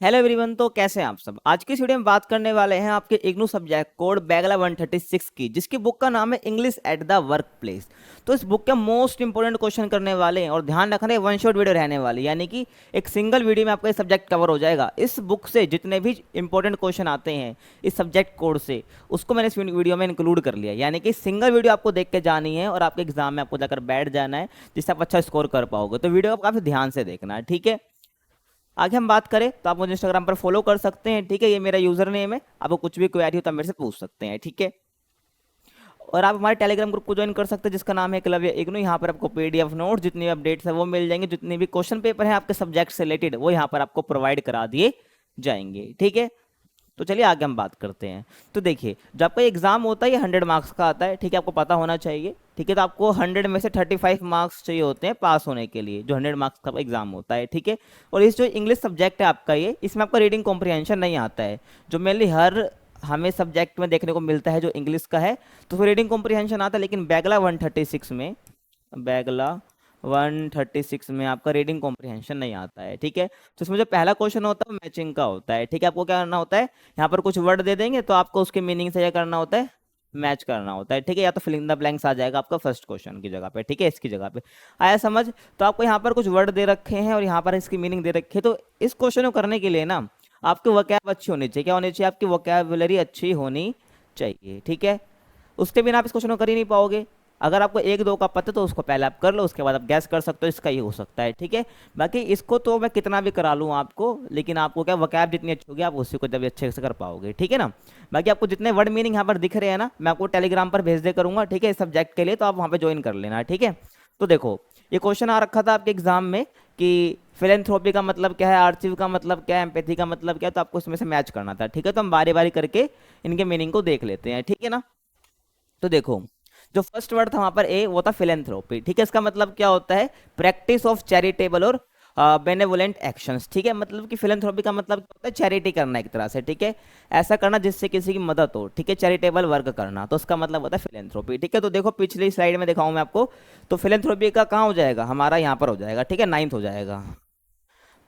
Hello everyone. तो कैसे हैं आप सब। आज की इस वीडियो में बात करने वाले हैं आपके इग्नू सब्जेक्ट कोड बैंगला 136 की, जिसकी बुक का नाम है English at the work place. तो इस बुक के मोस्ट इंपोर्टेंट क्वेश्चन करने वाले हैं और ध्यान रखना है वन शॉट वीडियो रहने वाली, यानी कि एक सिंगल वीडियो में आपका ये सब्जेक्ट कवर हो जाएगा। इस बुक से जितने भी इंपॉर्टेंट क्वेश्चन आते हैं इस सब्जेक्ट कोड से, उसको मैंने इस वीडियो में इंक्लूड कर लिया, यानी कि सिंगल वीडियो आपको देख के जानी है और आपके एग्जाम में आपको जाकर बैठ जाना है, जिससे आप अच्छा स्कोर कर पाओगे। तो वीडियो को काफी ध्यान से देखना है, ठीक है। आगे हम बात करें तो आप मुझे इंस्टाग्राम पर फॉलो कर सकते हैं, ठीक है। ये मेरा यूजर नेम है, आपको कुछ भी क्वेरी हो तो आप मेरे से पूछ सकते हैं, ठीक है। और आप हमारे टेलीग्राम ग्रुप को ज्वाइन कर सकते हैं, जिसका नाम है एकलव्य इग्नू। यहाँ पर आपको पीडीएफ नोट जितनी भी अपडेट्स है वो मिल जाएंगे, जितने भी क्वेश्चन पेपर हैं आपके सब्जेक्ट से रिलेटेड वो यहाँ पर आपको प्रोवाइड करा दिए जाएंगे, ठीक है। तो चलिए आगे हम बात करते हैं। तो देखिए, जब आपका एग्जाम होता है ये 100 मार्क्स का आता है, ठीक है, आपको पता होना चाहिए, ठीक है। तो आपको 100 में से 35 मार्क्स चाहिए होते हैं पास होने के लिए, जो 100 मार्क्स का एग्जाम होता है, ठीक है। और इस जो इंग्लिश सब्जेक्ट है आपका, ये इसमें आपका रीडिंग कॉम्प्रिहेंशन नहीं आता है, जो मेनली हर हमें सब्जेक्ट में देखने को मिलता है जो इंग्लिश का है, तो उसमें रीडिंग कॉम्प्रिहेंशन आता है। लेकिन बैगला 136 में, बैगला 136 में आपका रीडिंग कॉम्प्रिहेंशन नहीं आता है, ठीक है। तो इसमें जो पहला क्वेश्चन होता है मैचिंग का होता है, ठीक है। आपको क्या करना होता है, यहाँ पर कुछ वर्ड दे देंगे तो आपको उसके मीनिंग से क्या करना होता है, मैच करना होता है, ठीक है। या तो फिल इन द ब्लैंक्स आ जाएगा आपका फर्स्ट क्वेश्चन की जगह पे, ठीक है, इसकी जगह पे। आया समझ। तो आपको यहाँ पर कुछ वर्ड दे रखे हैं और यहाँ पर इसकी मीनिंग दे रखी है। तो इस क्वेश्चन को करने के लिए ना आपकी वोकैब अच्छी होनी चाहिए। क्या होनी चाहिए, आपकी वोकैबुलरी अच्छी होनी चाहिए, ठीक है। उसके बिना आप इस क्वेश्चन को कर ही नहीं पाओगे। अगर आपको एक दो का पता तो उसको पहले आप कर लो, उसके बाद आप गैस कर सकते हो इसका ये हो सकता है, ठीक है। बाकी इसको तो मैं कितना भी करा लूँ आपको, लेकिन आपको क्या वोकैब जितनी अच्छी होगी आप उसी को जब अच्छे से कर पाओगे, ठीक है ना। बाकी आपको जितने वर्ड मीनिंग यहाँ पर दिख रहे हैं ना, मैं आपको टेलीग्राम पर भेज दे करूँगा, ठीक है, इस सब्जेक्ट के लिए, तो आप वहाँ पर ज्वाइन कर लेना, ठीक है। तो देखो, ये क्वेश्चन आ रखा था आपके एग्जाम में कि फिलेंथ्रोपी का मतलब क्या है, आर्चिव का मतलब क्या है, एम्पैथी का मतलब क्या है, तो आपको इसमें से मैच करना था, ठीक है। तो हम बारी बारी करके इनके मीनिंग को देख लेते हैं, ठीक है ना। तो देखो, जो फर्स्ट वर्ड था वहां पर ए, वो था फिलेंथ्रोपी, ठीक है। इसका मतलब क्या होता है, प्रैक्टिस ऑफ चैरिटेबल और बेनेवोलेंट एक्शंस, ठीक है। मतलब कि फिलेंथ्रोपी का मतलब क्या होता है, चैरिटी करना एक तरह से, ठीक है। ऐसा करना जिससे किसी की मदद हो, ठीक है, चैरिटेबल वर्क करना, तो उसका मतलब होता है फिलेंथ्रोपी, ठीक है। तो देखो पिछली स्लाइड में दिखाऊं मैं आपको, तो फिलेंथ्रोपी का कहाँ हो जाएगा, हमारा यहाँ पर हो जाएगा, ठीक है, 9th हो जाएगा।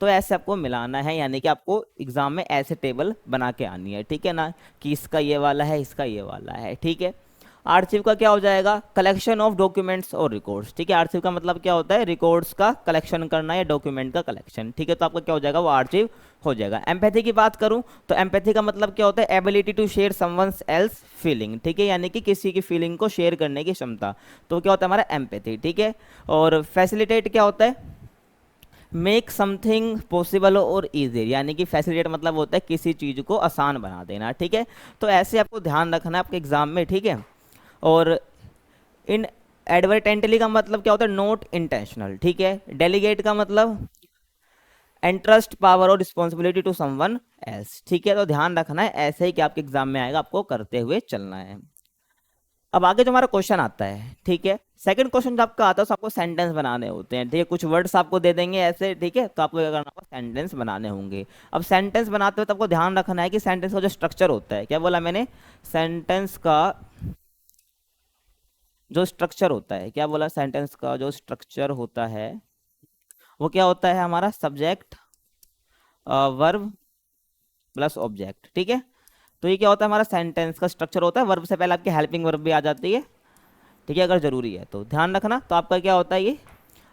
तो ऐसे आपको मिलाना है, यानी कि आपको एग्जाम में ऐसे टेबल बना के आनी है, ठीक है ना, कि इसका ये वाला है, इसका ये वाला है, ठीक है। आर्चिव का क्या हो जाएगा, कलेक्शन ऑफ डॉक्यूमेंट्स और रिकॉर्ड्स, ठीक है। आर्चिव का मतलब क्या होता है, रिकॉर्ड्स का कलेक्शन करना या डॉक्यूमेंट का कलेक्शन, ठीक है। तो आपका क्या हो जाएगा, वो आर्चिव हो जाएगा। एम्पैथी की बात करूं तो एम्पैथी का मतलब क्या होता है, ability to share someone's else feeling, ठीक है, यानी कि किसी की फीलिंग को शेयर करने की क्षमता, तो क्या होता है हमारा एम्पैथी, ठीक है। और फैसिलिटेट क्या होता है, मेक समथिंग पॉसिबल और ईजी, यानी कि फैसिलिटेट मतलब होता है किसी चीज़ को आसान बना देना, ठीक है। तो ऐसे आपको ध्यान रखना है आपके एग्जाम में, ठीक है। और इन एडवर्टेंटली का मतलब क्या होता है, नॉट इंटेंशनल, ठीक है। डेलीगेट का मतलब एंट्रस्ट पावर और रिस्पॉन्सिबिलिटी टू समवन एल्स, ठीक है। तो ध्यान रखना है ऐसे ही कि आपके एग्जाम में आएगा, आपको करते हुए चलना है। अब आगे जो हमारा क्वेश्चन आता है, ठीक है, सेकंड क्वेश्चन जो आपका आता है, तो आपको सेंटेंस बनाने होते हैं, ठीक है। कुछ वर्ड्स आपको दे देंगे ऐसे, ठीक है, तो आपको क्या करना होगा, सेंटेंस बनाने होंगे। अब सेंटेंस बनाते हुए तो आपको ध्यान रखना है कि सेंटेंस का जो स्ट्रक्चर होता है, क्या बोला मैंने, सेंटेंस का जो स्ट्रक्चर होता है, क्या बोला, सेंटेंस का जो स्ट्रक्चर होता है वो क्या होता है, हमारा सब्जेक्ट वर्ब प्लस ऑब्जेक्ट, ठीक है। तो ये क्या होता है, हमारा सेंटेंस का स्ट्रक्चर होता है, वर्ब से पहले आपकी हेल्पिंग वर्ब भी आ जाती है, ठीक है, अगर जरूरी है तो ध्यान रखना। तो आपका क्या होता है, ये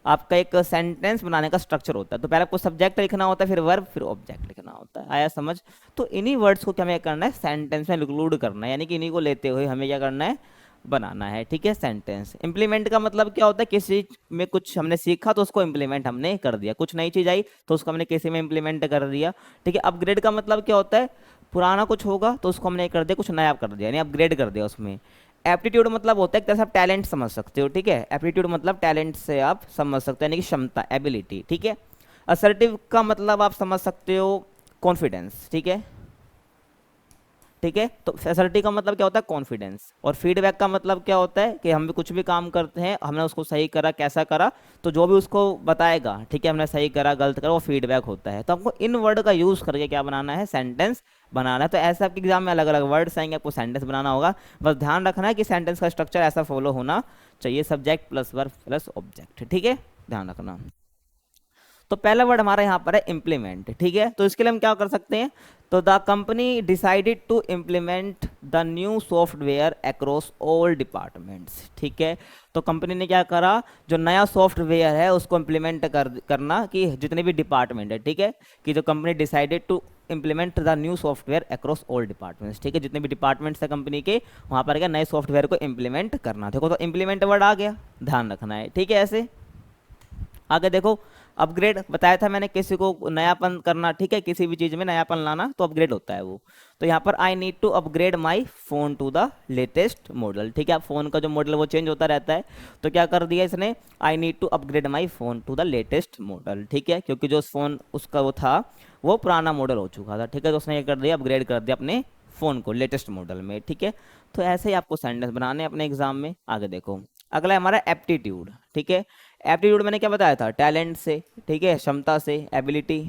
आपका एक सेंटेंस बनाने का स्ट्रक्चर होता है। तो पहले आपको सब्जेक्ट लिखना होता है, फिर वर्ब, फिर ऑब्जेक्ट लिखना होता है, आया समझ। तो इन्हीं वर्ड्स को क्या हमें करना है, सेंटेंस में इंक्लूड करना है, यानी कि इन्हीं को लेते हुए हमें क्या करना है, बनाना है, ठीक है, सेंटेंस। इंप्लीमेंट का मतलब क्या होता है, किसी में कुछ हमने सीखा तो उसको इंप्लीमेंट हमने कर दिया, कुछ नई चीज आई तो उसको हमने किसी में इंप्लीमेंट कर दिया, ठीक है। अपग्रेड का मतलब क्या होता है, पुराना कुछ होगा तो उसको हमने कर दिया, कुछ नया कर दिया, यानी अपग्रेड कर दिया उसमें। एप्टीट्यूड मतलब होता है एक तरह से आप टैलेंट समझ सकते हो, ठीक है। एप्टीट्यूड मतलब टैलेंट से आप समझ सकते हो, यानी कि क्षमता, एबिलिटी, ठीक है। असर्टिव का मतलब आप समझ सकते हो कॉन्फिडेंस, ठीक है, ठीक है। तो फैसिलिटी का मतलब क्या होता है, कॉन्फिडेंस। और फीडबैक का मतलब क्या होता है कि हम भी कुछ भी काम करते हैं, हमने उसको सही करा, कैसा करा, तो जो भी उसको बताएगा, ठीक है, हमने सही करा गलत करा, वो फीडबैक होता है। तो आपको इन वर्ड का यूज करके क्या बनाना है, सेंटेंस बनाना है। तो ऐसे आपके एग्जाम में अलग अलग वर्ड्स आएंगे, आपको सेंटेंस बनाना होगा। बस ध्यान रखना है कि सेंटेंस का स्ट्रक्चर ऐसा फॉलो होना चाहिए, subject plus verb plus object, ठीक है, ध्यान रखना। तो पहला वर्ड हमारा यहाँ पर है इम्प्लीमेंट, ठीक है। तो इसके लिए हम क्या कर सकते हैं, तो the company decided to implement the new software across all departments, ठीक है। तो कंपनी ने क्या करा, जो नया सॉफ्टवेयर है उसको इम्प्लीमेंट करना कि जितने भी डिपार्टमेंट है, ठीक है, कि जो company decided to implement the new software across all departments, ठीक है, जितने भी डिपार्टमेंट्स है कंपनी के वहाँ पर क्या नए सॉफ्टवेयर को इम्प्लीमेंट करना। देखो तो इम्प्लीमेंट वर्ड आ गया, ध्यान रखना है, ठीक है। ऐसे आगे देखो, अपग्रेड बताया था मैंने, किसी को नयापन करना, ठीक है, किसी भी चीज़ में नयापन लाना तो अपग्रेड होता है वो। तो यहाँ पर I need to upgrade my phone to the latest model, ठीक है। अब फ़ोन का जो मॉडल वो चेंज होता रहता है, तो क्या कर दिया इसने, I need to upgrade my phone to the latest model, ठीक है, क्योंकि जो फ़ोन उसका वो था वो पुराना मॉडल हो चुका था, ठीक है। तो उसने ये कर दिया, अपग्रेड कर दिया अपने फ़ोन को लेटेस्ट मॉडल में, ठीक है। तो ऐसे ही आपको सेंटेंस बनाने अपने एग्जाम में। आगे देखो, अगला है हमारा एप्टीट्यूड, ठीक है। एप्टीट्यूड मैंने क्या बताया था, टैलेंट से, ठीक है, क्षमता से, एबिलिटी,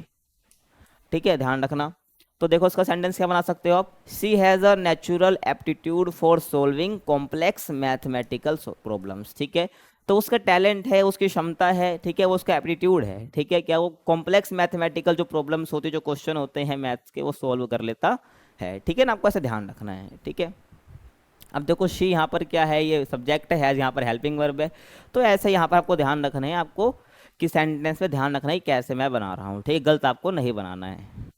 ठीक है, ध्यान रखना। तो देखो इसका सेंटेंस क्या बना सकते हो आप, she has a natural aptitude for solving complex mathematical problems, ठीक है। तो उसका टैलेंट है, उसकी क्षमता है, ठीक है, वो उसका एप्टीट्यूड है, ठीक है, क्या वो कॉम्प्लेक्स मैथमेटिकल जो प्रॉब्लम्स होती है, जो क्वेश्चन होते हैं मैथ्स के, वो सॉल्व कर लेता है, ठीक है ना। आपको ऐसे ध्यान रखना है, ठीक है। अब देखो शी यहाँ पर क्या है, ये सब्जेक्ट है, यहाँ पर हेल्पिंग वर्ब है। तो ऐसे यहाँ पर आपको ध्यान रखना है, आपको कि सेंटेंस पे ध्यान रखना है कैसे मैं बना रहा हूँ, ठीक है, गलत आपको नहीं बनाना है।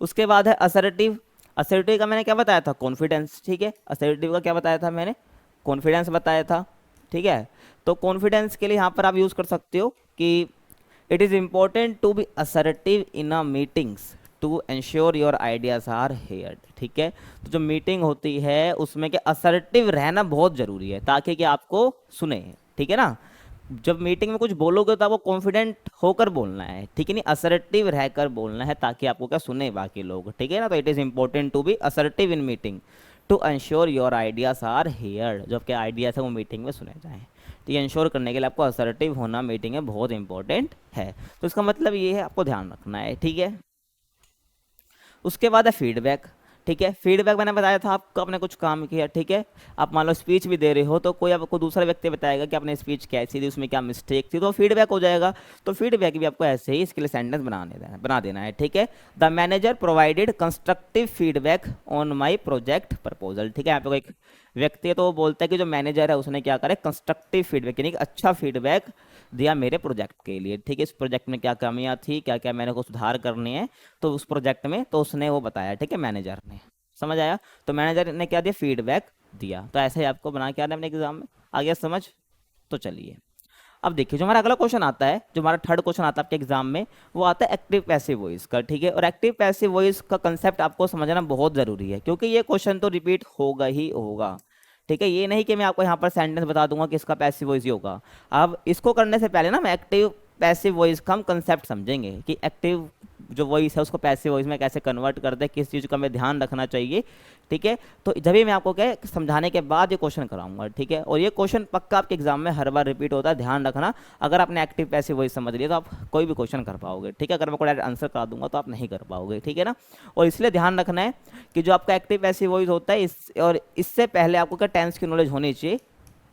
उसके बाद है असर्टिव। असर्टिव का मैंने क्या बताया था, कॉन्फिडेंस, ठीक है। असर्टिव का क्या बताया था मैंने, कॉन्फिडेंस बताया था, ठीक है। तो कॉन्फिडेंस के लिए यहाँ पर आप यूज़ कर सकते हो कि it is important to be assertive in a meetings to ensure your ideas are heard, ठीक है। तो जो मीटिंग होती है उसमें क्या असर्टिव रहना बहुत ज़रूरी है, ताकि कि आपको सुने, ठीक है ना। जब मीटिंग में कुछ बोलोगे तो आपको कॉन्फिडेंट होकर बोलना है, ठीक है, नहीं असर्टिव रहकर बोलना है, ताकि आपको क्या सुने बाकी लोग, ठीक है ना। तो it is important to be assertive in meeting to ensure your ideas are heard, जो आपके आइडियाज़ है वो मीटिंग में सुने जाएं। तो ये इंश्योर करने के लिए आपको असर्टिव होना मीटिंग में बहुत इंपॉर्टेंट है। तो इसका मतलब ये है, आपको ध्यान रखना है, ठीक है। उसके बाद है फीडबैक, ठीक है। फीडबैक मैंने बताया था आपको, आपने कुछ काम किया, ठीक है, आप मान लो स्पीच भी दे रहे हो, तो कोई आपको दूसरा व्यक्ति बताएगा कि आपने स्पीच कैसी थी, उसमें क्या मिस्टेक थी, तो फीडबैक हो जाएगा। तो फीडबैक भी आपको ऐसे ही इसके लिए सेंटेंस बना देना है, ठीक है। The manager provided constructive feedback on my project proposal, ठीक है। यहाँ पे कोई एक व्यक्ति है तो वो बोलता है कि जो मैनेजर है उसने क्या करा, कंस्ट्रक्टिव फीडबैक यानी कि अच्छा फीडबैक दिया मेरे प्रोजेक्ट के लिए, ठीक है। इस प्रोजेक्ट में क्या कमियां थी, क्या क्या मैंने को सुधार करनी है, तो उस प्रोजेक्ट में तो उसने वो बताया, ठीक है, मैनेजर ने, समझ आया। तो मैनेजर ने क्या दिया, फीडबैक दिया। तो ऐसे ही आपको बना के आना अपने एग्जाम में, आ गया समझ। तो चलिए अब देखिए, जो हमारा अगला क्वेश्चन आता है, जो हमारा थर्ड क्वेश्चन आता है आपके एग्जाम में, वो आता है एक्टिव पैसिव वॉइस का, ठीक है। और एक्टिव पैसिव वॉइस का कंसेप्ट आपको समझना बहुत ज़रूरी है, क्योंकि ये क्वेश्चन तो रिपीट होगा ही होगा, ठीक है। ये नहीं कि मैं आपको यहाँ पर सेंटेंस बता दूंगा कि इसका पैसिव वॉइस ही होगा। अब इसको करने से पहले ना मैं एक्टिव पैसिव वॉइस का हम कंसेप्ट समझेंगे कि एक्टिव जो वॉइस है उसको पैसिव वॉइस में कैसे कन्वर्ट करते हैं, किस चीज़ का हमें ध्यान रखना चाहिए, ठीक है। तो जब भी मैं आपको क्या समझाने के बाद ये क्वेश्चन कराऊंगा, ठीक है। और ये क्वेश्चन पक्का आपके एग्जाम में हर बार रिपीट होता है, ध्यान रखना। अगर आपने एक्टिव पैसिव वॉइस समझ लिया तो आप कोई भी क्वेश्चन कर पाओगे, ठीक है। अगर मैं कोई डायरेक्ट आंसर करा दूंगा तो आप नहीं कर पाओगे, ठीक है ना। और इसलिए ध्यान रखना है कि जो आपका एक्टिव पैसिव वॉइस होता है और इससे पहले आपको क्या टेंस की नॉलेज होनी चाहिए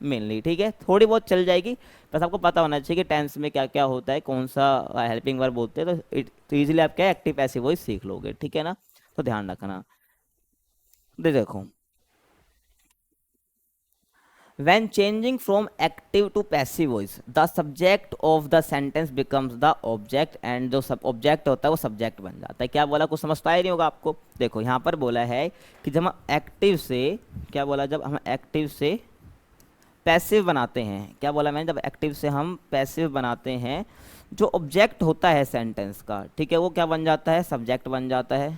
मेनली, ठीक है। थोड़ी बहुत चल जाएगी, बस आपको पता होना चाहिए कि टेंस में क्या क्या होता है, कौन सा हेल्पिंग वर्ब बोलते हैं, तो इजीली आप क्या एक्टिव पैसिव वॉइस सीख लोगे, ठीक है ना। तो ध्यान रखना। देखो, when changing from active to passive voice the subject of the sentence becomes the object and जो सब ऑब्जेक्ट होता है वो सब्जेक्ट बन जाता है। क्या बोला, कुछ समझता ही नहीं होगा आपको। देखो यहाँ पर बोला है कि जब हम एक्टिव से, क्या बोला, जब हम एक्टिव से पैसिव बनाते हैं, क्या बोला मैंने, जब एक्टिव से हम पैसिव बनाते हैं, जो ऑब्जेक्ट होता है सेंटेंस का, ठीक है, वो क्या बन जाता है, सब्जेक्ट बन जाता है,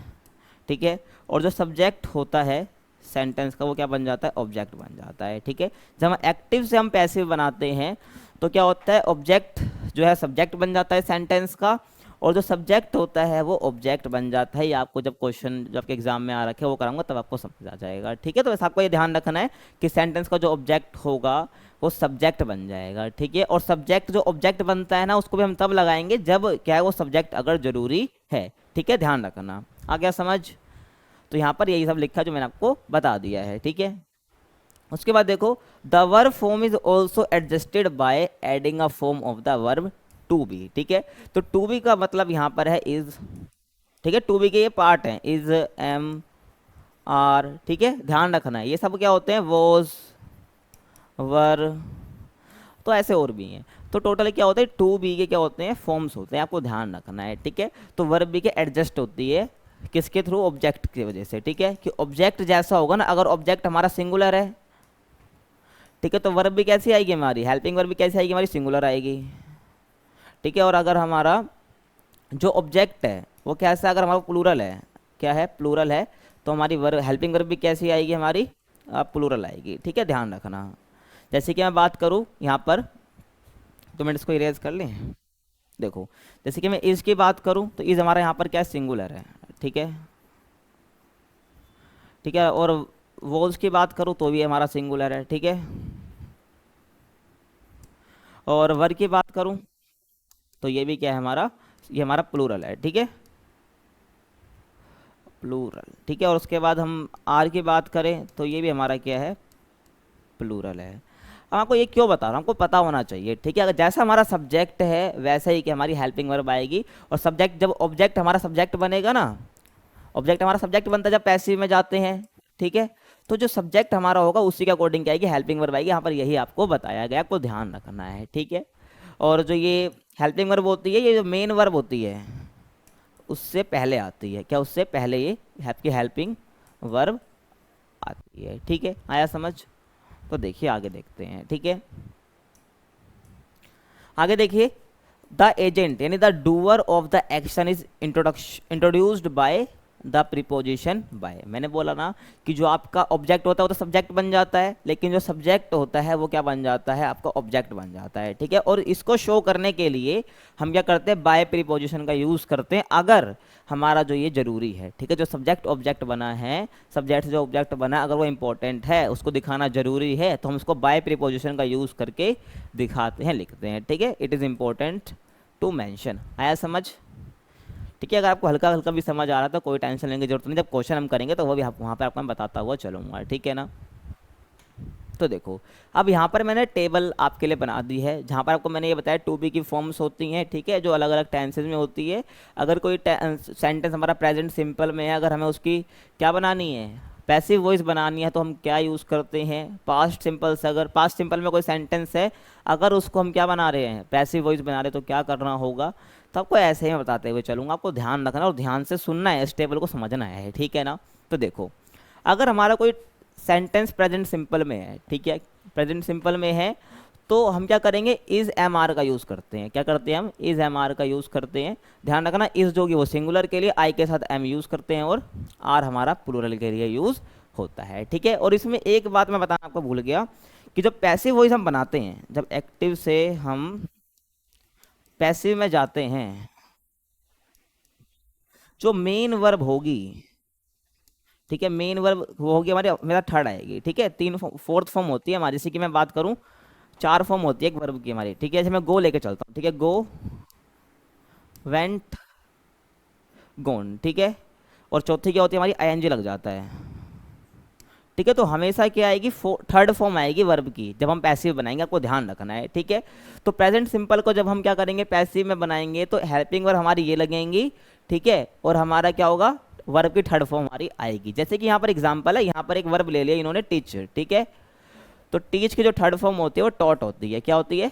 ठीक है। और जो सब्जेक्ट होता है सेंटेंस का वो क्या बन जाता है, ऑब्जेक्ट बन जाता है, ठीक है। जब हम एक्टिव से हम पैसिव बनाते हैं तो क्या होता है, ऑब्जेक्ट जो है सब्जेक्ट बन जाता है सेंटेंस का, और जो सब्जेक्ट होता है वो ऑब्जेक्ट बन जाता है। ये आपको जब क्वेश्चन जब आपके एग्जाम में आ रखे वो कराऊंगा तब आपको समझ आ जाएगा, ठीक है। तो बस आपको ये ध्यान रखना है कि सेंटेंस का जो ऑब्जेक्ट होगा वो सब्जेक्ट बन जाएगा, ठीक है। और सब्जेक्ट जो ऑब्जेक्ट बनता है ना, उसको भी हम तब लगाएंगे जब क्या है, वो सब्जेक्ट अगर जरूरी है, ठीक है, ध्यान रखना। आ गया समझ। तो यहाँ पर यही सब लिखा जो मैंने आपको बता दिया है, ठीक है। उसके बाद देखो, the verb form is also adjusted by adding a form of the verb to be, ठीक है। तो टू बी का मतलब यहाँ पर है इज, ठीक है। टू बी के ये पार्ट हैं, इज, एम, आर, ठीक है, ध्यान रखना है। ये सब क्या होते हैं, वॉज, वर, तो ऐसे और भी हैं। तो टोटल क्या होता है, टू बी के क्या होते हैं, फॉर्म्स होते हैं, आपको ध्यान रखना है, ठीक है। तो वर्ब बी के एडजस्ट होती है किसके थ्रू, ऑब्जेक्ट की वजह से, ठीक है। कि ऑब्जेक्ट जैसा होगा ना, अगर ऑब्जेक्ट हमारा सिंगुलर है, ठीक है, तो वर्ब भी कैसी आएगी हमारी, हेल्पिंग वर्ब भी कैसी आएगी हमारी, सिंगुलर आएगी, ठीक है। और अगर हमारा जो ऑब्जेक्ट है वो कैसा, अगर हमारा प्लूरल है, क्या है, प्लूरल है, तो हमारी वर्ब, हेल्पिंग वर्ब भी कैसी आएगी हमारी, प्लूरल आएगी, ठीक है, ध्यान रखना। जैसे कि मैं बात करूँ यहाँ पर, तो मैं इसको इरेज कर लें। देखो, जैसे कि मैं इज की बात करूँ तो इज हमारा यहाँ पर क्या है, सिंगुलर है, ठीक है, ठीक है। और वॉल्स की बात करूँ तो भी हमारा सिंगुलर है, ठीक है। और वर की बात करूँ तो ये भी क्या है हमारा, ये हमारा प्लूरल है, ठीक है, प्लूरल, ठीक है। और उसके बाद हम आर की बात करें तो ये भी हमारा क्या है, प्लूरल है। अब आपको ये क्यों बता रहा हूँ, आपको पता होना चाहिए, ठीक है। अगर जैसा हमारा सब्जेक्ट है वैसा ही कि हमारी हेल्पिंग वर्ब आएगी। और सब्जेक्ट, जब ऑब्जेक्ट हमारा सब्जेक्ट बनेगा ना, ऑब्जेक्ट हमारा सब्जेक्ट बनता है जब पैसिव में जाते हैं, ठीक है। तो जो सब्जेक्ट हमारा होगा उसी के अकॉर्डिंग क्या आएगी, हेल्पिंग वर्ब आएगी। यहाँ पर यही आपको बताया गया, आपको ध्यान रखना है, ठीक है। और जो ये हेल्पिंग वर्ब होती है, ये जो मेन वर्ब होती है उससे पहले आती है, क्या, उससे पहले ये आपकी हेल्पिंग वर्ब आती है, ठीक है। आया समझ। तो देखिए आगे देखते हैं, ठीक है। आगे देखिए, द एजेंट यानी the doer of the action is introduced by the preposition by. मैंने बोला ना कि जो आपका ऑब्जेक्ट होता है वो तो सब्जेक्ट बन जाता है, लेकिन जो सब्जेक्ट होता है वो क्या बन जाता है, आपका ऑब्जेक्ट बन जाता है, ठीक है। और इसको शो करने के लिए हम क्या करते हैं, बाय प्रीपोजिशन का यूज़ करते हैं, अगर हमारा जो ये जरूरी है, ठीक है। जो सब्जेक्ट ऑब्जेक्ट बना है, सब्जेक्ट जो ऑब्जेक्ट बना है, अगर वो इंपॉर्टेंट है, उसको दिखाना जरूरी है, तो हम उसको बाय प्रीपोजिशन का यूज़ करके दिखाते हैं, लिखते हैं, ठीक है। It is important to mention. आया समझ, ठीक है। अगर आपको हल्का हल्का भी समझ आ रहा था कोई टेंशन लेने की जरूरत नहीं, जब क्वेश्चन हम करेंगे तो वो भी वहाँ पर आपको मैं बताता हुआ चलूँगा, ठीक है ना। तो देखो, अब यहाँ पर मैंने टेबल आपके लिए बना दी है, जहाँ पर आपको मैंने ये बताया टू बी की फॉर्म्स होती हैं, ठीक है, जो अलग अलग टेंसेज में होती है। अगर कोई सेंटेंस हमारा प्रेजेंट सिंपल में है, अगर हमें उसकी क्या बनानी है, पैसिव वॉइस बनानी है, तो हम क्या यूज़ करते हैं, पास्ट सिंपल से। अगर पास्ट सिंपल में कोई सेंटेंस है, अगर उसको हम क्या बना रहे हैं, पैसिव वॉइस बना रहे हैं, तो क्या करना होगा। तो आपको ऐसे ही मैं बताते हुए चलूँगा, आपको ध्यान रखना और ध्यान से सुनना है, इस टेबल को समझना है, ठीक है ना। तो देखो, अगर हमारा कोई सेंटेंस प्रेजेंट सिंपल में है, ठीक है, प्रेजेंट सिंपल में है, तो हम क्या करेंगे, इज एम आर का यूज़ करते हैं। क्या करते हैं हम, इज एम आर का यूज़ करते हैं। ध्यान रखना, इज जो कि वो सिंगुलर के लिए आई के साथ एम यूज़ करते हैं, और आर हमारा प्लूरल के लिए यूज़ होता है, ठीक है। और इसमें एक बात मैं बताना आपको भूल गया कि जब पैसिव वॉइस हम बनाते हैं, जब एक्टिव से हम पैसिव में जाते हैं, जो मेन वर्ब होगी, ठीक है, मेन वर्ब वो होगी हमारी, मेरा थर्ड आएगी, ठीक है। तीन फोर्थ फॉर्म होती है हमारी, जैसे कि मैं बात करूं, चार फॉर्म होती है एक वर्ब की हमारी, ठीक है। जैसे मैं गो लेके चलता हूँ, ठीक है, गो, वेंट, गोन, ठीक है। और चौथी क्या होती है हमारी, आईएनजी लग जाता है, ठीक है। तो हमेशा क्या आएगी, थर्ड फॉर्म आएगी वर्ब की जब हम पैसिव बनाएंगे, आपको ध्यान रखना है, ठीक है। तो प्रेजेंट सिंपल को जब हम क्या करेंगे, पैसिव में बनाएंगे, तो हेल्पिंग वर्ब हमारी ये लगेंगी, ठीक है। और हमारा क्या होगा, वर्ब की थर्ड फॉर्म हमारी आएगी। जैसे कि यहाँ पर एग्जांपल है, यहाँ पर एक वर्ब ले लिया इन्होंने, टीच, ठीक है। तो टीच की जो थर्ड फॉर्म होती है वो टॉट होती है, क्या होती है,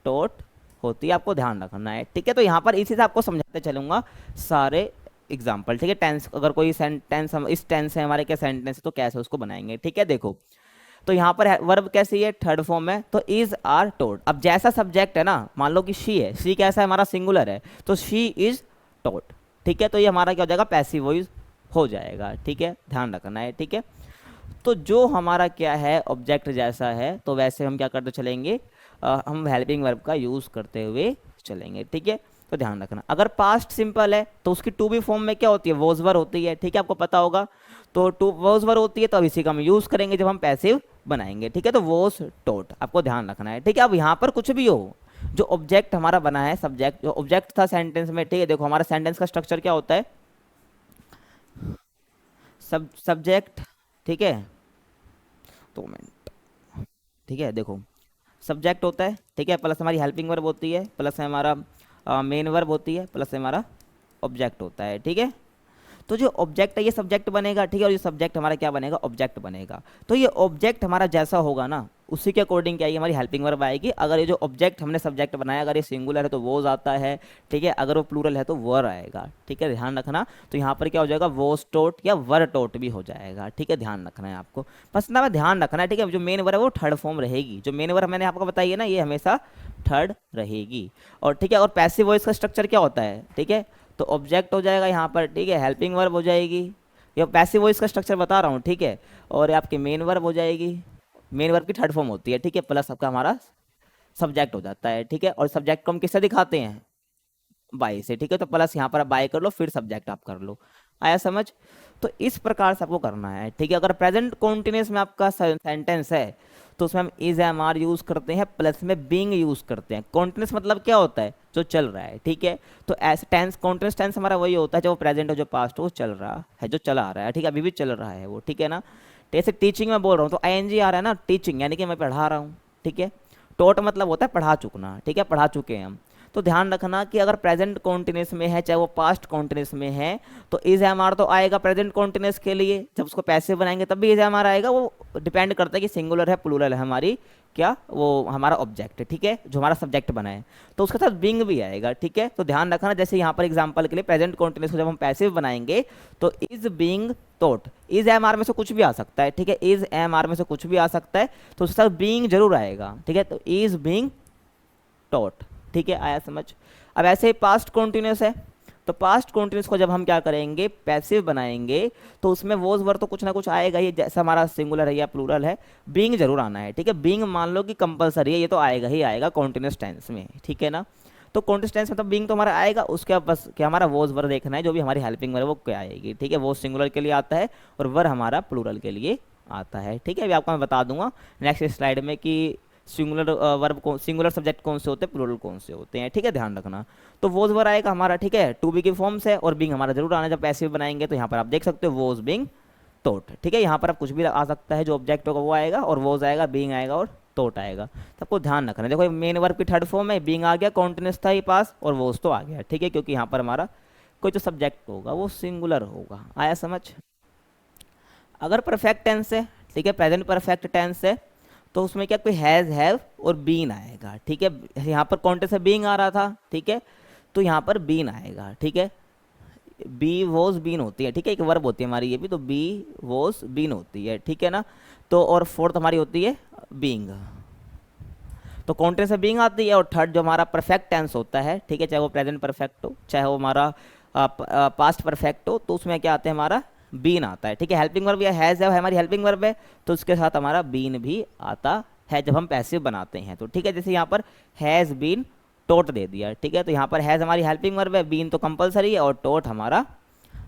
टॉट होती है, आपको ध्यान रखना है, ठीक है। तो यहाँ पर इसी से आपको समझाते चलूंगा सारे एग्जाम्पल, ठीक है। टेंस, अगर कोई सेंटेंस हम इस टेंस है हमारे, क्या सेंटेंस है, तो कैसे उसको बनाएंगे, ठीक है। देखो, तो यहाँ पर वर्ब कैसी है, थर्ड फॉर्म है, तो इज आर टोट। अब जैसा सब्जेक्ट है ना, मान लो कि शी है, शी कैसा है हमारा, सिंगुलर है, तो शी इज टोट, ठीक है। तो ये हमारा क्या हो जाएगा, पैसिव वॉइस हो जाएगा, ठीक है, ध्यान रखना है, ठीक है। तो जो हमारा क्या है, ऑब्जेक्ट जैसा है, तो वैसे हम क्या करते चलेंगे, हम हेल्पिंग वर्ब का यूज़ करते हुए चलेंगे, ठीक है। तो ध्यान रखना, अगर पास्ट सिंपल है तो उसकी टू बी फॉर्म में क्या होती है, वॉज वर होती है, ठीक है, आपको पता होगा। तो टू वॉज वर होती है, तो अब इसी का हम यूज़ करेंगे जब हम पैसिव बनाएंगे, ठीक है। तो वॉज टोट, आपको ध्यान रखना है, ठीक है। अब यहाँ पर कुछ भी हो, जो ऑब्जेक्ट हमारा बना है, सब्जेक्ट जो ऑब्जेक्ट था सेंटेंस में, ठीक है। देखो हमारा सेंटेंस का स्ट्रक्चर क्या होता है, सब्जेक्ट, ठीक है, 2 मिनट, ठीक है। देखो, सब्जेक्ट होता है, ठीक है, प्लस हमारी हेल्पिंग वर्ब होती है, प्लस हमारा मेन वर्ब होती है, प्लस हमारा ऑब्जेक्ट होता है, ठीक है। तो जो ऑब्जेक्ट है ये सब्जेक्ट बनेगा, ठीक है, और ये सब्जेक्ट हमारा क्या बनेगा, ऑब्जेक्ट बनेगा। तो ये ऑब्जेक्ट हमारा जैसा होगा ना, उसी के अकॉर्डिंग क्या आएगी, हमारी हेल्पिंग वर्ब आएगी। अगर ये जो ऑब्जेक्ट हमने सब्जेक्ट बनाया, अगर ये सिंगुलर है तो वोज आता है, ठीक है, अगर वो प्लूरल है तो वर आएगा, ठीक है, ध्यान रखना। तो यहाँ पर क्या हो जाएगा, वोज टोट या वर टोट भी हो जाएगा, ठीक है, ध्यान रखना है आपको। बस ना ध्यान रखना है, ठीक है। जो मेन वर्ब है वो थर्ड फॉर्म रहेगी, जो मेन वर्ब मैंने आपको बताई है ना, ये हमेशा थर्ड रहेगी। और ठीक है, और पैसिव वॉइस का स्ट्रक्चर क्या होता है, ठीक है, तो ऑब्जेक्ट हो जाएगा यहाँ पर, ठीक है, हेल्पिंग वर्ब हो जाएगी, ये पैसिव वॉइस का स्ट्रक्चर बता रहा हूँ, ठीक है, और आपकी मेन वर्ब हो जाएगी, मेन वर्ब की थर्ड फॉर्म होती है, ठीक है, प्लस आपका हमारा सब्जेक्ट हो जाता है, ठीक है। और सब्जेक्ट को हम किससे दिखाते हैं, बाई से, ठीक है, तो प्लस यहाँ पर बाय कर लो, फिर सब्जेक्ट आप कर लो। आया समझ। तो इस प्रकार से आपको करना है, ठीक है। अगर प्रेजेंट कॉन्टिन्यूस में आपका सेंटेंस है तो उसमें हम इज एम आर यूज करते हैं, प्लस में बीइंग यूज करते हैं। कॉन्टिन्यूस मतलब क्या होता है, जो चल रहा है, ठीक है। तो ऐसे टेंस, कॉन्टिन्यूस टेंस हमारा वही होता है जो प्रेजेंट हो, जो पास्ट हो, वो चल रहा है, जो चला आ रहा है, ठीक है, अभी भी चल रहा है वो, ठीक है ना। जैसे टीचिंग में बोल रहा हूँ तो आईएनजी आ रहा है ना, टीचिंग यानी कि मैं पढ़ा रहा हूँ, ठीक है। टोट मतलब होता है पढ़ा चुकना, ठीक है, पढ़ा चुके हैं हम। तो ध्यान रखना कि अगर प्रेजेंट कॉन्टिन्यूस में है, चाहे वो पास्ट कॉन्टिन्यूस में है, तो इज एम आर तो आएगा प्रेजेंट कॉन्टिन्यूस के लिए। जब उसको पैसिव बनाएंगे तब भी इज एम आर आएगा। वो डिपेंड करता है कि सिंगुलर है प्लूरल है हमारी, क्या वो हमारा ऑब्जेक्ट है, ठीक है, जो हमारा सब्जेक्ट बना है। तो उसके साथ बिंग भी आएगा, ठीक है। तो ध्यान रखना, जैसे यहाँ पर एग्जाम्पल के लिए प्रेजेंट कॉन्टिन्यूस को जब हम पैसिव बनाएंगे तो is being taught, is am are में से कुछ भी आ सकता है, ठीक है, इज एम आर में से कुछ भी आ सकता है, तो उसके साथ बीइंग जरूर आएगा, ठीक है। तो इज बीइंग टॉट, ठीक है, आया समझ। अब ऐसे ही पास्ट कॉन्टिन्यूस है, तो पास्ट कॉन्टिन्यूस को जब हम क्या करेंगे, पैसिव बनाएंगे, तो उसमें वोज वर्ड तो कुछ ना कुछ आएगा ही, जैसा हमारा सिंगुलर है या प्लूरल है, बीइंग जरूर आना है, ठीक है। बीइंग मान लो कि कंपलसरी है, ये तो आएगा ही आएगा कॉन्टिन्यूस टेंस में, ठीक है ना। तो कॉन्टिन्यूस टेंस मतलब बीइंग तो हमारा आएगा, उसके बाद बस क्या हमारा वोज वर्ड देखना है, जो भी हमारी हेल्पिंग वर्ड है वो क्या आएगी, ठीक है। वो सिंगुलर के लिए आता है और वर हमारा प्लूरल के लिए आता है, ठीक है। अभी आपको मैं बता दूंगा नेक्स्ट स्लाइड में कि सिंगुलर वर्ब कौन, सिंगुलर सब्जेक्ट कौन से होते हैं, प्लूरल कौन से होते हैं, ठीक है, ध्यान रखना। तो वोज वर आएगा हमारा, ठीक है, टू बी की फॉर्म से, और बीइंग हमारा जरूर आना जब पैसिव बनाएंगे। तो यहाँ पर आप देख सकते हो वोज बीइंग टॉट, ठीक है। यहाँ पर आप कुछ भी आ सकता है, जो ऑब्जेक्ट होगा वो आएगा, और वोज आएगा, बीइंग आएगा, और टॉट आएगा। तो आपको ध्यान रखना है। देखो मेन वर्ब की थर्ड फॉर्म है, बीइंग आ गया, कॉन्टिन्यूस था ही पास, और वोज तो आ गया, ठीक है, क्योंकि यहाँ पर हमारा कोई जो सब्जेक्ट होगा वो सिंगुलर होगा। आया समझ। अगर परफेक्ट टेंस है, ठीक है, प्रेजेंट परफेक्ट टेंस है, तो उसमें क्या कोई हैज, हैव और बीन आएगा, ठीक है। यहाँ पर कॉन्टेक्स्ट से बीइंग आ रहा था, ठीक है, तो यहाँ पर बीन आएगा, ठीक है। बी वोज बीन होती है, ठीक है, एक वर्ब होती है हमारी ये भी, तो बी वोज बीन होती है, ठीक है ना। तो और फोर्थ हमारी होती है बीइंग, तो कॉन्टेक्स्ट से बीइंग आती है। और थर्ड जो हमारा परफेक्ट टेंस होता है, ठीक है, चाहे वो प्रेजेंट परफेक्ट हो, चाहे वो हमारा पास्ट परफेक्ट हो, तो उसमें क्या आता है, हमारा बीन आता है, ठीक है। हेल्पिंग वर्ब या हैज है हमारी हेल्पिंग वर्ब है, तो उसके साथ हमारा बीन भी आता है जब हम पैसिव बनाते हैं, तो ठीक है। जैसे यहाँ पर हैज बीन टोट दे दिया, ठीक है, तो यहाँ पर हैज हमारी हेल्पिंग वर्ब है, बीन तो कंपलसरी है, और टोट हमारा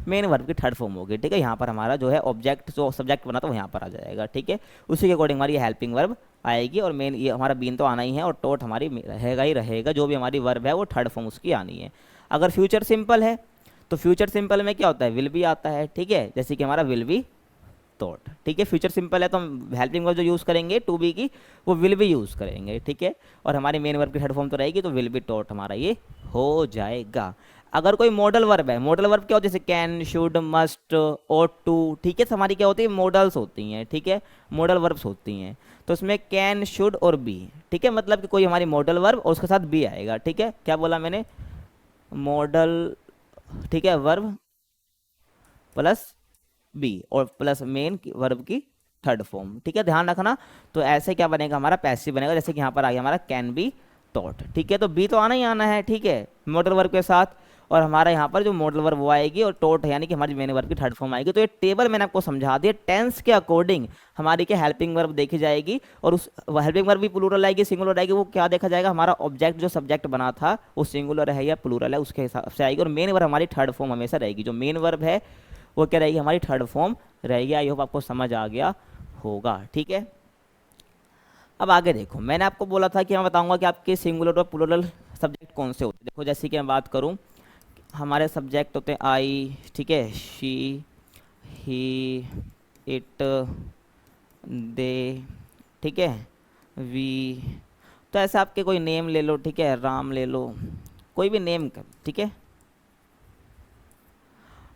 मेन वर्ब की थर्ड फॉर्म होगी, ठीक है। यहाँ पर हमारा जो है ऑब्जेक्ट, जो सब्जेक्ट बना तो वो यहाँ पर आ जाएगा, ठीक है। उसी के अकॉर्डिंग हमारी हेल्पिंग वर्ब आएगी, और मेन ये हमारा बीन तो आना ही है, और टोट हमारी रहेगा ही रहेगा, जो भी हमारी वर्ब है वो थर्ड फॉर्म उसकी आनी है। अगर फ्यूचर सिंपल है तो फ्यूचर सिंपल में क्या होता है, विल भी आता है, ठीक है, जैसे कि हमारा विल बी थॉट, ठीक है। फ्यूचर सिंपल है तो हम हेल्पिंग वर्ब जो यूज़ करेंगे टू बी की, वो विल भी यूज़ करेंगे, ठीक है। और हमारी मेन वर्ब की थर्ड फॉर्म तो रहेगी, तो विल बी थॉट हमारा ये हो जाएगा। अगर कोई मॉडल वर्ब है, मॉडल वर्ब क्या होता है, जैसे can, should, must, ought to, ठीक है, तो हमारी क्या होती है, मॉडल्स होती हैं, ठीक है, मॉडल वर्ब्स होती हैं। तो उसमें कैन, शुड और बी, ठीक है, मतलब कि कोई हमारी मॉडल वर्ब और उसके साथ बी आएगा, ठीक है। क्या बोला मैंने, मॉडल, ठीक है, वर्ब प्लस बी, और प्लस मेन वर्ब की थर्ड फॉर्म, ठीक है, ध्यान रखना। तो ऐसे क्या बनेगा, हमारा पैसिव बनेगा, जैसे कि यहाँ पर आ गया हमारा कैन बी टॉट, ठीक है। तो बी तो आना ही आना है, ठीक है, मॉडल वर्ब के साथ, और हमारा यहाँ पर जो मॉडल वर्ब वो आएगी, और टॉट यानी कि हमारी मेन वर्ब की थर्ड फॉर्म आएगी। तो ये टेबल मैंने आपको समझा दिया, टेंस के अकॉर्डिंग हमारी क्या हेल्पिंग वर्ब देखी जाएगी, और उस हेल्पिंग वर्ब भी प्लूरल आएगी, सिंगुलर आएगी, वो क्या देखा जाएगा, हमारा ऑब्जेक्ट जो सब्जेक्ट बना था वो सिंगुलर है या प्लूरल है, उसके हिसाब से आएगी। और मेन वर्ब हमारी थर्ड फॉर्म हमेशा रहेगी, जो मेन वर्ब है वो क्या रहेगी, हमारी थर्ड फॉर्म रहेगी। आई होप आपको समझ आ गया होगा, ठीक है। अब आगे देखो, मैंने आपको बोला था कि मैं बताऊंगा कि आपके सिंगुलर और प्लूरल सब्जेक्ट कौन से होते हैं। देखो जैसे कि मैं बात करूं, हमारे सब्जेक्ट होते हैं आई, ठीक है, शी, ही, इट, दे, ठीक है, वी, तो ऐसे आपके कोई नेम ले लो, ठीक है, राम ले लो, कोई भी नेम का, ठीक है।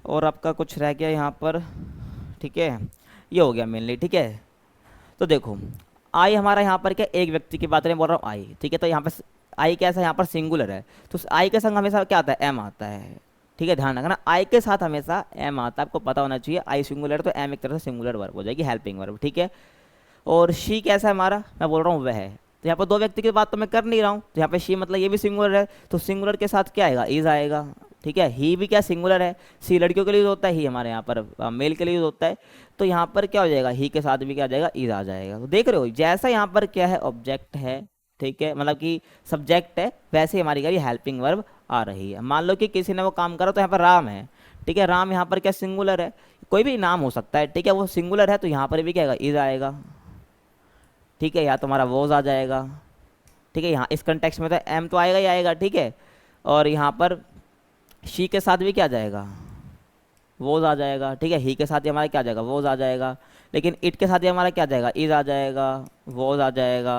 और आपका कुछ रह गया यहाँ पर, ठीक है, ये हो गया मेनली, ठीक है। तो देखो आई हमारा यहाँ पर क्या, एक व्यक्ति की बात नहीं बोल रहा हूँ आई, ठीक है। तो यहाँ पर आई कैसा, यहाँ पर सिंगुलर है, तो आई के संग हमेशा क्या आता है, एम आता है, ठीक है, ध्यान रखना आई के साथ हमेशा एम आता है, आपको पता होना चाहिए। आई सिंगुलर तो एम एक तरह से सिंगुलर वर्ब हो जाएगी, हेल्पिंग वर्ब, ठीक है। और शी कैसा है हमारा, मैं बोल रहा हूँ वह है, तो यहाँ पर दो व्यक्ति की बात तो मैं कर नहीं रहा हूँ, तो यहाँ पे शी मतलब ये भी सिंगुलर है, तो सिंगुलर के साथ क्या आएगा, इज आएगा, ठीक है। ही भी क्या सिंगुलर है, सी लड़कियों के लिए यूज होता है, ही हमारे यहाँ पर मेल के लिए यूज होता है, तो यहाँ पर क्या हो जाएगा, ही के साथ भी क्या आ जाएगा, इज आ जाएगा। तो देख रहे हो जैसा यहाँ पर क्या है, ऑब्जेक्ट है, ठीक है, मतलब कि सब्जेक्ट है, वैसे ही हमारी क्या हेल्पिंग वर्ब आ रही है। मान लो कि किसी ने वो काम करा, तो यहाँ पर राम है, ठीक है, राम यहाँ पर क्या सिंगुलर है, कोई भी नाम हो सकता है, ठीक है, वो सिंगुलर है, तो यहाँ पर भी क्या आएगा, इज आएगा, ठीक है, या तुम्हारा वोज आ जाएगा, ठीक है। यहाँ इस कंटेक्स्ट में तो एम तो आएगा ही आएगा, ठीक है। और यहाँ पर शी के साथ भी क्या आ जाएगा, वोज आ जाएगा, ठीक है। ही के साथ ही हमारा क्या आ जाएगा, वोज आ जाएगा, लेकिन इट के साथ ही हमारा क्या आ जाएगा, इज आ जाएगा, वोज आ जाएगा,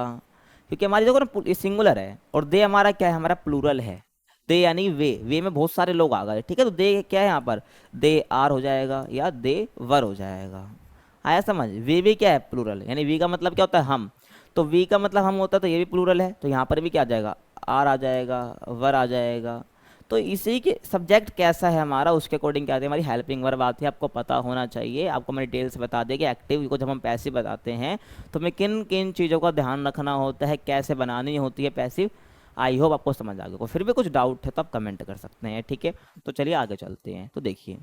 क्योंकि हमारी देखो ना सिंगुलर है, और दे हमारा क्या है, हमारा प्लूरल है, दे यानी वे में बहुत सारे लोग आ गए, ठीक है। तो दे क्या है यहाँ पर, दे आर हो जाएगा या दे वर हो जाएगा, आया समझ। वी भी क्या है, प्लूरल, यानी वी का मतलब क्या होता है, हम, तो वी का मतलब हम होता है, तो ये भी प्लूरल है, तो यहाँ पर भी क्या आ जाएगा, आर आ जाएगा, वर आ जाएगा। तो इसी के सब्जेक्ट कैसा है हमारा, उसके अकॉर्डिंग क्या आती है हमारी हेल्पिंग वर्ब आती है, आपको पता होना चाहिए। आपको मैं डिटेल से बता दें कि एक्टिव को जब हम पैसिव बताते हैं तो हमें किन किन चीज़ों का ध्यान रखना होता है, कैसे बनानी होती है पैसिव। आई होप आपको समझ आ गया। फिर भी कुछ डाउट है तो आप कमेंट कर सकते हैं, ठीक है। तो चलिए आगे चलते हैं। तो देखिए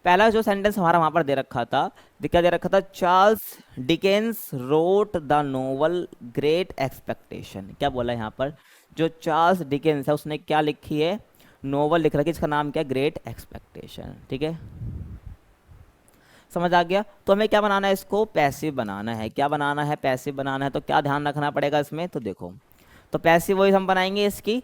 पहला जो सेंटेंस हमारा वहां पर दे रखा था, क्या दे रखा था, Charles Dickens road the novel Great expectation. क्या बोला है यहाँ पर, जो चार्ल्स डिकेंस है उसने क्या लिखी है, नोवेल लिख रखी है, इसका नाम क्या, ग्रेट एक्सपेक्टेशन, ठीक है, समझ आ गया। तो हमें क्या बनाना है, इसको पैसिव बनाना है। क्या बनाना है, पैसिव बनाना है। तो क्या ध्यान रखना पड़ेगा इसमें, तो देखो, तो पैसिव वॉइस हम बनाएंगे इसकी।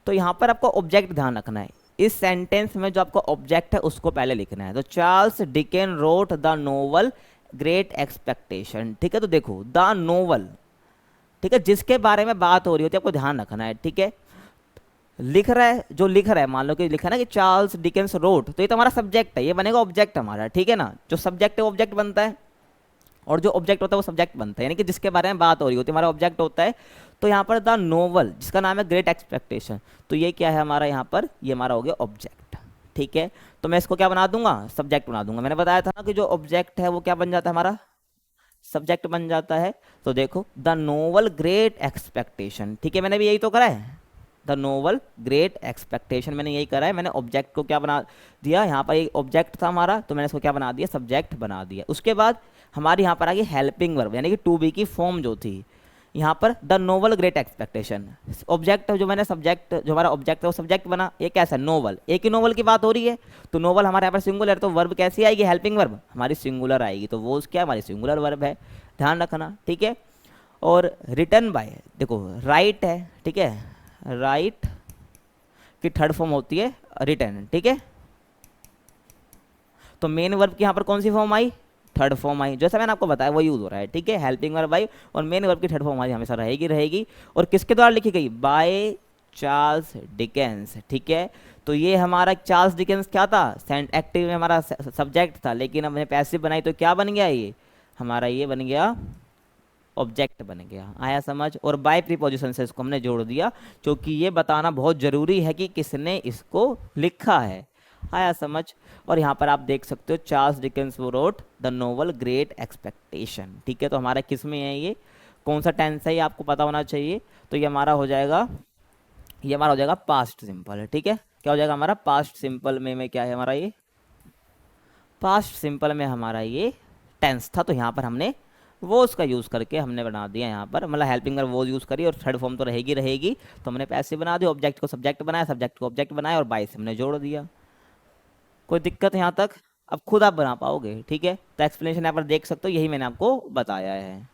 तो यहाँ पर आपको ऑब्जेक्ट ध्यान रखना है, इस सेंटेंस में जो आपका ऑब्जेक्ट है उसको पहले लिखना है। तो Charles Dicken wrote the novel Great Expectation, ठीक है। तो देखो द नोवेल, ठीक है, जिसके बारे में बात हो रही होती है आपको ध्यान रखना है, ठीक है। लिख रहा है, जो लिख रहा है, मान लो कि लिखा ना कि चार्ल्स डिकेंस रोट, तो ये तो हमारा सब्जेक्ट है, ये बनेगा ऑब्जेक्ट हमारा, ठीक है ना। जो सब्जेक्ट है वो ऑब्जेक्ट बनता है, और जो ऑब्जेक्ट होता है वो सब्जेक्ट बनता है, यानी कि जिसके बारे में बात हो रही होती है हमारा ऑब्जेक्ट होता है। तो यहाँ पर द नोवेल जिसका नाम है ग्रेट एक्सपेक्टेशन, तो ये क्या है हमारा, यहाँ पर ये हमारा हो गया ऑब्जेक्ट, ठीक है। तो मैं इसको क्या बना दूंगा, सब्जेक्ट बना दूंगा। मैंने बताया था ना कि जो ऑब्जेक्ट है वो क्या बन जाता है, हमारा सब्जेक्ट बन जाता है। तो देखो द नोवेल ग्रेट एक्सपेक्टेशन, ठीक है, मैंने भी यही तो करा है, द नोवेल ग्रेट एक्सपेक्टेशन मैंने यही करा है। मैंने ऑब्जेक्ट को क्या बना दिया, यहाँ पर एक ऑब्जेक्ट था हमारा, तो मैंने इसको क्या बना दिया, सब्जेक्ट बना दिया। उसके बाद हमारी यहाँ पर आ गई हेल्पिंग वर्ब, यानी कि टू बी की फॉर्म जो थी यहाँ पर, the novel Great expectation. Object जो मैंने सब्जेक्ट, जो हमारा ऑब्जेक्ट है वो सब्जेक्ट बना, ये कैसा नोवेल, एक ही नोवेल की बात हो रही है, तो नोवेल हमारे यहाँ पर सिंगुलर, तो वर्ब कैसी आएगी, हेल्पिंग वर्ब हमारी सिंगुलर आएगी, तो वो क्या हमारी सिंगुलर वर्ब है, ध्यान रखना, ठीक है। और रिटर्न बाय, देखो राइट है, ठीक है, राइट की थर्ड फॉर्म होती है रिटर्न, ठीक है। तो मेन वर्ब की यहाँ पर कौन सी form I, third form I, जैसा मैंने आपको बताया वो यूज हो रहा है, ठीक है। हेल्पिंग वर्ब आई और मेन वर्ब की थर्ड फॉर्म हमारी हमेशा रहेगी। और किसके द्वारा लिखी गई, बाय चार्ल्स डिकेंस, ठीक है। तो ये हमारा चार्ल्स डिकेंस क्या था, एक्टिव में हमारा सब्जेक्ट था, लेकिन हमने पैसिव बनाई तो क्या बन गया, ये हमारा ये बन गया ऑब्जेक्ट बन गया, आया समझ। और बाय प्रीपोजिशन से इसको हमने जोड़ दिया, क्योंकि ये बताना बहुत जरूरी है कि किसने इसको लिखा है, आया समझ। और यहाँ पर आप देख सकते हो चार्ल्स डिकेंस वो road the novel Great Expectation, ठीक है। तो हमारा किस में है, ये कौन सा टेंस है ये आपको पता होना चाहिए। तो ये हमारा हो जाएगा, ये हमारा हो जाएगा पास्ट सिंपल, ठीक है। क्या हो जाएगा हमारा पास्ट सिंपल में क्या है हमारा, ये पास्ट सिंपल में हमारा ये टेंस था, तो यहाँ पर हमने वो उसका यूज़ करके हमने बना दिया यहाँ पर, मतलब हेल्पिंग वर्ब वो यूज़ करी, और थर्ड फॉर्म तो रहेगी, तो हमने पैसिव बना दिया, ऑब्जेक्ट को सब्जेक्ट बनाया, सब्जेक्ट को ऑब्जेक्ट बनाया, और बाय से हमने जोड़ दिया। कोई दिक्कत है यहाँ तक, अब खुद आप बना पाओगे, ठीक है। तो एक्सप्लेनेशन यहाँ पर देख सकते हो, यही मैंने आपको बताया है।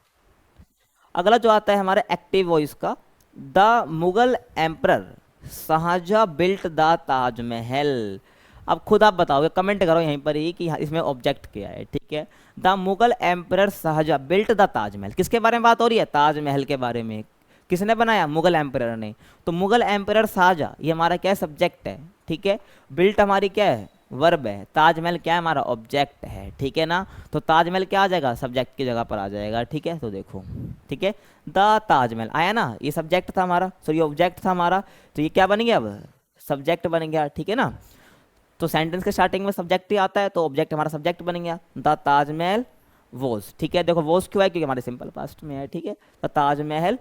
अगला जो आता है हमारे एक्टिव वॉइस का, the Mughal emperor Shah Jahan built the Taj Mahal. अब खुद आप बताओगे, कमेंट करो यहीं पर ही कि इसमें ऑब्जेक्ट क्या है, ठीक है। The Mughal emperor Shah Jahan built the Taj Mahal, किसके बारे में बात हो रही है, ताजमहल के बारे में। किसने बनाया? मुगल एम्परर ने। तो मुगल एम्परर शाहजहां, ये हमारा क्या है? सब्जेक्ट है, ठीक है। बिल्ट हमारी क्या है? वर्ब है। ताजमहल क्या है? हमारा ऑब्जेक्ट है, ठीक है ना। तो ताजमहल क्या आ जाएगा? सब्जेक्ट की जगह पर आ जाएगा, ठीक है। तो देखो, ठीक है, द ताजमहल आया ना, ये सब्जेक्ट था हमारा, सॉरी ऑब्जेक्ट था हमारा। तो ये क्या बन गया? अब सब्जेक्ट बन गया, ठीक है ना। तो सेंटेंस के स्टार्टिंग में सब्जेक्ट ही आता है, तो ऑब्जेक्ट हमारा सब्जेक्ट बन गया, द ताजमहल वोज, ठीक है। देखो वोज क्यों है? क्योंकि हमारे सिंपल पास्ट में है, ठीक है। द ताजमहल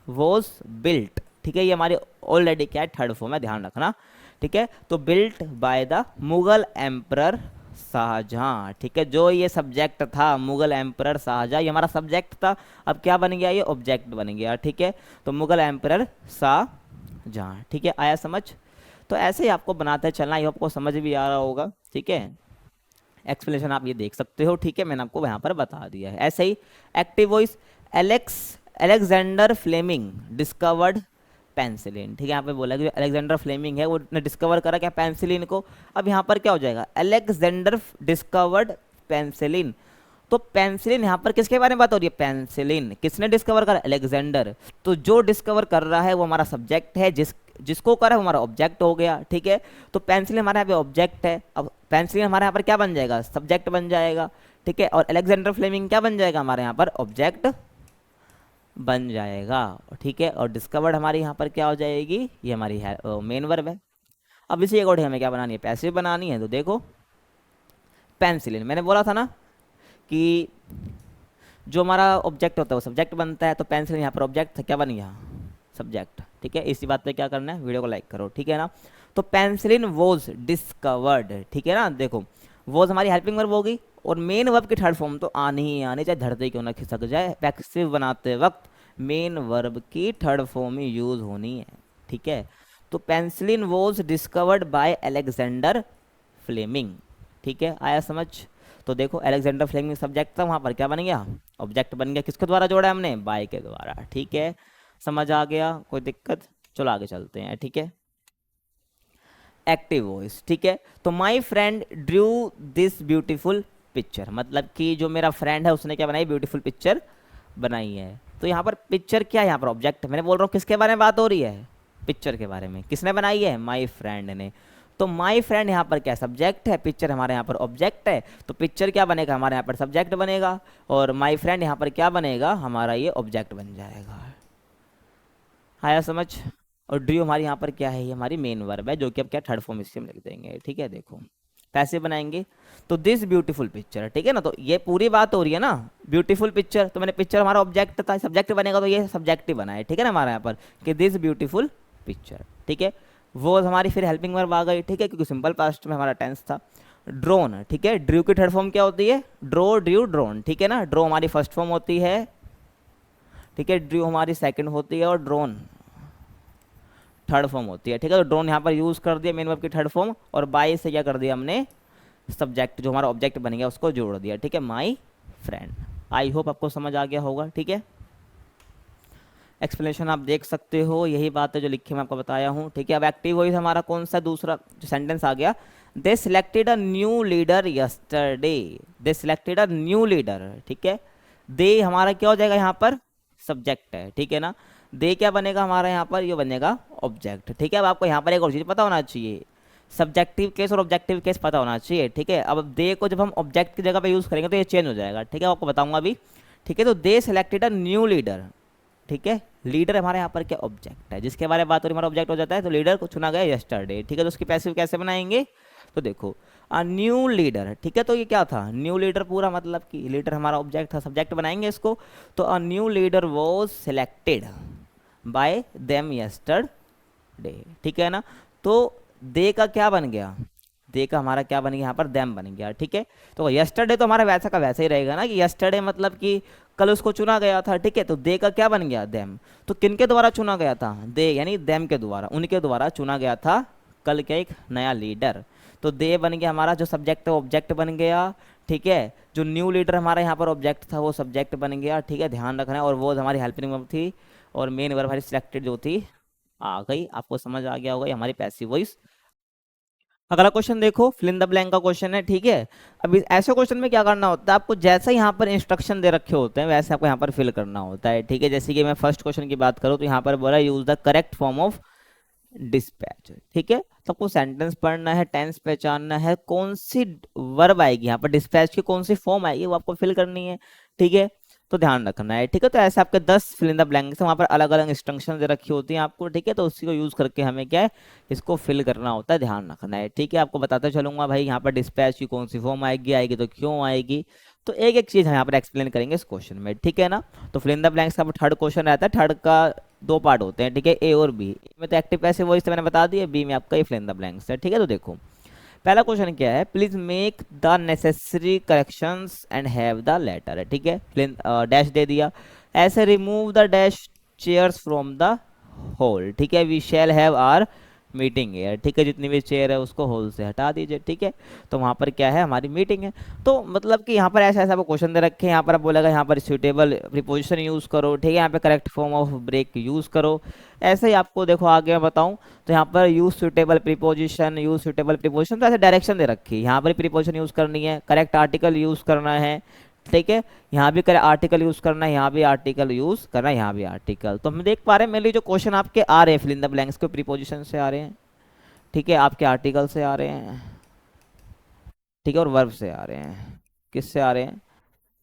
वोज बिल्ट, ठीक है। ये हमारी ऑलरेडी क्या है? थर्ड फॉर्म है, ध्यान रखना, ठीक है। तो built by the Mughal emperor Shah Jahan, ठीक है। जो ये सब्जेक्ट था मुगल एम्परर शाहजहां, ये हमारा सब्जेक्ट था, अब क्या बन गया? ये ऑब्जेक्ट बन गया, ठीक है। तो मुगल एम्परर शाहजहां, ठीक है। आया समझ? तो ऐसे ही आपको बनाते चलना, ये आपको समझ भी आ रहा होगा, ठीक है। एक्सप्लेनेशन आप ये देख सकते हो, ठीक है, मैंने आपको यहाँ पर बता दिया है। ऐसे ही active voice, Alex Alexander Fleming discovered penicillin, ठीक है। यहाँ पे बोला कि अलेक्जेंडर फ्लेमिंग है, वो ने डिस्कवर करा क्या? पेंसिलिन को। अब यहाँ पर क्या हो जाएगा? Alexander discovered penicillin. तो पेंसिलिन यहाँ पर किसके बारे में बात हो रही है? पेंसिलिन किसने डिस्कवर करा? अलेक्जेंडर। तो जो डिस्कवर कर रहा है वो हमारा सब्जेक्ट है, जिसको करा है वो हमारा ऑब्जेक्ट हो गया, ठीक है। तो पेंसिलिन हमारे यहाँ पे ऑब्जेक्ट है, अब पेंसिलिन हमारे यहाँ पर क्या बन जाएगा? सब्जेक्ट बन जाएगा, ठीक है। और अलेक्जेंडर फ्लेमिंग क्या बन जाएगा? हमारे यहाँ पर ऑब्जेक्ट बन जाएगा, ठीक है। और डिस्कवर्ड हमारी यहाँ पर क्या हो जाएगी? ये हमारी है मेन वर्ब है। अब इसी अकॉर्डिंग हमें क्या बनानी है? पैसिव बनानी है। तो देखो पेंसिलिन, मैंने बोला था ना कि जो हमारा ऑब्जेक्ट होता है वो सब्जेक्ट बनता है, तो पेंसिल यहाँ पर ऑब्जेक्ट था, क्या बन गया? सब्जेक्ट, ठीक है। इसी बात पे क्या करना है? वीडियो को लाइक करो, ठीक है ना। तो पेंसिलिन वॉज डिस्कवर्ड, ठीक है ना। देखो वॉज हमारी हेल्पिंग वर्ब होगी, और मेन वर्ब की थर्ड फॉर्म तो आनी ही आनी, चाहे धरती क्यों ना खिसक जाए, पैसिव बनाते वक्त मेन वर्ब की थर्ड फॉर्म ही यूज होनी है, ठीक है। तो penicillin was discovered by Alexander Fleming, ठीक है। आया समझ? तो देखो अलेक्जेंडर फ्लेमिंग सब्जेक्ट था, वहां पर क्या बन गया? ऑब्जेक्ट बन गया। किसके द्वारा जोड़ा है हमने? बाय के द्वारा, ठीक है। समझ आ गया? कोई दिक्कत? चलो आगे चलते हैं, ठीक है। एक्टिव वॉइस, ठीक है। तो my friend Drew this beautiful picture, मतलब कि जो मेरा फ्रेंड है उसने क्या बनाई? ब्यूटीफुल पिक्चर बनाई है। तो यहाँ पर पिक्चर क्या है? यहाँ पर ऑब्जेक्ट। मैंने बोल रहा हूँ किसके बारे में बात हो रही है? पिक्चर के बारे में। किसने बनाई है? माई फ्रेंड ने। तो माई फ्रेंड यहाँ पर क्या? सब्जेक्ट है, पिक्चर हमारे यहाँ पर ऑब्जेक्ट है, तो पिक्चर क्या बनेगा? हमारे यहाँ पर सब्जेक्ट बनेगा, और माई फ्रेंड यहाँ पर क्या बनेगा? हमारा ये ऑब्जेक्ट बन जाएगा। आया समझ? और ड्रू हमारी यहाँ पर क्या है? ये हमारी मेन वर्ब है, जो कि अब क्या थर्ड फॉर्म इससे हम लिख देंगे, ठीक है। देखो कैसे बनाएंगे? तो दिस ब्यूटीफुल पिक्चर, ठीक है ना। तो ये पूरी बात हो रही है ना, ब्यूटीफुल पिक्चर। तो मैंने पिक्चर हमारा ऑब्जेक्ट था, सब्जेक्ट बनेगा, तो ये सब्जेक्ट ही बना है, ठीक है ना, हमारा यहाँ पर कि दिस ब्यूटीफुल पिक्चर, ठीक है। वो हमारी फिर हेल्पिंग वर्ब आ गई, ठीक है, क्योंकि सिंपल पास्ट में हमारा टेंस था। ड्रोन, ठीक है। ड्रू की थर्ड फॉर्म क्या होती है? ड्रो, ड्रू, ड्रोन, ठीक है ना। ड्रो हमारी फर्स्ट फॉर्म होती है, ठीक है। ड्रू हमारी सेकंड होती है, और ड्रोन थर्ड फॉर्म होती है, ठीक है। तो ड्रोन यहाँ पर यूज कर दिया मेन वर्ब की थर्ड फॉर्म, और बाय से क्या कर दिया हमने? सब्जेक्ट जो हमारा ऑब्जेक्ट बन गया उसको जोड़ दिया, ठीक है, माई फ्रेंड। आई होप आपको समझ आ गया होगा, ठीक है। एक्सप्लेनेशन आप देख सकते हो, यही बात है जो लिखी मैं आपको बताया हूँ, ठीक है। अब एक्टिव वॉइस हमारा कौन सा दूसरा जो सेंटेंस आ गया? They selected a new leader yesterday. They selected a new leader, ठीक है। दे हमारा क्या हो जाएगा? यहाँ पर सब्जेक्ट है, ठीक है ना। दे क्या बनेगा हमारा यहाँ पर? ये बनेगा ऑब्जेक्ट, ठीक है। अब आपको यहाँ पर एक और चीज़ पता होना चाहिए, सब्जेक्टिव केस और ऑब्जेक्टिव केस पता होना चाहिए, ठीक है। अब दे को जब हम ऑब्जेक्ट की जगह पे यूज़ करेंगे तो ये चेंज हो जाएगा, ठीक है, आपको बताऊंगा अभी, ठीक है। तो दे सिलेक्टेड अ न्यू लीडर, ठीक है। लीडर हमारे यहाँ पर क्या? ऑब्जेक्ट है, जिसके बारे में बात हो रही हमारा ऑब्जेक्ट हो जाता है, तो लीडर को चुना गया यस्टरडे, ठीक है। तो उसकी पैसिव कैसे बनाएंगे? तो देखो अ न्यू लीडर, ठीक है। तो ये क्या था? न्यू लीडर, पूरा मतलब कि लीडर हमारा ऑब्जेक्ट था, सब्जेक्ट बनाएंगे इसको। तो अ new leader was selected by them yesterday, ठीक है ना। तो दे का क्या बन गया? दे का हमारा क्या बन गया? यहाँ पर देम बन गया, ठीक है। तो यस्टरडे तो हमारा वैसा का वैसा ही रहेगा ना, कि यस्टरडे मतलब कि कल उसको चुना गया था, ठीक है। तो दे का क्या बन गया? देम। तो किन के द्वारा चुना गया था? दे यानी देम के द्वारा, उनके द्वारा चुना गया था कल का एक नया लीडर। तो दे बन गया हमारा जो सब्जेक्ट है ऑब्जेक्ट बन गया, ठीक है। जो न्यू लीडर हमारा यहाँ पर ऑब्जेक्ट था वो सब्जेक्ट बन गया, ठीक है, ध्यान रखना है। और वो हमारी हेल्पिंग वर्ब थी, और मेन वर्ब हमारी सिलेक्टेड जो थी आ गई। आपको समझ आ गया होगा, ये हमारी पैसिव वॉइस अगला क्वेश्चन देखो, फिल इन द ब्लैंक का क्वेश्चन है, ठीक है। अभी ऐसे क्वेश्चन में क्या करना होता है, आपको जैसा यहाँ पर इंस्ट्रक्शन दे रखे होते हैं वैसे आपको यहाँ पर फिल करना होता है, ठीक है। जैसे कि मैं फर्स्ट क्वेश्चन की बात करूँ तो यहाँ पर बोला use the correct form of dispatch, ठीक है। तो आपको सेंटेंस पढ़ना है, टेंस पहचानना है, कौन सी वर्ब आएगी यहाँ पर, डिस्पैच की कौन सी फॉर्म आएगी वो आपको फिल करनी है, ठीक है। तो ध्यान रखना है, ठीक है। तो ऐसे आपके 10 फिल इन द ब्लैंक्स वहाँ पर अलग अलग इंस्ट्रक्शन दे रखी होती हैं आपको, ठीक है। तो उसी को यूज करके हमें क्या है, इसको फिल करना होता है, ध्यान रखना है, ठीक है। आपको बताता चलूंगा भाई यहाँ पर डिस्पैच की कौन सी फॉर्म आएगी, आएगी तो क्यों आएगी। तो एक एक चीज हम यहाँ पर एक्सप्लेन करेंगे इस क्वेश्चन में, ठीक है ना। तो फिल इन द ब्लैंक्स का थर्ड क्वेश्चन रहता है, थर्ड का दो पार्ट होते हैं, ठीक है, ए और बी। में तो एक्टिव पैसिव वॉइस मैंने बता दिया, बी में आपका ये फिल इन द ब्लैंक्स है, ठीक है। तो देखो पहला क्वेश्चन क्या है, please make the necessary corrections and have the letter है, ठीक है। डैश दे दिया, ऐसे remove the dash chairs from the hall, ठीक है। We shall have our meeting है, ठीक है। जितनी भी चेयर है उसको होल से हटा दीजिए, ठीक है। तो वहाँ पर क्या है, हमारी मीटिंग है। तो मतलब कि यहाँ पर ऐसा ऐसा क्वेश्चन दे रखे हैं, यहाँ पर बोलेगा यहाँ पर सुटेबल प्रीपोजिशन यूज़ करो, ठीक है। यहाँ पे correct form of break use करो। ऐसे ही आपको देखो आगे मैं बताऊँ तो यहाँ पर use suitable preposition, use suitable preposition, तो ऐसे डायरेक्शन दे रखी है। यहाँ पर प्रीपोजिशन यूज़ करनी है, करेक्ट आर्टिकल यूज़ करना है, ठीक है। यहाँ भी करेक्ट आर्टिकल यूज़ करना है, यहाँ भी आर्टिकल यूज़ करना है, यहाँ भी आर्टिकल। तो हम देख पा रहे हैं मेनली जो क्वेश्चन आपके आ रहे हैं फिल इन द ब्लैंक्स के प्रीपोजिशन से आ रहे हैं, ठीक है, आपके आर्टिकल से आ रहे हैं, ठीक है, और वर्ब से आ रहे हैं। किससे आ रहे हैं,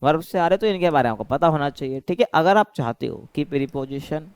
वर्ब से आ रहे हैं। तो इनके बारे में आपको पता होना चाहिए, ठीक है। अगर आप चाहते हो कि प्रीपोजिशन,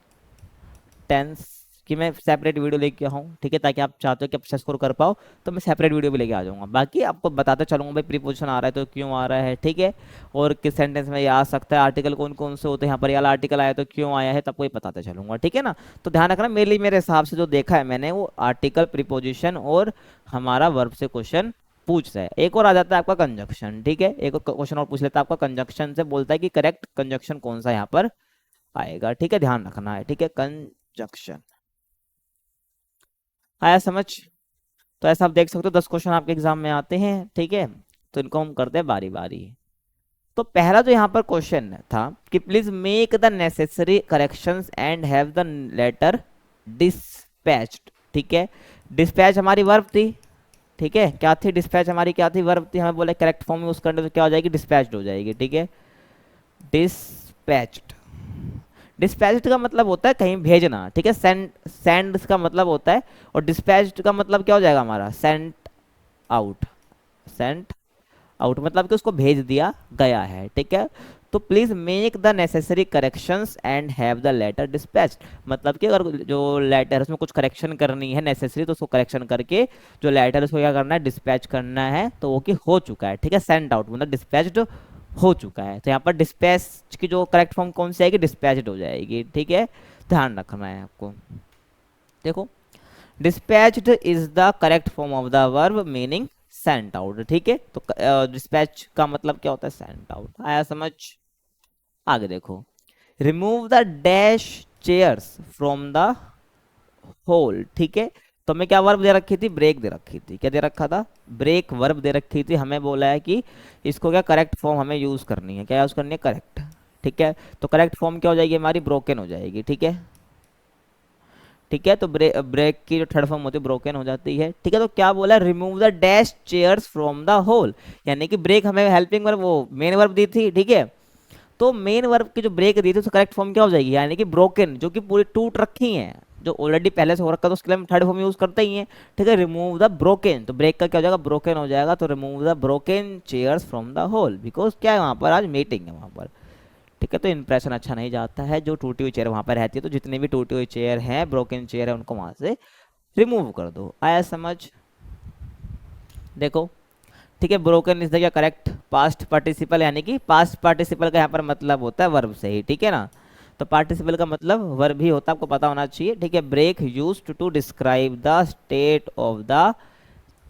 टेंस की मैं सेपरेट वीडियो लेके आऊँ, ठीक है, ताकि आप चाहते हो कि आप अच्छा स्कोर कर पाओ, तो मैं सेपरेट वीडियो भी लेके आ जाऊंगा। बाकी आपको बताते चलूंगा भाई प्रीपोजिशन आ रहा है तो क्यों आ रहा है, ठीक है, और किस सेंटेंस में ये आ सकता है, आर्टिकल कौन कौन से होते हैं, यहाँ पर ये वाला आर्टिकल आया तो क्यों आया है, तब कोई बताते चलूंगा, ठीक है ना। तो ध्यान रखना, मेरे हिसाब से जो देखा है मैंने वो आर्टिकल, प्रीपोजिशन और हमारा वर्ब से क्वेश्चन पूछ रहा है। एक और आ जाता है आपका कंजक्शन, ठीक है, एक क्वेश्चन और पूछ लेता है आपका कंजक्शन से, बोलता है कि करेक्ट कंजक्शन कौन सा यहाँ पर आएगा, ठीक है, ध्यान रखना है, ठीक है। कंजक्शन आया समझ। तो ऐसा आप देख सकते हो 10 क्वेश्चन आपके एग्जाम में आते हैं, ठीक है। तो इनको हम करते हैं बारी बारी। तो पहला जो यहाँ पर क्वेश्चन था कि please make the necessary corrections and have the letter dispatched, ठीक है। डिस्पैच हमारी वर्ब थी, ठीक है। क्या थी, डिस्पैच हमारी क्या थी, वर्ब थी। हमें बोले करेक्ट फॉर्म यूज करने तो क्या हो जाएगी, डिस्पैच्ड हो जाएगी, ठीक है। डिस्पैच्ड, डिस्पैच्ड का मतलब होता है कहीं भेजना, ठीक है। सेंड, सेंड का मतलब होता है, और डिस्पैच्ड का मतलब क्या हो जाएगा हमारा, सेंट आउट, सेंट आउट मतलब कि उसको भेज दिया गया है, ठीक है। तो please make the necessary corrections and have the letter dispatched, मतलब कि अगर जो लेटर उसमें कुछ करेक्शन करनी है नेसेसरी, तो उसको करेक्शन करके जो लेटर उसको क्या करना है, डिस्पैच करना है। तो वो कि हो चुका है, ठीक है। सेंट आउट मतलब डिस्पैच्ड हो चुका है। तो यहाँ पर डिस्पैच की जो करेक्ट फॉर्म कौन सी आएगी, डिस्पैच्ड हो जाएगी, ठीक है। ध्यान रखना है आपको। देखो dispatched is the correct form of the verb meaning sent out, ठीक है। तो डिस्पैच का मतलब क्या होता है, सेंट आउट, आया समझ। आगे देखो, remove the dash chairs from the hall, ठीक है। तो हमें क्या वर्ब दे रखी थी, ब्रेक दे रखी थी। क्या दे रखा था, ब्रेक वर्ब दे रखी थी। हमें बोला है कि इसको क्या करेक्ट फॉर्म हमें यूज करनी है, क्या यूज करनी है, करेक्ट, ठीक है। तो करेक्ट फॉर्म क्या हो जाएगी हमारी, ब्रोकन हो जाएगी, ठीक है, ठीक है। तो ब्रेक की जो थर्ड फॉर्म होती है ब्रोकन हो जाती है, ठीक है। तो क्या बोला, remove the dash chairs from the hall, यानी कि ब्रेक हमें हेल्पिंग वर्ब, वो मेन वर्ब दी थी, ठीक है। तो मेन वर्ब की जो ब्रेक दी थी उसका करेक्ट फॉर्म क्या हो जाएगी, यानी कि ब्रोकन, जो कि पूरी टूट रखी है, जो ऑलरेडी पहले से हो रखा था, उसके लिए हम थर्ड फॉर्म यूज करते ही हैं, ठीक है। रिमूव द ब्रोकन, तो ब्रेक का क्या हो जाएगा, ब्रोकन हो जाएगा। तो remove the broken chairs from the hall, because क्या है वहां पर आज मीटिंग है वहां पर, ठीक है। तो इंप्रेशन अच्छा नहीं जाता है, जो टूटी हुई चेयर वहां पर रहती है। तो जितनी भी टूटी हुई चेयर है, ब्रोकन चेयर है, उनको वहां से रिमूव कर दो, आया समझ। देखो, ठीक है, ब्रोकन इज द क्या करेक्ट पास्ट पार्टिसिपल, यानी कि पास्ट पार्टिसिपल का यहाँ पर मतलब होता है वर्ब से ही, ठीक है ना। तो पार्टिसिपल का मतलब वर्ब ही होता है, आपको पता होना चाहिए, ठीक है। Break used to describe the state of the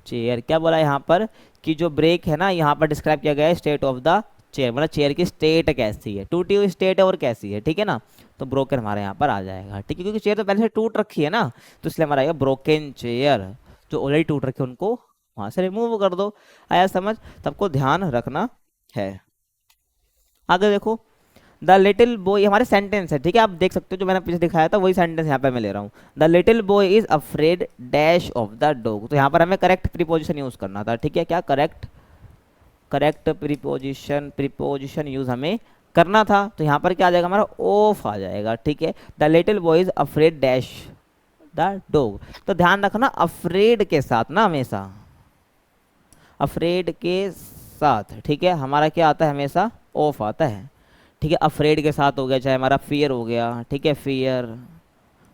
chair, क्या बोला यहाँ पर कि जो ब्रेक है ना, यहाँ पर डिस्क्राइब किया गया है स्टेट ऑफ द चेयर, मतलब चेयर की स्टेट कैसी है, टूटी हुई स्टेट है और कैसी है, ठीक है ना। तो ब्रोकन हमारे यहाँ पर आ जाएगा, ठीक है, क्योंकि चेयर तो पहले से टूट रखी है ना, तो इसलिए हमारा आएगा ब्रोकन चेयर, जो ऑलरेडी टूट रखी है उनको वहां से रिमूव कर दो, आया समझ। सबको ध्यान रखना है। आगे देखो, द लिटिल बॉय, हमारे सेंटेंस है, ठीक है, आप देख सकते हो जो मैंने पीछे दिखाया था वही सेंटेंस यहाँ पे मैं ले रहा हूँ। The little boy is afraid dash of the dog, तो यहाँ पर हमें करेक्ट प्रीपोजिशन यूज करना था, ठीक है, क्या करेक्ट, करेक्ट प्रीपोजिशन यूज हमें करना था। तो यहाँ पर क्या आ जाएगा हमारा, ऑफ आ जाएगा, ठीक है। The little boy is afraid dash the dog, तो ध्यान रखना अफ्रेड के साथ ना, हमेशा अफ्रेड के साथ, ठीक है, हमारा क्या आता है, हमेशा ऑफ आता है, ठीक है। अफ्रेड के साथ हो गया, चाहे हमारा फियर हो गया, ठीक है, फियर,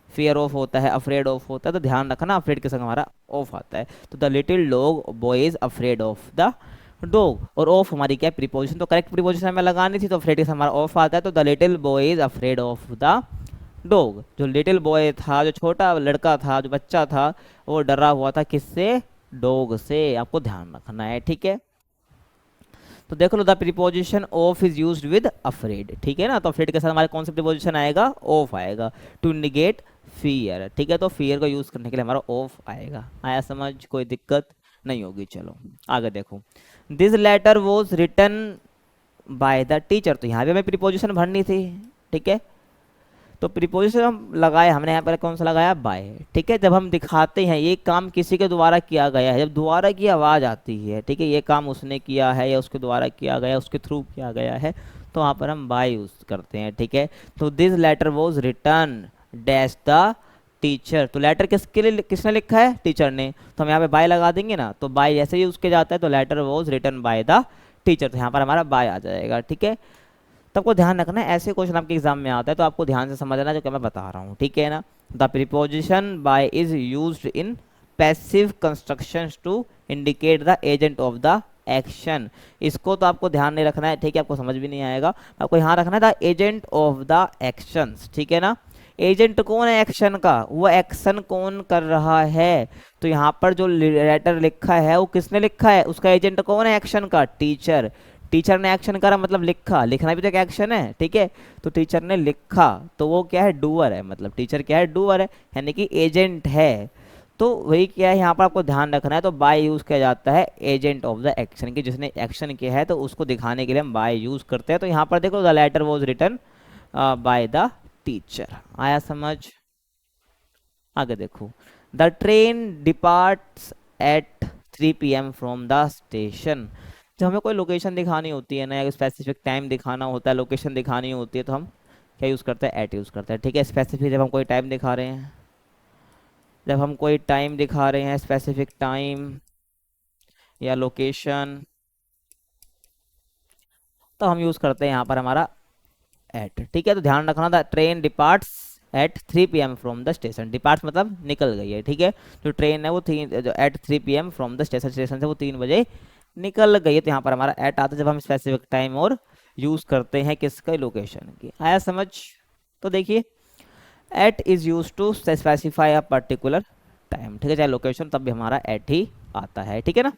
फियर ऑफ होता है, अफ्रेड ऑफ होता है, तो ध्यान रखना अफ्रेड के संग हमारा ऑफ आता है। तो the little dog boy is afraid of the dog, और ऑफ हमारी क्या प्रीपोजिशन, तो करेक्ट प्रीपोजिशन हमें लगानी थी, तो अफ्रेड के संग हमारा ऑफ आता है, तो the little boy is afraid of the dog. जो लिटिल बॉय था, जो छोटा लड़का था, जो बच्चा था, वो डरा हुआ था किससे, डॉग से, आपको ध्यान रखना है, ठीक है। तो देख लो the preposition of is used with afraid, ठीक है ना, तो अफ्रेड के साथ हमारे कौन सा प्रीपोजिशन आएगा, ऑफ आएगा, टू इंडिकेट फियर, ठीक है, तो फियर को यूज करने के लिए हमारा ऑफ आएगा। आया समझ, कोई दिक्कत नहीं होगी। चलो आगे देखो, this letter was written by the teacher, तो यहाँ पे हमें प्रीपोजिशन भरनी थी, ठीक है, तो प्रीपोजिशन हम लगाए, हमने यहाँ पर कौन सा लगाया, बाय, ठीक है। जब हम दिखाते हैं ये काम किसी के द्वारा किया गया है, जब द्वारा की आवाज़ आती है, ठीक है, ये काम उसने किया है या उसके द्वारा किया गया, उसके थ्रू किया गया है, तो वहाँ पर हम बाय यूज़ करते हैं, ठीक है। तो this letter was written dash the teacher, तो लेटर किसके लिए, किसने लिखा है, टीचर ने, तो हम यहाँ पे बाय लगा देंगे ना, तो बाय जैसे ही उसके जाता है तो letter was written by the teacher, तो यहाँ पर हमारा बाय आ जाएगा, ठीक है। तो आपको ध्यान रखना है, ऐसे क्वेश्चन आपके एग्जाम में आता है तो आपको ध्यान से समझना जो कि मैं बता रहा हूँ, ठीक है ना। The preposition by is used in passive constructions to indicate the agent of the action, इसको तो आपको ध्यान नहीं रखना है, ठीक है, आपको समझ भी नहीं आएगा, आपको यहाँ रखना है the agent of the actions, ठीक है ना। एजेंट कौन है एक्शन का, वो एक्शन कौन कर रहा है, तो यहाँ पर जो लेटर लिखा है वो किसने लिखा है, उसका एजेंट कौन है एक्शन का, टीचर, टीचर ने एक्शन करा मतलब लिखा, लिखना भी तो एक एक्शन है, ठीक है, तो टीचर ने लिखा तो वो क्या है, डूअर है, मतलब टीचर क्या है, डूअर है, यानी कि एजेंट है। तो वही क्या है, यहाँ पर आपको ध्यान रखना है, तो बाय यूज किया जाता है एजेंट ऑफ द एक्शन की, जिसने एक्शन किया है तो उसको दिखाने के लिए हम बाय यूज करते हैं। तो यहाँ पर देखो the letter was written by the teacher, आया समझ। आगे देखो, the train departs at 3 PM from the station, जब हमें कोई लोकेशन दिखानी होती है ना, या स्पेसिफिक टाइम दिखाना होता है, लोकेशन दिखानी होती है, तो हम क्या यूज़ करते हैं, एट यूज़ करते हैं, ठीक है। स्पेसिफिक जब हम कोई टाइम दिखा रहे हैं, जब हम कोई टाइम दिखा रहे हैं, स्पेसिफिक टाइम या लोकेशन, तो हम यूज़ करते हैं यहाँ पर हमारा एट, ठीक है। तो ध्यान रखना था, train departs at 3 PM from the station, departs मतलब निकल गई है, ठीक है, जो ट्रेन है वो जो at 3 PM from the station, station से वो 3 बजे निकल गई है, तो यहाँ पर हमारा एट आता है जब हम स्पेसिफिक टाइम और यूज करते हैं किसका, लोकेशन की, आया समझ। तो देखिए at is use to specify a particular time, ठीक है, चाहे लोकेशन तब भी हमारा एट ही आता है, ठीक है ना।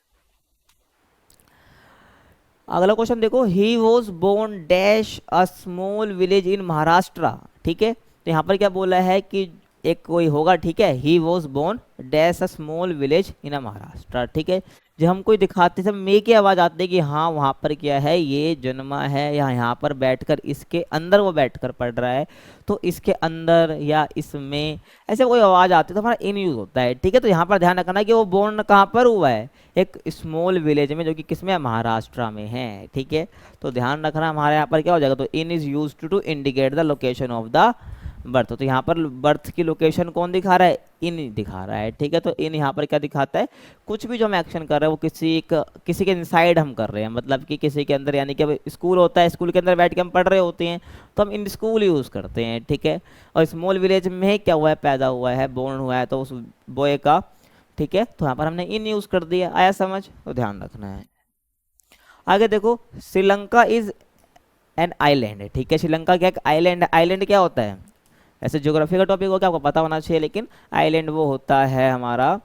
अगला क्वेश्चन देखो, he was born dash a small village in Maharashtra, ठीक है, तो यहाँ पर क्या बोला है कि एक कोई होगा, ठीक है, he was born dash a small village in a Maharashtra, ठीक है। जब हम कोई दिखाते हैं मे की आवाज़ आती है कि हाँ वहाँ पर क्या है, ये जन्मा है, या यहाँ पर बैठकर इसके अंदर वो बैठकर पढ़ रहा है, तो इसके अंदर या इसमें ऐसे कोई आवाज़ आती है तो हमारा इन यूज़ होता है, ठीक है। तो यहाँ पर ध्यान रखना है कि वो बोर्न कहाँ पर हुआ है, एक स्मॉल विलेज में, जो कि किसमें है, महाराष्ट्र में है, ठीक है। तो ध्यान रखना हमारे यहाँ पर क्या हो जाएगा, तो in is use to indicate the location of the birth, तो यहाँ पर बर्थ की लोकेशन कौन दिखा रहा है, इन दिखा रहा है, ठीक है। तो इन यहाँ पर क्या दिखाता है, कुछ भी जो हम एक्शन कर रहे हैं वो किसी के इनसाइड हम कर रहे हैं, मतलब कि किसी के अंदर, यानी कि अब स्कूल होता है, स्कूल के अंदर बैठ के हम पढ़ रहे होते हैं तो हम इन स्कूल यूज़ करते हैं, ठीक है। और स्मॉल विलेज में क्या हुआ है, पैदा हुआ है, बोर्न हुआ है, तो उस बॉय का, ठीक है, तो यहाँ पर हमने इन यूज़ कर दिया, आया समझ, तो ध्यान रखना है। आगे देखो, श्रीलंका इज एन आइलैंड है, ठीक है, श्रीलंका क्या एक आइलैंड है, आइलैंड क्या होता है, ऐसे ज्योग्राफी का टॉपिक हो क्या आपको पता होना चाहिए, लेकिन आइलैंड वो होता है हमारा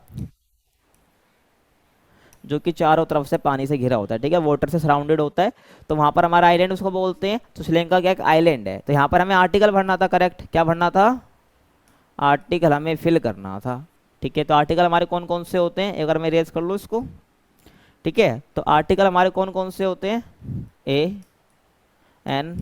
जो कि चारों तरफ से पानी से घिरा होता है, ठीक है, वाटर से सराउंडेड होता है, तो वहां पर हमारा आइलैंड उसको बोलते हैं। तो श्रीलंका क्या एक आइलैंड है, तो यहाँ पर हमें आर्टिकल भरना था, करेक्ट, क्या भरना था, आर्टिकल हमें फिल करना था, ठीक है। तो आर्टिकल हमारे कौन कौन से होते हैं, एक बार मैं रेज कर लूँ इसको, ठीक है। तो आर्टिकल हमारे कौन कौन से होते हैं, ए एन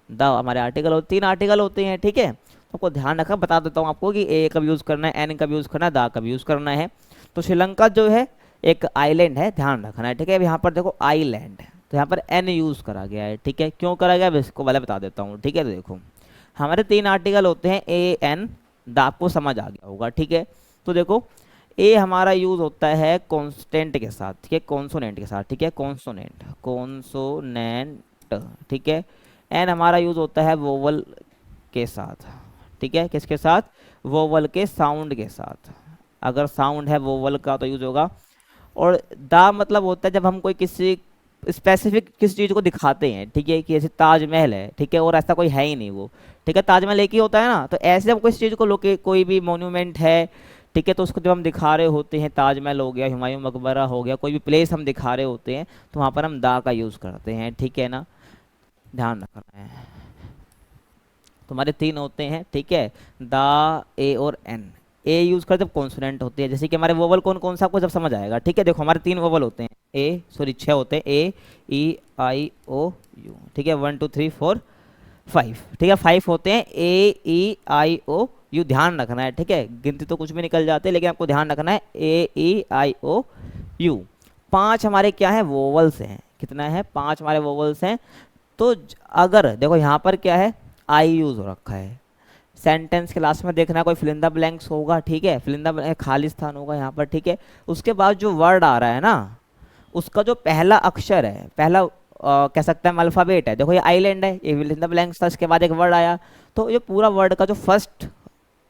द हमारे आर्टिकल होते, 3 आर्टिकल होते हैं, ठीक है। तो आपको ध्यान रखना, बता देता हूँ आपको कि ए कब यूज़ करना है, एन कब यूज़ करना है, दा कब यूज़ करना है। तो श्रीलंका जो है एक आइलैंड है, ध्यान रखना है, ठीक है। अब यहाँ पर देखो आइलैंड है, तो यहाँ पर एन यूज़ करा गया है, ठीक है। क्यों करा गया है इसको पहले बता देता हूँ, ठीक है। तो देखो हमारे 3 आर्टिकल होते हैं, ए एन दा, आपको समझ आ गया होगा, ठीक है। तो देखो ए हमारा यूज़ होता है कॉन्स्टेंट के साथ, ठीक है, कॉन्सोनेंट के साथ, ठीक है, कॉन्सोनेंट कॉन्सोनेंट, ठीक है। एन हमारा यूज़ होता है वोवल के साथ, ठीक है, किसके साथ, वोवल के, साउंड के साथ। अगर साउंड है वोवल का तो यूज़ होगा। और दा मतलब होता है जब हम कोई किसी स्पेसिफिक किसी चीज़ को दिखाते हैं, ठीक है, कि जैसे ताजमहल है, ठीक है, और ऐसा कोई है ही नहीं वो, ठीक है, ताजमहल एक ही होता है ना। तो ऐसे जब कोई चीज़ को लोके कोई भी मोन्यूमेंट है, ठीक है, तो उसको जब हम दिखा रहे होते हैं, ताजमहल हो गया, हुमायूं मकबरा हो गया, कोई भी प्लेस हम दिखा रहे होते हैं, तो वहाँ पर हम दा का यूज़ करते हैं, ठीक है ना, ध्यान रखना है। तुम्हारे 3 होते हैं, ठीक है, दा, ए और एन। ए यूज कर जब कॉन्सोनेंट होती है, जैसे कि हमारे वोवल कौन कौन सा आपको जब समझ आएगा, ठीक है। देखो हमारे 3 वोवल होते हैं, ए सॉरी 6 होते हैं, ए ई आई ओ यू, ठीक है, 1 2 3 4 5, ठीक है, 5 होते हैं, ए ई आई ओ यू, ध्यान रखना है, ठीक है। गिनती तो कुछ भी निकल जाते हैं, लेकिन आपको ध्यान रखना है ए ई आई ओ यू। 5 हमारे क्या है, वोवल्स हैं, कितना है, 5 हमारे वोवल्स हैं। तो अगर देखो यहाँ पर क्या है, आई यूज हो रखा है, सेंटेंस के लास्ट में देखना कोई फिल इन द ब्लैंक्स होगा, ठीक है, फिल इन द ब्लैंक खाली स्थान होगा यहाँ पर, ठीक है। उसके बाद जो वर्ड आ रहा है ना, उसका जो पहला अक्षर है, पहला कह सकते हैं अल्फाबेट है, देखो ये आइलैंड है, ये फिल इन द ब्लैंक्स था, इसके बाद एक वर्ड आया, तो ये पूरा वर्ड का जो फर्स्ट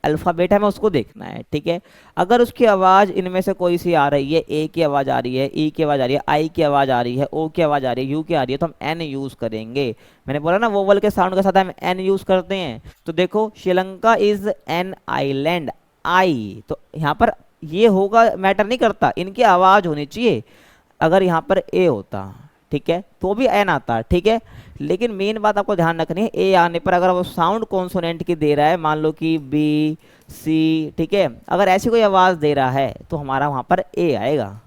अल्फ़ाबेट है हमें उसको देखना है, ठीक है। अगर उसकी आवाज़ इनमें से कोई सी आ रही है, ए की आवाज़ आ रही है, ई की आवाज़ आ रही है, आई की आवाज़ आ रही है, ओ की आवाज़ आ रही है, यू की आ रही है, तो हम एन यूज़ करेंगे। मैंने बोला ना वोवल के साउंड के साथ हम एन यूज़ करते हैं। तो देखो श्रीलंका इज़ एन आइलैंड, आई, तो यहाँ पर ये होगा मैटर नहीं करता, इनकी आवाज़ होनी चाहिए। अगर यहाँ पर ए होता, ठीक है, तो भी एन आता, ठीक है। लेकिन मेन बात आपको ध्यान रखनी है, ए आने पर अगर वो साउंड कॉन्सोनेंट की दे रहा है, मान लो कि बी सी, ठीक है, अगर ऐसी कोई आवाज़ दे रहा है तो हमारा वहाँ पर ए आएगा,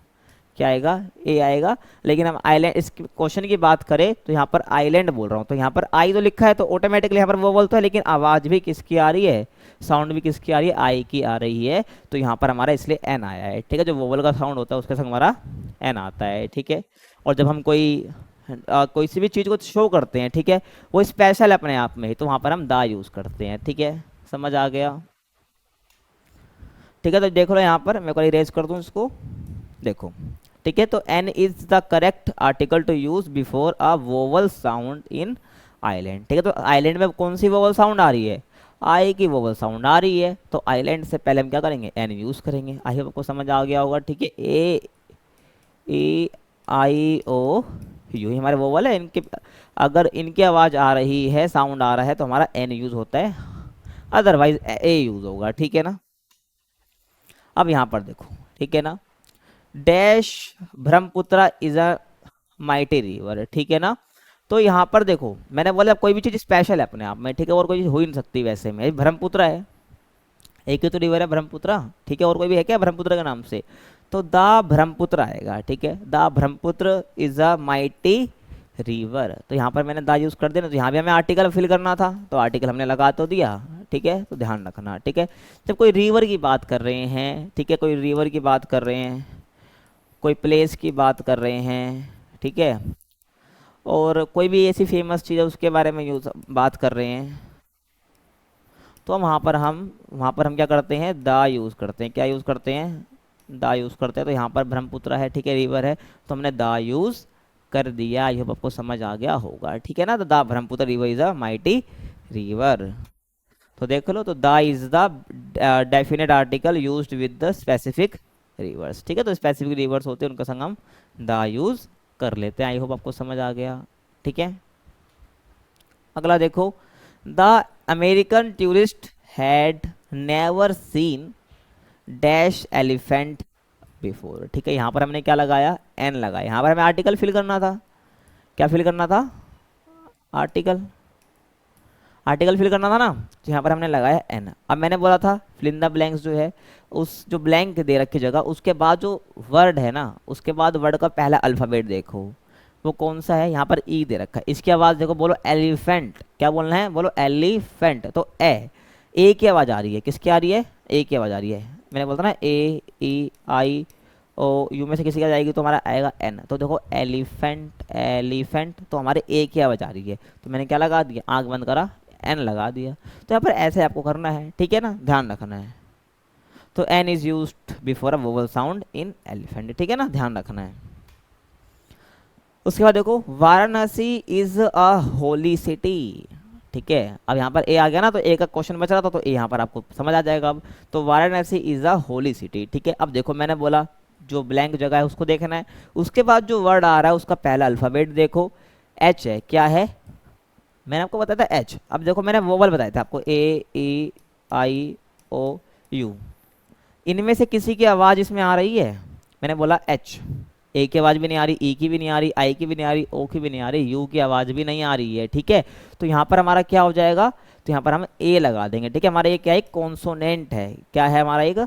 क्या आएगा, ए आएगा। लेकिन हम आइलैंड, इस क्वेश्चन की बात करें तो यहाँ पर आइलैंड बोल रहा हूँ, तो यहाँ पर आई तो लिखा है, तो ऑटोमेटिकली यहाँ पर वोवल तो है, लेकिन आवाज़ भी किसकी आ रही है, साउंड भी किसकी आ रही है, आई की आ रही है, तो यहाँ पर हमारा इसलिए एन आया है, ठीक है। जो वोवल का साउंड होता है उसके संग हमारा एन आता है, ठीक है। और जब हम कोई सी भी चीज़ को शो करते हैं, ठीक है, वो स्पेशल है अपने आप में ही, तो वहाँ पर हम दा यूज़ करते हैं, ठीक है, समझ आ गया, ठीक है। तो देख लो यहाँ पर मैं को इरेज कर दूँ इसको, देखो, ठीक है। तो an is the correct article to use before a vowel sound in island, ठीक है। तो आइलैंड में कौन सी वोवल साउंड आ रही है, आई की वोवल साउंड आ रही है, तो आइलैंड से पहले हम क्या करेंगे, एन यूज करेंगे। आई होप आपको समझ आ गया होगा, ठीक है। ए ई आई ओ यू ही हमारे वोवल है, इनके अगर इनकी आवाज़ आ रही है, साउंड आ रहा है, तो हमारा एन यूज़ होता है, अदरवाइज ए यूज़ होगा, ठीक है ना। अब यहाँ पर देखो, ठीक है ना, dash Brahmaputra is a mighty river, ठीक है ना। तो यहाँ पर देखो मैंने बोला कोई भी चीज़ स्पेशल है अपने आप में, ठीक है, और कोई चीज़ हो ही नहीं सकती वैसे में, ब्रह्मपुत्र है, एक ही तो रिवर है ब्रह्मपुत्र, ठीक है, और कोई भी है क्या ब्रह्मपुत्र के नाम से, तो द ब्रह्मपुत्र आएगा, ठीक है, the Brahmaputra is a mighty river. तो यहाँ पर मैंने द यूज़ कर दिया ना, तो यहाँ भी हमें आर्टिकल फिल करना था, तो आर्टिकल हमने लगा तो दिया, ठीक है। तो ध्यान रखना, ठीक है, जब कोई रिवर की बात कर रहे हैं, ठीक है, कोई रिवर की बात कर रहे हैं, कोई प्लेस की बात कर रहे हैं, ठीक है, और कोई भी ऐसी फेमस चीज़ है उसके बारे में यूज बात कर रहे हैं, तो हम वहाँ पर हम क्या करते हैं, द यूज़ करते हैं, क्या यूज़ करते हैं, द यूज़ करते हैं। तो यहाँ पर ब्रह्मपुत्र है, ठीक है, रिवर है, तो हमने द यूज़ कर दिया। आई होप आपको समझ आ गया होगा, ठीक है ना। तो the Brahmaputra river is a mighty river, तो देख लो, तो the is the definite article used with the specific reverse, ठीक है। तो स्पेसिफिक रिवर्स होते हैं उनका संग हम द यूज़ कर लेते हैं। आई होप आपको समझ आ गया, ठीक है। अगला देखो, the American tourist had never seen dash elephant before, ठीक है। यहाँ पर हमने क्या लगाया, एन लगाया, यहाँ पर हमें आर्टिकल फिल करना था, क्या फिल करना था, आर्टिकल, आर्टिकल फिल करना था ना, तो यहाँ पर हमने लगाया एन। अब मैंने बोला था फिल इन द ब्लैंक्स जो है, उस जो ब्लैंक दे रखी जगह उसके बाद जो वर्ड है ना, उसके बाद वर्ड का पहला अल्फ़ाबेट देखो, वो कौन सा है, यहाँ पर ई दे रखा है। इसकी आवाज़ देखो, बोलो एलिफेंट, क्या बोलना है, बोलो एलिफेंट। तो ए की आवाज़ आ रही है, किसकी आ रही है, ए की आवाज़ आ रही है। मैंने बोलता ना ए ई आई ओ यू में से किसी का जाएगी तो हमारा आएगा एन। तो देखो एलिफेंट एलिफेंट, तो हमारे ए की आवाज़ आ रही है, तो मैंने क्या लगा दिया, आँख बंद करा, एन लगा दिया। तो यहाँ पर ऐसे आपको करना है, ठीक है ना, ध्यान रखना है। तो an is use before a vowel sound in elephant, ठीक है ना, ध्यान रखना है। उसके बाद देखो Varanasi is a holy city, ठीक है। अब यहाँ पर ए आ गया ना, तो ए का क्वेश्चन बच रहा था, तो ए यहाँ पर आपको समझ आ जाएगा अब। तो Varanasi is a holy city, ठीक है। अब देखो मैंने बोला जो ब्लैंक जगह है उसको देखना है, उसके बाद जो वर्ड आ रहा है उसका पहला अल्फाबेट देखो, एच है, क्या है, मैंने आपको बताया था एच। अब देखो मैंने वोवल बताया था आपको, ए ई आई ओ यू, इनमें से किसी की आवाज़ इसमें आ रही है, मैंने बोला एच। ए की आवाज़ भी नहीं आ रही, ई की भी नहीं आ रही, आई की भी नहीं आ रही, ओ की भी नहीं आ रही, यू की आवाज़ भी नहीं आ रही है, ठीक है। तो यहाँ पर हमारा क्या हो जाएगा, तो यहाँ पर हम ए लगा देंगे, ठीक है। हमारा ये क्या है, कॉन्सोनेंट है, क्या है हमारा एक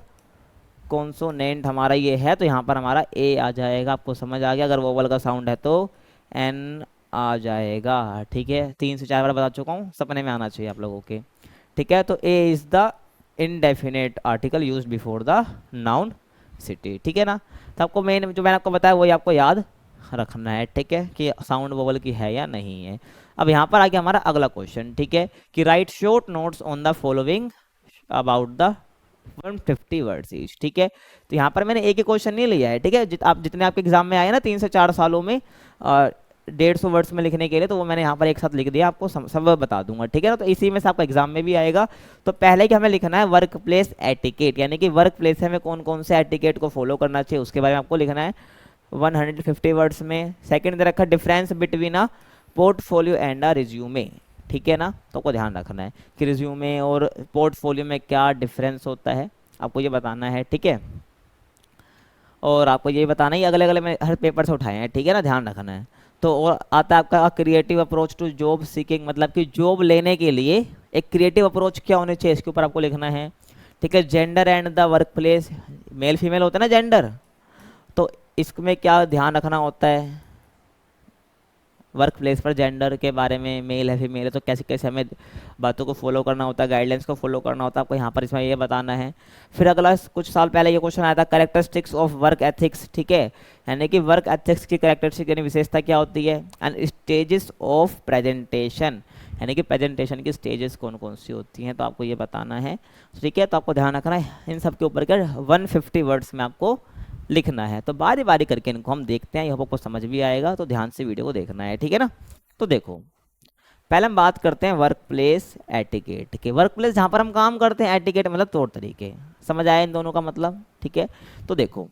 कॉन्सोनेंट हमारा ये है, तो यहाँ पर हमारा ए आ जाएगा। आपको समझ आ गया, अगर वोवल का साउंड है तो एन आ जाएगा, ठीक है। 3 से 4 बार बता चुका हूँ, सपने में आना चाहिए आप लोगों के, ठीक है। तो A is the indefinite article use before the noun city, ठीक है ना। तो आपको मेन जो मैंने आपको बताया वही आपको याद रखना है, ठीक है, कि साउंड वोवल की है या नहीं है। अब यहाँ पर आ गया हमारा अगला क्वेश्चन, ठीक है, कि right short notes on the following about the 150 words each, ठीक है। तो यहाँ पर मैंने एक ही क्वेश्चन नहीं लिया है, ठीक है। आप जितने आपके एग्जाम में आए ना 3 से 4 सालों में 150 वर्ड्स में लिखने के लिए, तो वो मैंने यहाँ पर एक साथ लिख दिया, आपको सब बता दूंगा, ठीक है ना। तो इसी में से आपका एग्जाम में भी आएगा। तो पहले कि हमें लिखना है वर्क प्लेस एटिकेट, यानी कि वर्क प्लेस में कौन कौन से एटिकेट को फॉलो करना चाहिए उसके बारे में आपको लिखना है 150 वर्ड्स में। सेकंड दे रखा difference between a portfolio and a resume, ठीक है ना। तो आपको ध्यान रखना है कि रिज्यूमे और पोर्टफोलियो में क्या डिफरेंस होता है, आपको ये बताना है, ठीक है। और आपको ये बताना ही अगले अगले में हर पेपर से उठाए हैं, ठीक है ना, ध्यान रखना है। तो और आता है आपका creative approach to job seeking, मतलब कि जॉब लेने के लिए एक क्रिएटिव अप्रोच क्या होनी चाहिए, इसके ऊपर आपको लिखना है, ठीक है। Gender and the work place, male female होता है ना जेंडर, तो इसमें क्या ध्यान रखना होता है, वर्क प्लेस पर जेंडर के बारे में, मेल है फीमेल है, तो कैसे कैसे हमें बातों को फॉलो करना होता है, गाइडलाइंस को फॉलो करना होता है, आपको यहाँ पर इसमें ये बताना है। फिर अगला कुछ साल पहले ये क्वेश्चन आया था, कैरेक्टरिस्टिक्स ऑफ वर्क एथिक्स, ठीक है, यानी कि वर्क एथिक्स की कैरेक्टरिस्टिक यानी विशेषता क्या होती है, एंड स्टेजेस ऑफ प्रेजेंटेशन, यानी कि प्रेजेंटेशन की स्टेजेस कौन कौन सी होती हैं, तो आपको ये बताना है, ठीक है। तो आपको ध्यान रखना है इन सब के ऊपर कर 150 वर्ड्स में आपको लिखना है। तो बारी बारी करके इनको हम देखते हैं, ये आपको समझ भी आएगा, तो ध्यान से वीडियो को देखना है, ठीक है ना। तो देखो पहले हम बात करते हैं वर्क प्लेस एटिकेट के। वर्क प्लेस जहाँ पर हम काम करते हैं, एटिकेट मतलब तौर तरीके, समझ आया इन दोनों का मतलब, ठीक है। तो देखो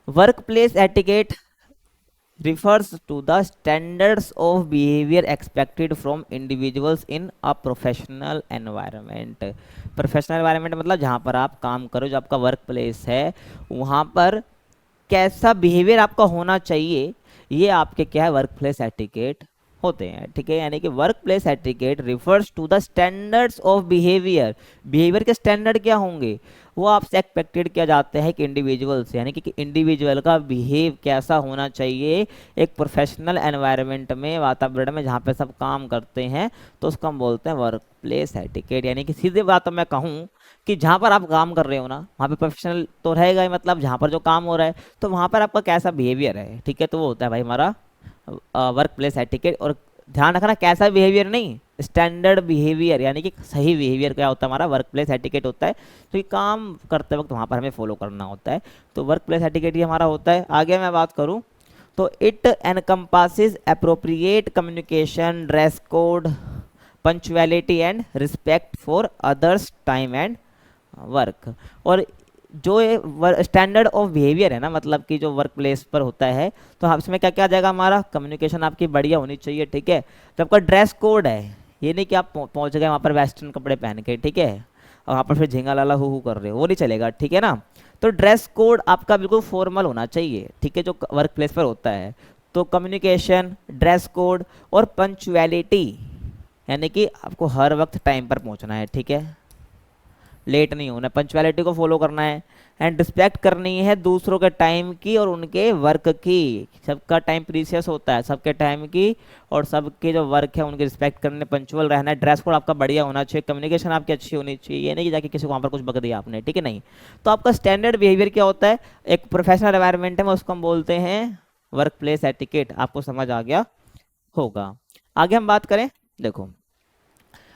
work place etiquette refers to the standards of behavior expected from individuals in a professional environment। Professional environment मतलब जहाँ पर आप काम करो, जो आपका वर्क प्लेस है, वहाँ पर कैसा बिहेवियर आपका होना चाहिए, ये आपके क्या है वर्क प्लेस एटिकेट होते हैं, ठीक है। यानी कि work place etiquette refers to the standards of behaviour, behaviour के स्टैंडर्ड क्या होंगे, वो आपसे एक्सपेक्टेड किया जाते हैं कि इंडिविजुअल से, यानी कि इंडिविजुअल का बिहेव कैसा होना चाहिए एक प्रोफेशनल एनवायरनमेंट में, वातावरण में जहाँ पे सब काम करते हैं, तो उसको हम बोलते हैं वर्क प्लेस एटिकेट। यानी कि सीधी बात मैं कहूँ कि जहाँ पर आप काम कर रहे हो ना, वहाँ पे प्रोफेशनल तो रहेगा ही, मतलब जहाँ पर जो काम हो रहा है, तो वहाँ पर आपका कैसा बिहेवियर है, ठीक है। तो वो होता है भाई हमारा वर्क प्लेस एटिकेट। और ध्यान रखना कैसा बिहेवियर नहीं, स्टैंडर्ड बिहेवियर, यानी कि सही बिहेवियर क्या होता है हमारा वर्क प्लेस एटिकेट होता है, तो ये काम करते वक्त वहाँ पर हमें फॉलो करना होता है। तो वर्क प्लेस एटिकेट ही हमारा होता है। आगे मैं बात करूँ तो it encompasses appropriate communication, dress code, punctuality and respect for others time and work. और जो ये स्टैंडर्ड ऑफ बिहेवियर है ना, मतलब कि जो वर्क प्लेस पर होता है, तो हम इसमें क्या क्या आ जाएगा, हमारा कम्युनिकेशन आपकी बढ़िया होनी चाहिए, ठीक है। तो आपका ड्रेस कोड है, ये नहीं कि आप पहुंच गए वहाँ पर वेस्टर्न कपड़े पहन के, ठीक है, और वहाँ पर फिर झिंगा लाला हु कर रहे हो, वो नहीं चलेगा, ठीक है ना। तो ड्रेस कोड आपका बिल्कुल फॉर्मल होना चाहिए, ठीक है, जो वर्क प्लेस पर होता है। तो कम्युनिकेशन, ड्रेस कोड और पंक्चुअलिटी, यानी कि आपको हर वक्त टाइम पर पहुँचना है, ठीक है, लेट नहीं होना, पंक्चुअलिटी को फॉलो करना है। एंड रिस्पेक्ट करनी है दूसरों के टाइम की और उनके वर्क की। सबका टाइम प्रीशियस होता है, सबके टाइम की और सबके जो वर्क है उनकी रिस्पेक्ट करने, पंचुअल रहना है, ड्रेस कोड आपका बढ़िया होना चाहिए, कम्युनिकेशन आपकी अच्छी होनी चाहिए, ये नहीं कि जाके किसी को वहाँ पर कुछ बक दिया आपने, ठीक है नहीं। तो आपका स्टैंडर्ड बिहेवियर क्या होता है, एक प्रोफेशनल एनवायरनमेंट में उसको हम बोलते हैं वर्क प्लेस एटिकेट। आपको समझ आ गया होगा। आगे हम बात करें, देखो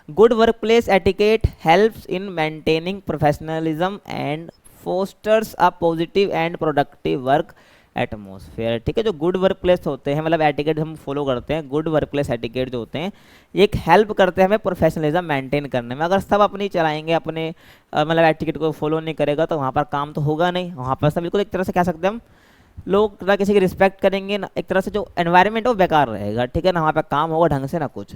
good work place etiquette helps in maintaining professionalism and fosters a positive and productive work atmosphere. ठीक है, जो गुड वर्क प्लेस होते हैं, मतलब एटिकेट हम फॉलो करते हैं, गुड वर्क प्लेस एटिकेट जो होते हैं ये एक हेल्प करते हैं हमें प्रोफेशनलिज्म मेंटेन करने में। अगर सब अपनी चलाएंगे, अपने मतलब एटिकेट को फॉलो नहीं करेगा तो वहाँ पर काम तो होगा नहीं। वहाँ पर सब बिल्कुल एक तरह से कह सकते हैं हम, लोग ना किसी की रिस्पेक्ट करेंगे ना, एक तरह से जो एनवायरनमेंट है वो बेकार रहेगा, ठीक है ना, वहाँ पे काम होगा ढंग से ना कुछ।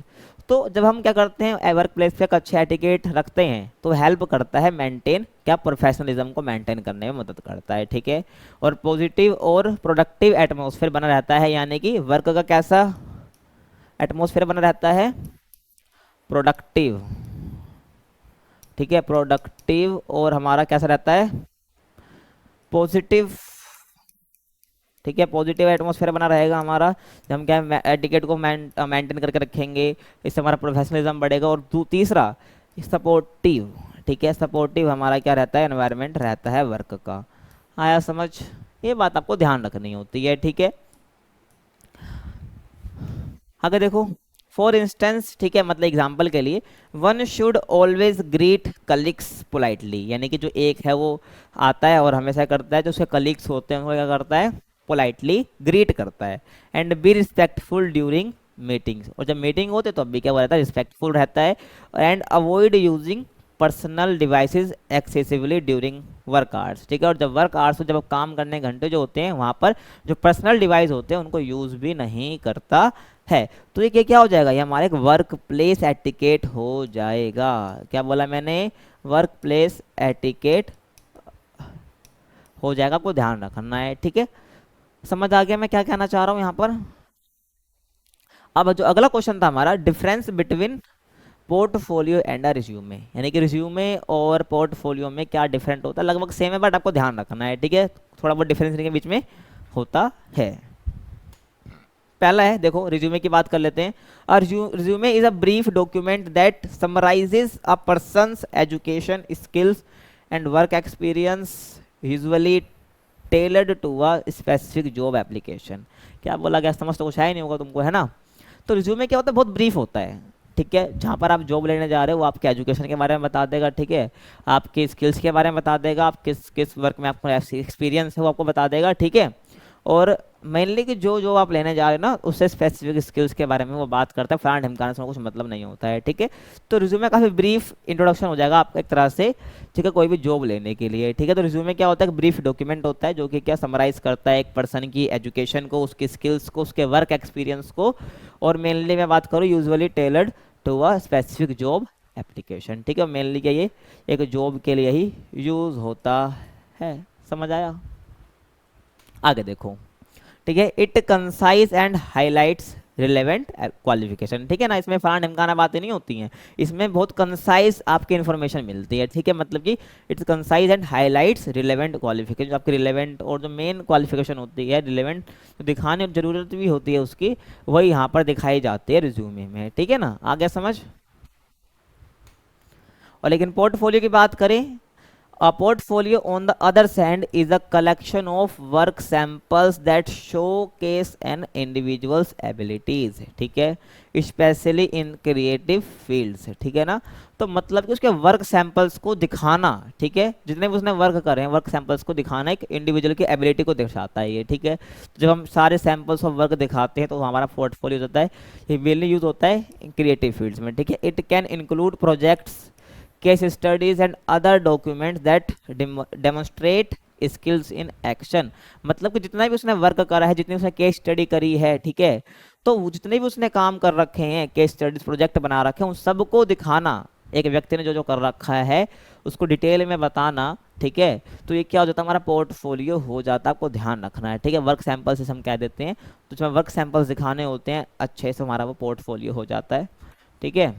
तो जब हम क्या करते हैं वर्क प्लेस पे एक अच्छे एटिकेट रखते हैं तो हेल्प करता है मेंटेन, क्या प्रोफेशनलिज्म को मेंटेन करने में मदद करता है, ठीक है। और पॉजिटिव और प्रोडक्टिव एटमोसफेयर बना रहता है, यानी कि वर्क का कैसा एटमोसफेयर बना रहता है, प्रोडक्टिव, ठीक है, प्रोडक्टिव और हमारा कैसा रहता है, पॉजिटिव, ठीक है, पॉजिटिव एटमॉस्फेयर बना रहेगा हमारा। जब हम क्या एटिकेट को मेंटेन करके रखेंगे, इससे हमारा प्रोफेशनलिज्म बढ़ेगा। और तीसरा सपोर्टिव, ठीक है, सपोर्टिव हमारा क्या रहता है, एनवायरनमेंट रहता है वर्क का। आया समझ, ये बात आपको ध्यान रखनी होती है, ठीक है। अगर देखो फॉर इंस्टेंस, ठीक है, मतलब एग्जाम्पल के लिए, one should always greet colleagues politely, यानी कि जो एक है वो आता है और हमेशा करता है, जो उसके कलीग्स होते हैं उनको क्या करता है, पोलाइटली ग्रीट करता है। And be respectful during meetings, और जब मीटिंग होते तो अभी क्या रहता है, रिस्पेक्टफुल रहता है। And avoid using personal devices excessively during work hours, ठीक है। और जब वर्क आवर्स, जब काम करने घंटे जो होते हैं वहाँ पर जो पर्सनल डिवाइस होते हैं उनको यूज़ भी नहीं करता है। तो ये क्या हो जाएगा, ये हमारे एक वर्क प्लेस एटिकेट हो जाएगा। क्या बोला मैंने, वर्क प्लेस एटिकेट हो जाएगा, आपको ध्यान रखना है, ठीक है। समझ आ गया मैं क्या कहना चाह रहा हूँ यहाँ पर। अब जो अगला क्वेश्चन था हमारा, difference between portfolio and a resume, यानी कि रिज्यूमे और पोर्टफोलियो में क्या डिफरेंट होता है, लगभग सेम है बट आपको ध्यान रखना है, ठीक है, थोड़ा बहुत डिफरेंस इनके बीच में होता है। पहला है, देखो रिज्यूमे की बात कर लेते हैं। Resume is a brief document that summarises a person's education, skills and work experience, usually tailored to a specific job application. क्या बोला गया, समझ तो कुछ आया नहीं होगा तुमको, है ना। तो रिज्यूमे क्या होता है, बहुत ब्रीफ होता है, ठीक है। जहाँ पर आप जॉब लेने जा रहे हो वो आपके एजुकेशन के बारे में बता देगा, ठीक है, आपके स्किल्स के बारे में बता देगा, आप किस किस वर्क में आपको एक्सपीरियंस है वो आपको बता देगा, ठीक है। और मेनली कि जो जो आप लेने जा रहे हो ना उससे स्पेसिफिक स्किल्स के बारे में वो बात करता है, फलाना ढिमकाना से कुछ मतलब नहीं होता है, ठीक है। तो रिज्यूमे काफ़ी ब्रीफ इंट्रोडक्शन हो जाएगा आपका एक तरह से, ठीक है, कोई भी जॉब लेने के लिए, ठीक है। तो रिज्यूमे क्या होता है, ब्रीफ डॉक्यूमेंट होता है जो कि क्या समराइज करता है एक पर्सन की एजुकेशन को, उसकी स्किल्स को, उसके वर्क एक्सपीरियंस को। और मेनली मैं बात करूँ usually tailored to a specific job application, ठीक है। मेनली क्या ये एक जॉब के लिए ही यूज़ होता है, समझ आया। आगे देखो, ठीक है, it concise and highlights relevant qualification, ठीक है ना, इसमें फलाना ढिमकाना बातें नहीं होती हैं, इसमें बहुत कंसाइज आपकी इन्फॉर्मेशन मिलती है, ठीक है। मतलब कि it's concise and highlights relevant qualification, आपकी रिलेवेंट और जो मेन क्वालिफिकेशन होती है, रिलेवेंट तो दिखाने और जरूरत भी होती है उसकी, वही यहाँ पर दिखाई जाती है रिज्यूमे में, ठीक है ना, आ गया समझ। और लेकिन पोर्टफोलियो की बात करें, a portfolio on the other hand is a collection of work samples that showcase an individual's abilities, ठीक है, स्पेशली इन क्रिएटिव फील्ड्स, ठीक है ना। तो मतलब कि उसके वर्क सैंपल्स को दिखाना, ठीक है, जितने भी उसने वर्क करे हैं वर्क सैंपल्स को दिखाना एक इंडिविजुअल की एबिलिटी को दर्शाता है ये, ठीक है। तो जब हम सारे सैंपल्स ऑफ वर्क दिखाते हैं तो हमारा पोर्टफोलियो होता है, ये मेनली यूज होता है क्रिएटिव फील्ड्स में, ठीक है। It can include projects, case studies and other documents that demonstrate skills in action, मतलब कि जितना भी उसने वर्क करा है, जितनी उसने केस स्टडी करी है, ठीक है, तो जितने भी उसने काम कर रखे हैं, केस स्टडीज प्रोजेक्ट बना रखे हैं, उन सबको दिखाना, एक व्यक्ति ने जो जो कर रखा है उसको डिटेल में बताना, ठीक है। तो ये क्या हो जाता है, हमारा पोर्टफोलियो हो जाता है, आपको ध्यान रखना है, ठीक है। वर्क सैंपल्स से हम कह देते हैं, तो जब वर्क सैंपल्स दिखाने होते हैं अच्छे से हमारा वो पोर्टफोलियो हो जाता है, ठीक है।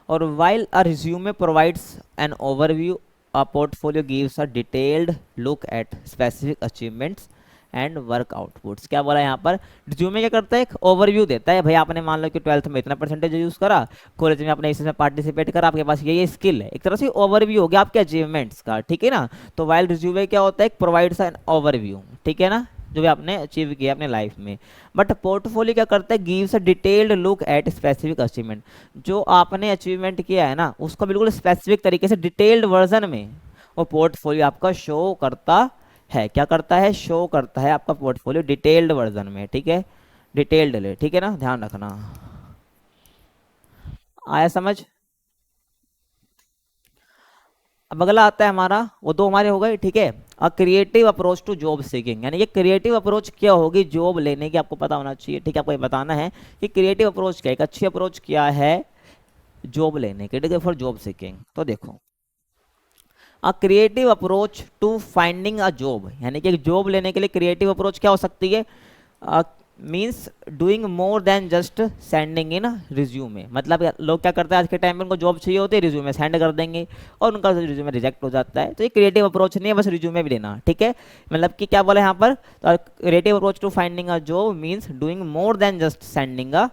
और while a resume provides an overview A portfolio gives a detailed look at specific achievements and work outputs. क्या बोला यहाँ पर, रिज्यूमे क्या करता है, एक ओवरव्यू देता है। भाई आपने मान लो कि 12th में इतना परसेंटेज यूज करा, कॉलेज में आपने इसमें पार्टिसिपेट करा, आपके पास ये स्किल है, एक तरह से ओवरव्यू हो गया आपके अचीवमेंट्स का, ठीक है ना। तो वाइल रिज्यूमे क्या होता है, प्रोवाइड्स एन ओवरव्यू, ठीक है ना, जो भी आपने अचीव किया अपने लाइफ में। बट पोर्टफोलियो क्या करता है, gives a detailed look at specific achievement. जो आपने अचीवमेंट किया है ना, उसको बिल्कुल स्पेसिफिक तरीके से डिटेल्ड वर्जन में वो पोर्टफोलियो आपका शो करता है। क्या करता है, शो करता है आपका पोर्टफोलियो डिटेल्ड वर्जन में, ठीक है, डिटेल्ड, ठीक है ना, ध्यान रखना। आया समझ। अब अगला आता है हमारा, वो दो हमारे हो गए, ठीक है। A creative approach to job seeking, यानी ये क्रिएटिव अप्रोच क्या होगी जॉब लेने की, आपको पता होना चाहिए, ठीक है। आपको ये बताना है कि क्रिएटिव अप्रोच क्या है, एक अच्छी अप्रोच क्या है जॉब लेने की, ठीक है, फॉर जॉब सीकिंग। तो देखो, a creative approach to finding a job, यानी कि एक जॉब लेने के लिए क्रिएटिव अप्रोच क्या हो सकती है, means doing more than just sending end resume. मतलब लोग क्या करते हैं आज के टाइम में, उनको जॉब चाहिए होती है, रिज्यूमे सेंड कर देंगे और उनका रिज्यूमे रिजेक्ट हो जाता है। तो ये क्रिएटिव अप्रोच नहीं है, बस रिज्यूमे भी देना, ठीक है। मतलब कि क्या बोला यहाँ पर, creative approach to finding a job means doing more than just sending a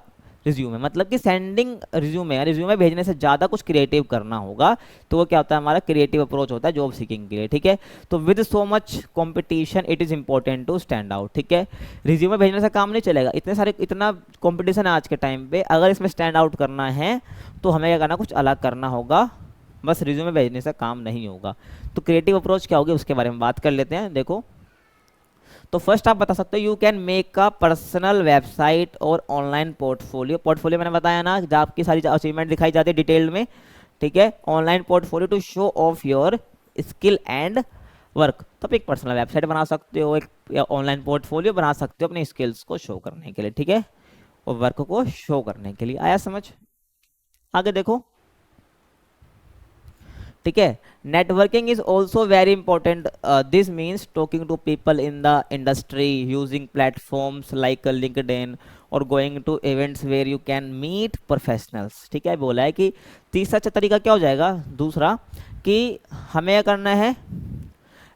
resume, मतलब कि सेंडिंग रिज्यूमे भेजने से ज़्यादा कुछ क्रिएटिव करना होगा। तो वो क्या होता है, हमारा क्रिएटिव अप्रोच होता है जॉब सीकिंग के लिए, ठीक है। तो with so much competition it is important to stand out, ठीक है। रिज्यूमे भेजने से काम नहीं चलेगा, इतना कंपटीशन है आज के टाइम पे, अगर इसमें स्टैंड आउट करना है तो हमें क्या करना, कुछ अलग करना होगा, बस रिज्यूमे भेजने से काम नहीं होगा। तो क्रिएटिव अप्रोच क्या होगी उसके बारे में बात कर लेते हैं। देखो, तो फर्स्ट आप बता सकते हो, you can make a personal website और ऑनलाइन पोर्टफोलियो। पोर्टफोलियो मैंने बताया ना, जहाँ आपकी सारी अचीवमेंट दिखाई जाती है डिटेल में, ठीक है। Online portfolio to show off your skill and work. तो आप एक पर्सनल वेबसाइट बना सकते हो, एक ऑनलाइन पोर्टफोलियो बना सकते हो अपने स्किल्स को शो करने के लिए, ठीक है, और वर्क को शो करने के लिए। आया समझ। आगे देखो, ठीक है। Networking is also very important, this means talking to people in the industry using platforms like LinkedIn और going to events where you can meet professionals, ठीक है। बोला है कि तीसरा तरीका क्या हो जाएगा, दूसरा, कि हमें क्या करना है,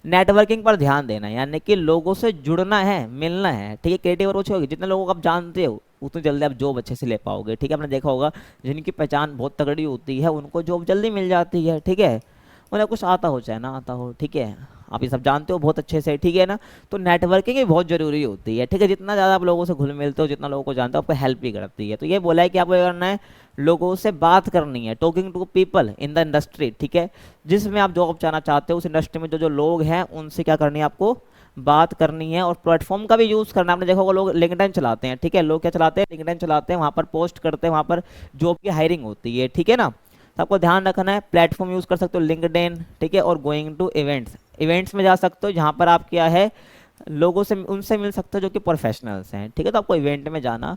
नेटवर्किंग पर ध्यान देना है, यानी कि लोगों से जुड़ना है, मिलना है, ठीक है। क्रिएटिव अप्रोच होगी, जितने लोगों को आप जानते हो उतनी जल्दी आप जॉब अच्छे से ले पाओगे, ठीक है। आपने देखा होगा जिनकी पहचान बहुत तगड़ी होती है उनको जॉब जल्दी मिल जाती है, ठीक है। उन्हें कुछ आता हो चाहे ना आता हो, ठीक है, आप ये सब जानते हो बहुत अच्छे से, ठीक है ना। तो नेटवर्किंग भी बहुत जरूरी होती है, ठीक है। जितना ज़्यादा आप लोगों से घुल मिलते हो, जितना लोगों को जानते हो, आपको हेल्प भी करती है। तो ये बोला है कि आपको ये करना है, लोगों से बात करनी है, talking to people in the industry, ठीक है। जिसमें आप जॉब चाहना चाहते हो उस इंडस्ट्री में जो जो लोग हैं उनसे क्या करनी है, आपको बात करनी है। और प्लेटफॉर्म का भी यूज़ करना, आपने देखा होगा लोग लिंक्डइन चलाते हैं, ठीक है। लोग क्या चलाते हैं, लिंक्डइन चलाते हैं, वहाँ पर पोस्ट करते हैं, वहाँ पर जॉब की हायरिंग होती है, ठीक है ना। तो आपको ध्यान रखना है, प्लेटफॉर्म यूज़ कर सकते हो लिंक्डइन, ठीक है। और गोइंग टू इवेंट्स, इवेंट्स में जा सकते हो जहाँ पर आप क्या है, लोगों से उनसे मिल सकते हो जो कि प्रोफेशनल्स हैं, ठीक है। तो आपको इवेंट में जाना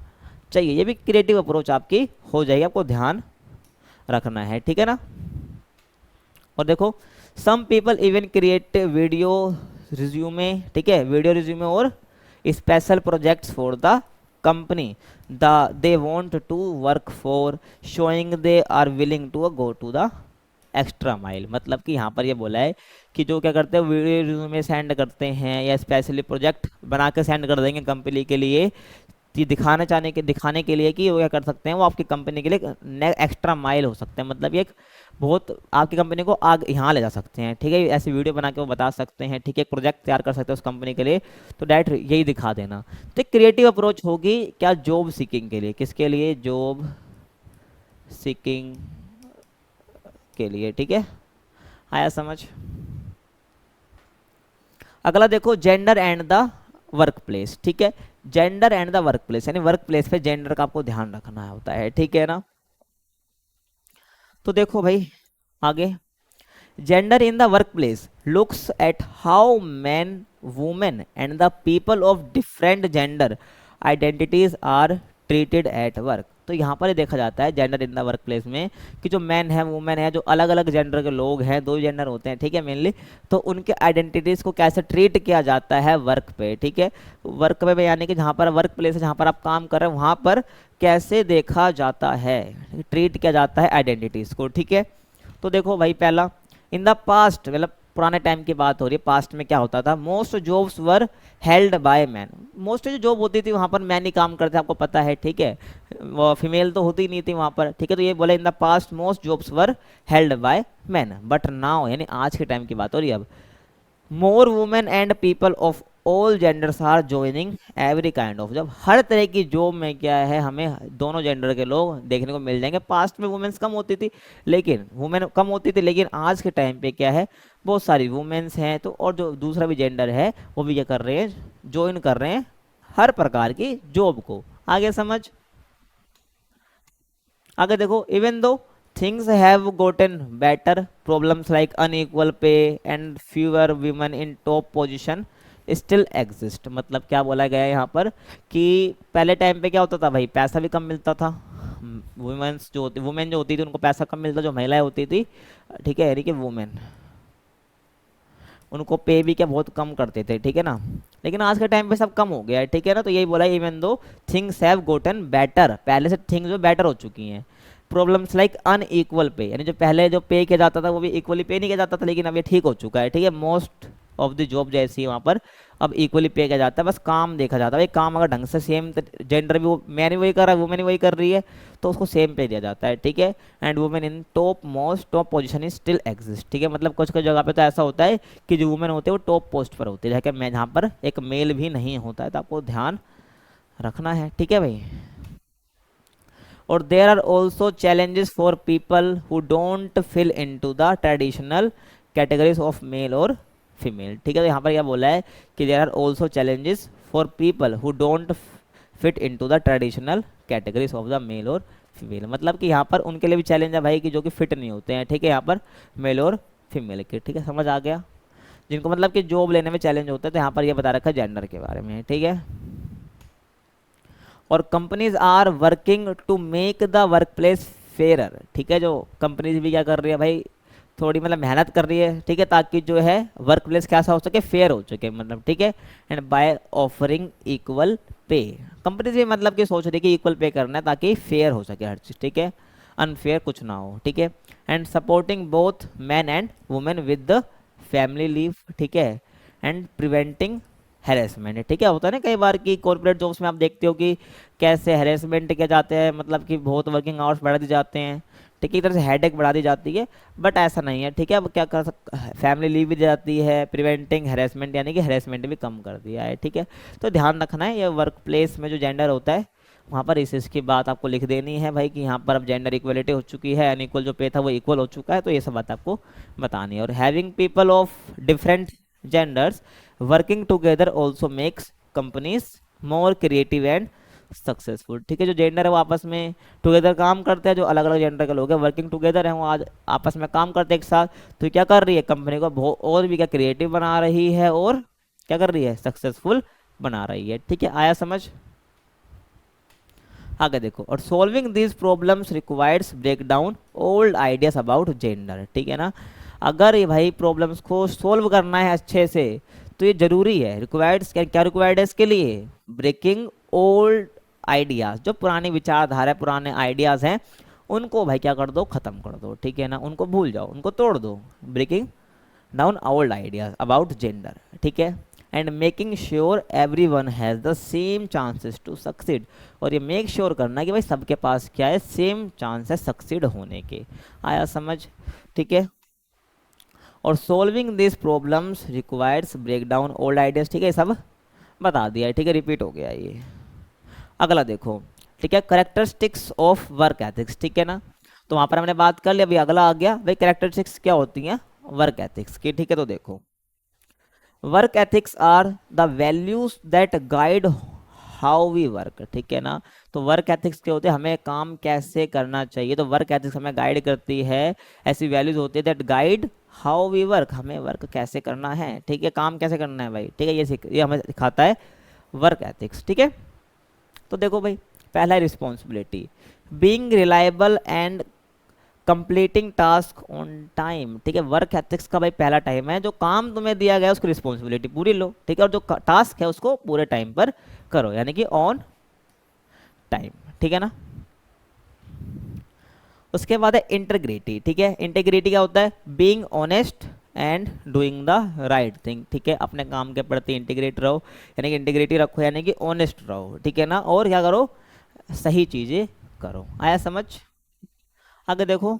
चाहिए, ये भी क्रिएटिव अप्रोच आपकी हो जाएगी, आपको ध्यान रखना है, ठीक है ना। और देखो, some people even create video resume, ठीक है, वीडियो रिज्यूमे और special projects for the company the they want to work for, showing they are willing to go to the extra mile. मतलब कि यहाँ पर ये बोला है कि जो क्या करते हैं, वीडियो रिज्यूमे सेंड करते हैं या स्पेशली प्रोजेक्ट बना के सेंड कर देंगे कंपनी के लिए, कि दिखाने के लिए कि वो क्या कर सकते हैं, वो आपकी कंपनी के लिए एक्स्ट्रा माइल हो सकते हैं। मतलब ये एक बहुत आपकी कंपनी को आग यहाँ ले जा सकते हैं, ठीक है। ऐसी वीडियो बना के वो बता सकते हैं, ठीक है, प्रोजेक्ट तैयार कर सकते हैं उस कंपनी के लिए। तो डायरेक्ट यही दिखा देना। तो एक क्रिएटिव अप्रोच होगी क्या, जॉब सीकिंग के लिए, किसके लिए, जॉब सीकिंग के लिए, ठीक है। आया समझ। अगला देखो, gender and the work place, ठीक है। Gender and the work place, यानी वर्क प्लेस पे जेंडर का आपको ध्यान रखना होता है, ठीक है ना। तो देखो भाई, आगे, gender in the workplace looks at how man, women and the people of different gender identities are treated at work. तो यहाँ पर ये देखा जाता है gender in the workplace में कि जो मैन है, वुमेन है, जो अलग अलग जेंडर के लोग हैं, दो जेंडर होते हैं, ठीक है, मेनली। तो उनके आइडेंटिटीज़ को कैसे ट्रीट किया जाता है वर्क पे, ठीक है। वर्क पे यानी कि जहाँ पर वर्क प्लेस है, जहाँ पर आप काम कर रहे हैं, वहाँ पर कैसे देखा जाता है, ट्रीट किया जाता है आइडेंटिटीज़ को, ठीक है। तो देखो भाई, पहला, इन द पास्ट मतलब पुराने टाइम की बात हो रही है, पास्ट में क्या होता था, most jobs were held by man. Most जो जॉब होती थी वहाँ पर मैन ही काम करते थे, आपको पता है, ठीक है, वो फीमेल तो होती नहीं थी वहाँ पर, ठीक है। तो ये बोला in the past most jobs were held by man, but now यानी आज के टाइम की बात हो रही है अब, more women and people of all genders are joining every kind of, जब हर तरह की जॉब में क्या है हमें दोनों जेंडर के लोग देखने को मिल जाएंगे। पास्ट में वुमेन्स कम होती थी, लेकिन वुमेन कम होती थी, लेकिन आज के टाइम पे क्या है, बहुत सारी वुमेन्स हैं, तो और जो दूसरा भी जेंडर है वो भी क्या कर रहे हैं, ज्वाइन कर रहे हैं हर प्रकार की जॉब को। आगे समझ, आगे देखो, even though things have gotten better, problems like unequal pay and fewer women in top position still exist। मतलब क्या बोला गया है यहाँ पर कि पहले टाइम पे क्या होता था भाई, पैसा भी कम मिलता था, वुमेन्स जो होती, वुमेन जो होती थी उनको पैसा कम मिलता, जो महिलाएं होती थी, ठीक है, यानी कि वुमेन, उनको पे भी क्या बहुत कम करते थे, ठीक है ना। लेकिन आज के टाइम पे सब कम हो गया है, ठीक है ना। तो यही बोला, even though things have Gotan better, पहले से थिंग्स जो बेटर हो चुकी हैं। प्रॉब्लम्स लाइक अनइक्वल पे, यानी जो पहले जो पे किया जाता था वो भी इक्वली पे नहीं किया जाता था, लेकिन अब ये ठीक हो चुका है, ठीक है। मोस्ट ऑफ द जॉब जैसी है वहाँ पर अब इक्वली पे किया जाता है, बस काम देखा जाता है, काम अगर ढंग से सेम जेंडर भी, वो मैन वही कर रहा है, वुमेन वही कर रही है, तो उसको सेम पे दिया जाता है, ठीक है। And women in top most top position is still exist, ठीक है। मतलब कुछ कुछ जगह पे तो ऐसा होता है कि जो वुमेन होते हैं वो टॉप पोस्ट पर होती है, जहाँ पर एक मेल भी नहीं होता है, तो आपको ध्यान रखना है, ठीक है भाई। और there are also challenges for people who don't fill into the traditional categories of male और फीमेल, ठीक है। तो यहाँ पर क्या बोला है कि there are also challenges for people who don't fit into the traditional categories of the male और फीमेल, मतलब कि यहाँ पर उनके लिए भी चैलेंज है भाई कि जो कि फिट नहीं होते हैं, ठीक है, यहाँ पर मेल और फीमेल के, ठीक है, समझ आ गया। जिनको मतलब कि जॉब लेने में चैलेंज होता है, तो यहाँ पर ये बता रखा है जेंडर के बारे में, ठीक है। और companies are working to make the workplace fair, ठीक है, जो कंपनीज भी क्या कर रही है भाई, थोड़ी मतलब मेहनत कर रही है, ठीक है, ताकि जो है वर्क प्लेस कैसा हो सके, फेयर हो सके, मतलब, ठीक है। And by offering equal pay, companies भी मतलब कि सोच रही है कि इक्वल पे करना है ताकि फेयर हो सके हर चीज़, ठीक है, अनफेयर कुछ ना हो, ठीक है। And supporting both man and women with the family leave, ठीक है, एंड प्रिवेंटिंग हैरेसमेंट है, ठीक है। होता है ना कई बार कि कॉर्पोरेट जॉब्स में आप देखते हो कि कैसे हैरेसमेंट किए जाते हैं, मतलब कि बहुत वर्किंग आवर्स बढ़ा दिए जाते हैं, ठीक है, एक तरह से हेडेक बढ़ा दी जाती है, बट ऐसा नहीं है, ठीक है। अब क्या कर फैमिली लीव भी दी जाती है, प्रिवेंटिंग हैरेसमेंट यानी कि हैरेसमेंट भी कम कर दिया है, ठीक है। तो ध्यान रखना है, ये वर्क प्लेस में जो जेंडर होता है वहाँ पर इस इसकी बात आपको लिख देनी है भाई कि यहाँ पर अब जेंडर इक्वलिटी हो चुकी है, अनइक्वल जो पे था वो इक्वल हो चुका है, तो ये सब बात आपको बतानी है। और having people of different genders working together also makes companies more creative and successful, ठीक है। जो जेंडर है वो आपस में टुगेदर काम करते हैं, जो अलग अलग जेंडर के लोग हैं वर्किंग टुगेदर हैं वो आज आपस में काम करते हैं एक साथ, तो क्या कर रही है कंपनी को बहुत और भी क्या क्रिएटिव बना रही है और क्या कर रही है, सक्सेसफुल बना रही है, ठीक है। आया समझ, आगे देखो। और solving these problems requires break down old ideas about gender, ठीक है ना। अगर ये भाई प्रॉब्लम्स को सोल्व करना है अच्छे से, तो ये जरूरी है, रिक्वायर्ड्स क्या क्या रिक्वायर्ड है इसके लिए, ब्रेकिंग ओल्ड आइडियाज, जो पुरानी विचारधारा पुराने आइडियाज हैं उनको भाई क्या कर दो, खत्म कर दो, ठीक है ना, उनको भूल जाओ, उनको तोड़ दो, breaking down old ideas about gender, ठीक है। And making sure everyone has the same chances to succeed, और ये मेक श्योर करना कि भाई सबके पास क्या है, सेम चांस है सक्सीड होने के। आया समझ, ठीक है। और solving this problems requires break down old ideas, ठीक है, सब बता दिया है, ठीक है, रिपीट हो गया ये। अगला देखो, ठीक है, करेक्टरिस्टिक्स ऑफ वर्क एथिक्स, ठीक है ना। तो वहां पर हमने बात कर ली, अभी अगला आ गया भाई करेक्टरिस्टिक्स क्या होती हैं वर्क एथिक्स की, ठीक है। तो देखो, work ethics are the values that guide how we work, ठीक है ना। तो वर्क एथिक्स क्या होते हैं, हमें काम कैसे करना चाहिए, तो वर्क एथिक्स हमें गाइड करती है, ऐसी वैल्यूज होती है that guide how we work, हमें वर्क कैसे करना है, ठीक है, काम कैसे करना है भाई, ठीक है, ये हमें सिखाता है वर्क एथिक्स, ठीक है। तो देखो भाई, पहला है responsibility, being reliable and completing task on time, ठीक है। वर्क एथिक्स का भाई पहला टाइम है, जो काम तुम्हें दिया गया उसकी रिस्पॉन्सिबिलिटी पूरी लो, ठीक है, और जो टास्क है उसको पूरे टाइम पर करो, यानी कि ऑन टाइम, ठीक है ना। उसके बाद है इंटीग्रिटी, ठीक है। इंटीग्रिटी क्या होता है? Being honest and doing the right thing, ठीक है। अपने काम के प्रति इंटीग्रेट रहो, यानी कि इंटीग्रिटी रखो, यानी कि ऑनेस्ट रहो, ठीक है ना। और क्या करो? सही चीजें करो। आया समझ? आगे देखो,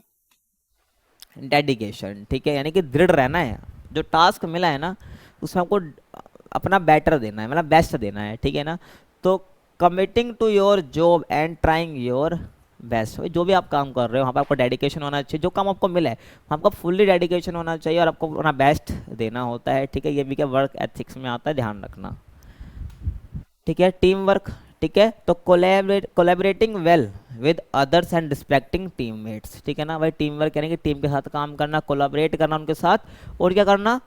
डेडिकेशन, ठीक है, यानी कि दृढ़ रहना है। जो टास्क मिला है ना, उसमें आपको अपना बेटर देना है, मतलब बेस्ट देना है, ठीक है ना। तो committing to your job and trying your best, जो भी आप काम कर रहे हो वहाँ पर आपको डेडिकेशन होना चाहिए। जो काम आपको मिला है वहाँ आपका फुल्ली डेडिकेशन होना चाहिए और आपको अपना बेस्ट देना होता है, ठीक है। ये भी क्या वर्क एथिक्स में आता है, ध्यान रखना, ठीक है। टीम वर्क, ठीक है, तो collaborating well with others and respecting teammates, ठीक है ना भाई। टीम वर्क यानी कि टीम के साथ काम करना, कोलाबरेट करना उनके साथ, और क्या करना?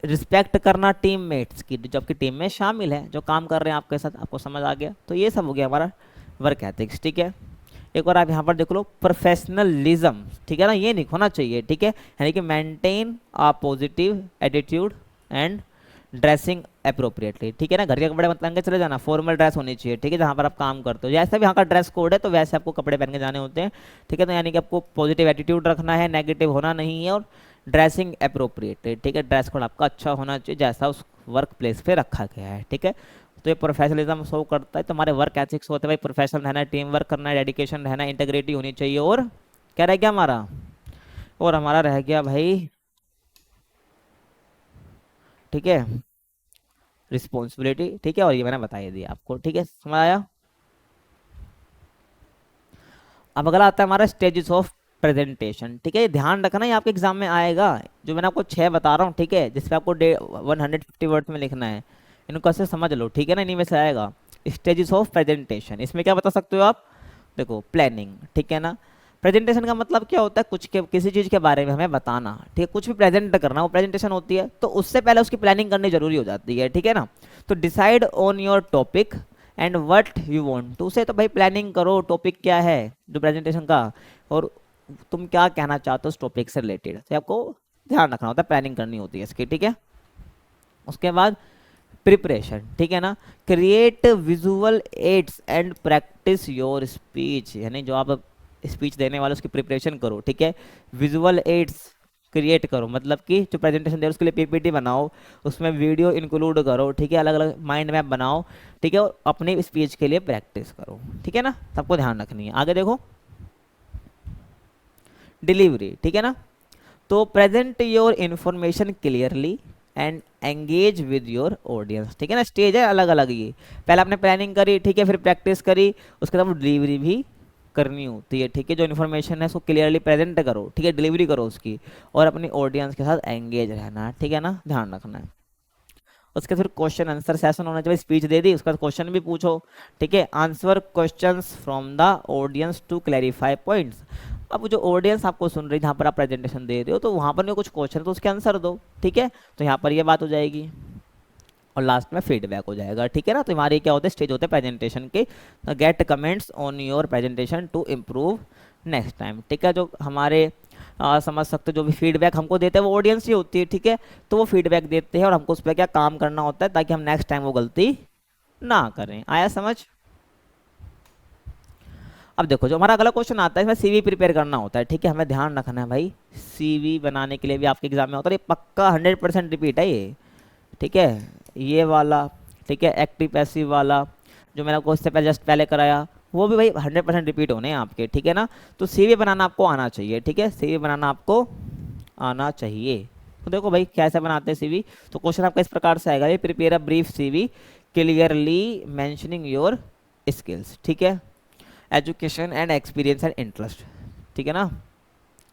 रिस्पेक्ट करना टीममेट्स की, जो आपकी टीम में शामिल है, जो काम कर रहे हैं आपके साथ। आपको समझ आ गया? तो ये सब हो गया हमारा वर्क एथिक्स, ठीक है। एक और आप यहाँ पर देख लो, प्रोफेशनलिज्म, ठीक है ना, ये नहीं होना चाहिए, ठीक है। यानी कि maintain a positive attitude and dressing appropriately, ठीक है ना। घर के कपड़े मत पहन के चले जाना, फॉर्मल ड्रेस होनी चाहिए, ठीक है, जहाँ पर आप काम करते हो। जैसा भी यहाँ का ड्रेस कोड है तो वैसे आपको कपड़े पहन के जाने होते हैं, ठीक है। तो यानी कि आपको पॉजिटिव एटीट्यूड रखना है, नेगेटिव होना नहीं है, और ड्रेसिंग अप्रोप्रिएटली, ठीक है। ड्रेस कोड आपका अच्छा होना चाहिए, जैसा उस वर्क प्लेस पे रखा गया है, ठीक है। तो ये प्रोफेशनलिज्म शो करता है। तो हमारे वर्क एथिक्स होते हैं भाई, प्रोफेशनल रहना है, टीम वर्क करना है, डेडिकेशन रहना है, इंटीग्रिटी होनी चाहिए, और क्या रह गया हमारा? और हमारा रह गया भाई, ठीक है, रिस्पॉन्सिबिलिटी, ठीक है। और ये मैंने बता ही दिया आपको, ठीक है, समझ आया? अब अगला आता है हमारा स्टेजेस ऑफ प्रेजेंटेशन, ठीक है। ये ध्यान रखना, ये आपके एग्जाम में आएगा। जो मैंने आपको 6 बता रहा हूँ, ठीक है, जिसपे आपको 150 वर्ड्स में लिखना है, इनको कैसे समझ लो, ठीक है ना। इन्हीं में से आएगा स्टेजेस ऑफ प्रेजेंटेशन। इसमें क्या बता सकते हो आप? देखो, प्लानिंग, ठीक है ना। प्रेजेंटेशन का मतलब क्या होता है? किसी चीज़ के बारे में हमें बताना, ठीक है, कुछ भी प्रेजेंट करना, वो प्रेजेंटेशन होती है। तो उससे पहले उसकी प्लानिंग करनी जरूरी हो जाती है, ठीक है ना। तो decide on your topic and what you want to say, तो भाई प्लानिंग करो, टॉपिक क्या है जो प्रेजेंटेशन का, और तुम क्या कहना चाहते हो उस टॉपिक से रिलेटेड, तो आपको ध्यान रखना होता है, प्लानिंग करनी होती है इसकी, ठीक है। उसके बाद प्रिपरेशन, ठीक है ना। Create visual aids and practice your speech, यानी जो आप स्पीच देने वाले उसकी प्रिपरेशन करो, ठीक है। विजुअल एड्स क्रिएट करो, मतलब कि जो प्रेजेंटेशन दे उसके लिए पीपीटी बनाओ, उसमें वीडियो इंक्लूड करो, ठीक है, अलग अलग माइंड मैप बनाओ, ठीक है, और अपनी स्पीच के लिए प्रैक्टिस करो, ठीक है ना। सबको ध्यान रखनी है। आगे देखो, डिलीवरी, ठीक है ना। तो present your information clearly and engage with your audience, ठीक है ना। स्टेज है अलग अलग, ये पहले आपने प्लानिंग करी, ठीक है, फिर प्रैक्टिस करी, उसके बाद डिलीवरी भी करनी होती है, ठीक है। जो इन्फॉर्मेशन है उसको क्लियरली प्रेजेंट करो, ठीक है, डिलीवरी करो उसकी, और अपनी ऑडियंस के साथ एंगेज रहना है, ठीक है ना, ध्यान रखना है। उसके फिर क्वेश्चन आंसर सेशन होना चाहिए। स्पीच दे दी, उसके बाद क्वेश्चन भी पूछो, ठीक है। Answer questions from the audience to clarify points. अब जो ऑडियंस आपको सुन रही है, जहाँ पर आप प्रेजेंटेशन दे रहे हो, तो वहाँ पर नहीं कुछ क्वेश्चन तो उसके आंसर दो, ठीक है। तो यहाँ पर ये बात हो जाएगी, और लास्ट में फीडबैक हो जाएगा, ठीक है ना। तो हमारे क्या होते हैं? स्टेज होते हैं प्रेजेंटेशन के। Get comments on your presentation to improve next time, ठीक है। जो हमारे समझ सकते हो, जो भी फीडबैक हमको देते हैं वो ऑडियंस ही होती है, ठीक है। तो वो फीडबैक देते हैं और हमको उस पर क्या काम करना होता है, ताकि हम नेक्स्ट टाइम वो गलती ना करें। आया समझ? अब देखो, जो हमारा अगला क्वेश्चन आता है, इसमें सीवी प्रिपेयर करना होता है, ठीक है। हमें ध्यान रखना है भाई, सीवी बनाने के लिए भी आपके एग्जाम में होता है, ये पक्का 100% रिपीट है ये, ठीक है। ये वाला, ठीक है, एक्टिव पैसिव वाला जो मैंने आपको इससे पहले जस्ट पहले कराया, वो भी भाई 100% रिपीट होने हैं आपके, ठीक है ना। तो सीवी बनाना आपको आना चाहिए, ठीक है, सीवी बनाना आपको आना चाहिए। तो देखो भाई कैसे बनाते हैं सीवी। तो क्वेश्चन आपका इस प्रकार से आएगा, prepare a brief CV clearly mentioning your skills, ठीक है, education and experience and interest, ठीक है ना।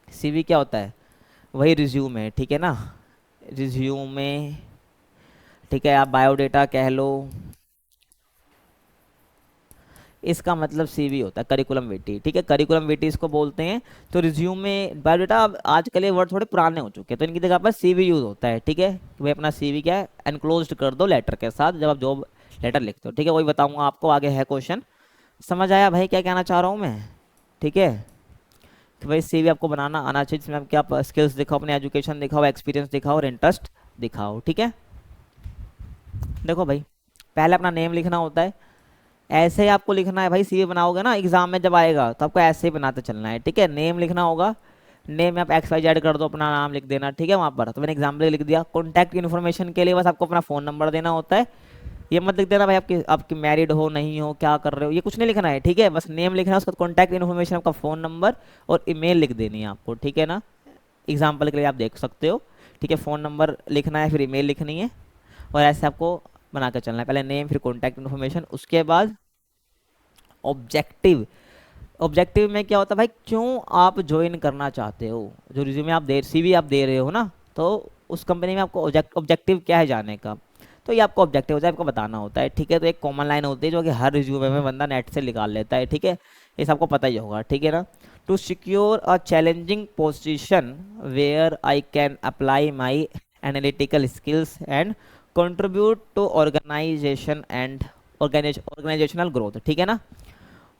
सीवी क्या होता है? वही रिज्यूम है, ठीक है ना, रिज्यूम में, ठीक है, आप बायोडेटा कह लो, इसका मतलब सीवी होता है करिकुलम विटी, ठीक है, करिकुलम विटी इसको बोलते हैं। तो रिज्यूम में बायोडेटा, अब आजकल ये वर्ड थोड़े पुराने हो चुके हैं, तो इनकी जगह पर सीवी यूज होता है, ठीक है, कि भाई अपना सीवी क्या है, एनक्लोज्ड कर दो लेटर के साथ जब आप जॉब लेटर लिखते हो, ठीक है। वही बताऊंगा आपको, आगे है क्वेश्चन। समझ आया भाई क्या कहना चाह रहा हूँ मैं? ठीक है, कि भाई सीवी आपको बनाना आना चाहिए, जिसमें आप क्या स्किल्स दिखाओ, अपने एजुकेशन दिखाओ, एक्सपीरियंस दिखाओ और इंटरेस्ट दिखाओ, ठीक है। देखो भाई, पहले अपना नेम लिखना होता है, ऐसे ही आपको लिखना है भाई, सीवी बनाओगे ना एग्जाम में जब आएगा तो आपको ऐसे ही बनाते चलना है, ठीक है। नेम लिखना होगा, नेम में आप एक्स वाई जेड कर दो, अपना नाम लिख देना, ठीक है। वहाँ पर तो मैंने एग्जाम्पल लिख दिया। कॉन्टैक्ट इन्फॉर्मेशन के लिए बस आपको अपना फ़ोन नंबर देना होता है। ये मत लिख देना भाई आपकी आपकी मैरिड हो नहीं हो क्या कर रहे हो, ये कुछ नहीं लिखना है, ठीक है। बस नेम लिखना है, उसका कॉन्टैक्ट इन्फॉर्मेशन आपका फ़ोन नंबर और ईमेल लिख देनी है आपको, ठीक है ना। एग्जाम्पल के लिए आप देख सकते हो, ठीक है। फ़ोन नंबर लिखना है, फिर ईमेल लिखनी है, और ऐसे आपको बना कर चलना है। पहले नेम, फिर कॉन्टैक्ट इन्फॉर्मेशन, उसके बाद ऑब्जेक्टिव। ऑब्जेक्टिव में क्या होता है भाई, क्यों आप ज्वाइन करना चाहते हो। जो रिज्यूमे आप दे, सीवी आप दे रहे हो ना, तो उस कंपनी में आपको ऑब्जेक्टिव क्या है जाने का, तो ये आपको ऑब्जेक्टिव होता है, आपको बताना होता है, ठीक है। तो एक कॉमन लाइन होती है जो कि हर रिज्यूमे में बंदा नेट से निकाल लेता है, ठीक है। ये सबको पता ही होगा, ठीक है ना। To secure a challenging position where I can apply my analytical skills and contribute to organization and organizational growth, ठीक है ना।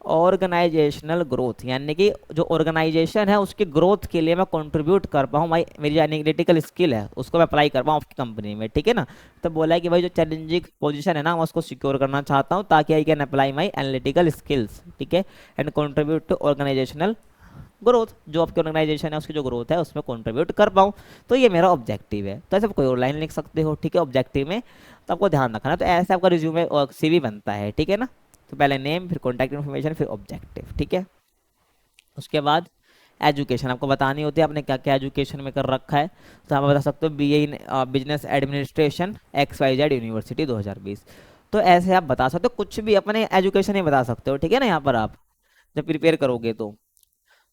ऑर्गेनाइजेशनल ग्रोथ यानी कि जो ऑर्गेनाइजेशन है उसकी ग्रोथ के लिए मैं कंट्रीब्यूट कर पाऊँ, भाई मेरी जो एनालिटिकल स्किल है उसको मैं अप्लाई कर पाऊँ आपकी कंपनी में, ठीक है ना। तो बोला है कि भाई जो चैलेंजिंग पोजीशन है ना मैं उसको सिक्योर करना चाहता हूँ ताकि I can apply my analytical skills, ठीक है, and contribute to organizational growth, जो आपकी ऑर्गेनाइजेशन है उसकी जो ग्रोथ है उसमें कंट्रीब्यूट कर पाऊँ। तो ये मेरा ऑब्जेक्टिव है। तो ऐसे कोई और लाइन लिख सकते हो, ठीक है, ऑब्जेक्टिव में। तो आपको ध्यान रखना है। तो ऐसे आपका रिज्यूमे और सीवी बनता है, ठीक है ना। तो पहले नेम, फिर कॉन्टैक्ट इन्फॉर्मेशन, फिर ऑब्जेक्टिव, ठीक है। उसके बाद एजुकेशन आपको बतानी होती है, आपने क्या क्या एजुकेशन में कर रखा है। तो आप बता सकते हो BA in business administration XYZ university 2020। तो ऐसे आप बता सकते हो, कुछ भी अपने एजुकेशन ही बता सकते हो, ठीक है ना। यहाँ पर आप जब प्रिपेयर करोगे तो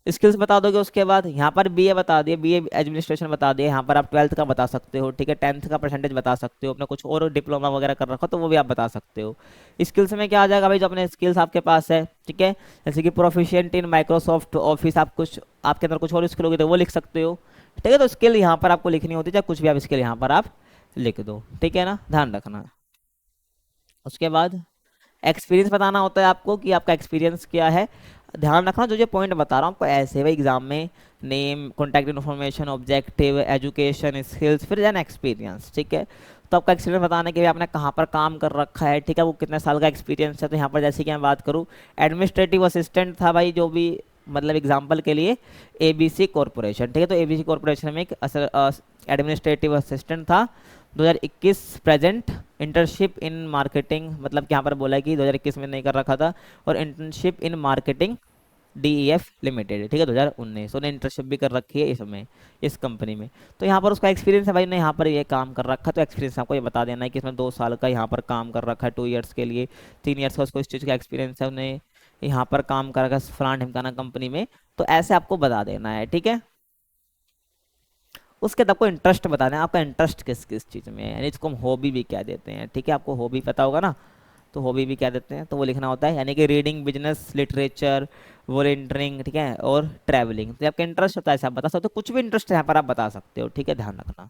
स्किल्स बता दोगे। उसके बाद यहाँ पर बीए बता दिए, बीए एडमिनिस्ट्रेशन बता दिए। यहाँ पर आप 12th का बता सकते हो, ठीक है, 10th का परसेंटेज बता सकते हो, अपने कुछ और डिप्लोमा वगैरह कर रखा तो वो भी आप बता सकते हो। स्किल्स में क्या आ जाएगा भाई, जो अपने स्किल्स आपके पास है, ठीक है, जैसे कि प्रोफिशिएंट इन माइक्रोसॉफ्ट ऑफिस, आप कुछ आपके अंदर कुछ और स्किल होगी तो वो लिख सकते हो, ठीक है। तो स्किल यहाँ पर आपको लिखनी होती है, चाहे कुछ भी आप स्किल यहाँ पर आप लिख दो, ठीक है ना, ध्यान रखना। उसके बाद एक्सपीरियंस बताना होता है आपको कि आपका एक्सपीरियंस क्या है। ध्यान रखना जो जो पॉइंट बता रहा हूँ आपको ऐसे भाई एग्जाम में, name, contact information, objective, education, skills, फिर देन एक्सपीरियंस, ठीक है। तो आपका एक्सपीरियंस बताने के लिए आपने कहाँ पर काम कर रखा है, ठीक है, वो कितने साल का एक्सपीरियंस है। तो यहाँ पर जैसे कि मैं बात करूँ, एडमिनिस्ट्रेटिव असिस्टेंट था भाई, जो भी मतलब एग्जाम्पल के लिए ABC कॉरपोरेशन, ठीक है। तो ABC कॉरपोरेशन में एक एडमिनिस्ट्रेटिव असिस्टेंट था 2021 प्रेजेंट। इंटर्नशिप इन मार्केटिंग, मतलब कि यहाँ पर बोला है कि 2021 में नहीं कर रखा था। और internship in marketing DEF limited, ठीक है, 2019 उन्हें इंटर्नशिप भी कर रखी है इसमें, इस कंपनी में। तो यहाँ पर उसका एक्सपीरियंस है भाई, ने यहाँ पर ये काम कर रखा है। तो एक्सपीरियंस आपको ये बता देना है कि इसमें 2 साल का यहाँ पर काम कर रखा है, 2 ईयर्स के लिए, 3 ईयर्स का उसको इस चीज़ का एक्सपीरियंस है, उन्हें यहाँ पर काम कर रखा है फलान ढिमकाना कंपनी में। तो ऐसे आपको बता देना है, ठीक है। उसके बाद आपको इंटरेस्ट बताना है, आपका इंटरेस्ट किस किस चीज़ में है, यानी इसको हम हॉबी भी क्या देते हैं, ठीक है। आपको हॉबी पता होगा ना, तो हॉबी भी क्या देते हैं तो वो लिखना होता है, यानी कि रीडिंग, बिजनेस, लिटरेचर, वॉलेंटियरिंग, ठीक है, और ट्रैवलिंग। तो आपका इंटरेस्ट होता है ऐसे आप बता सकते हो, कुछ भी इंटरेस्ट यहाँ पर आप बता सकते हो, ठीक है, ध्यान रखना।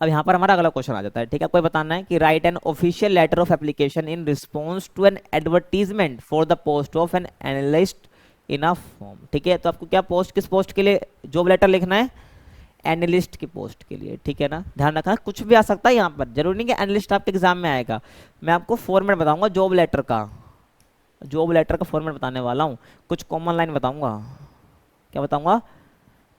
अब यहाँ पर हमारा अगला क्वेश्चन आ जाता है, ठीक है। आपको ये बताना है कि write an official letter of application in response to an advertisement for the post of an analyst in a form, ठीक है। तो आपको क्या पोस्ट, किस पोस्ट के लिए जॉब लेटर लिखना है, एनालिस्ट की पोस्ट के लिए, ठीक है ना, ध्यान रखना। कुछ भी आ सकता है यहाँ पर, जरूरी नहीं कि एनालिस्ट आपके एग्जाम में आएगा। मैं आपको फॉर्मेट बताऊंगा जॉब लेटर का, जॉब लेटर का फॉर्मेट बताने वाला हूँ। कुछ कॉमन लाइन बताऊंगा, क्या बताऊंगा,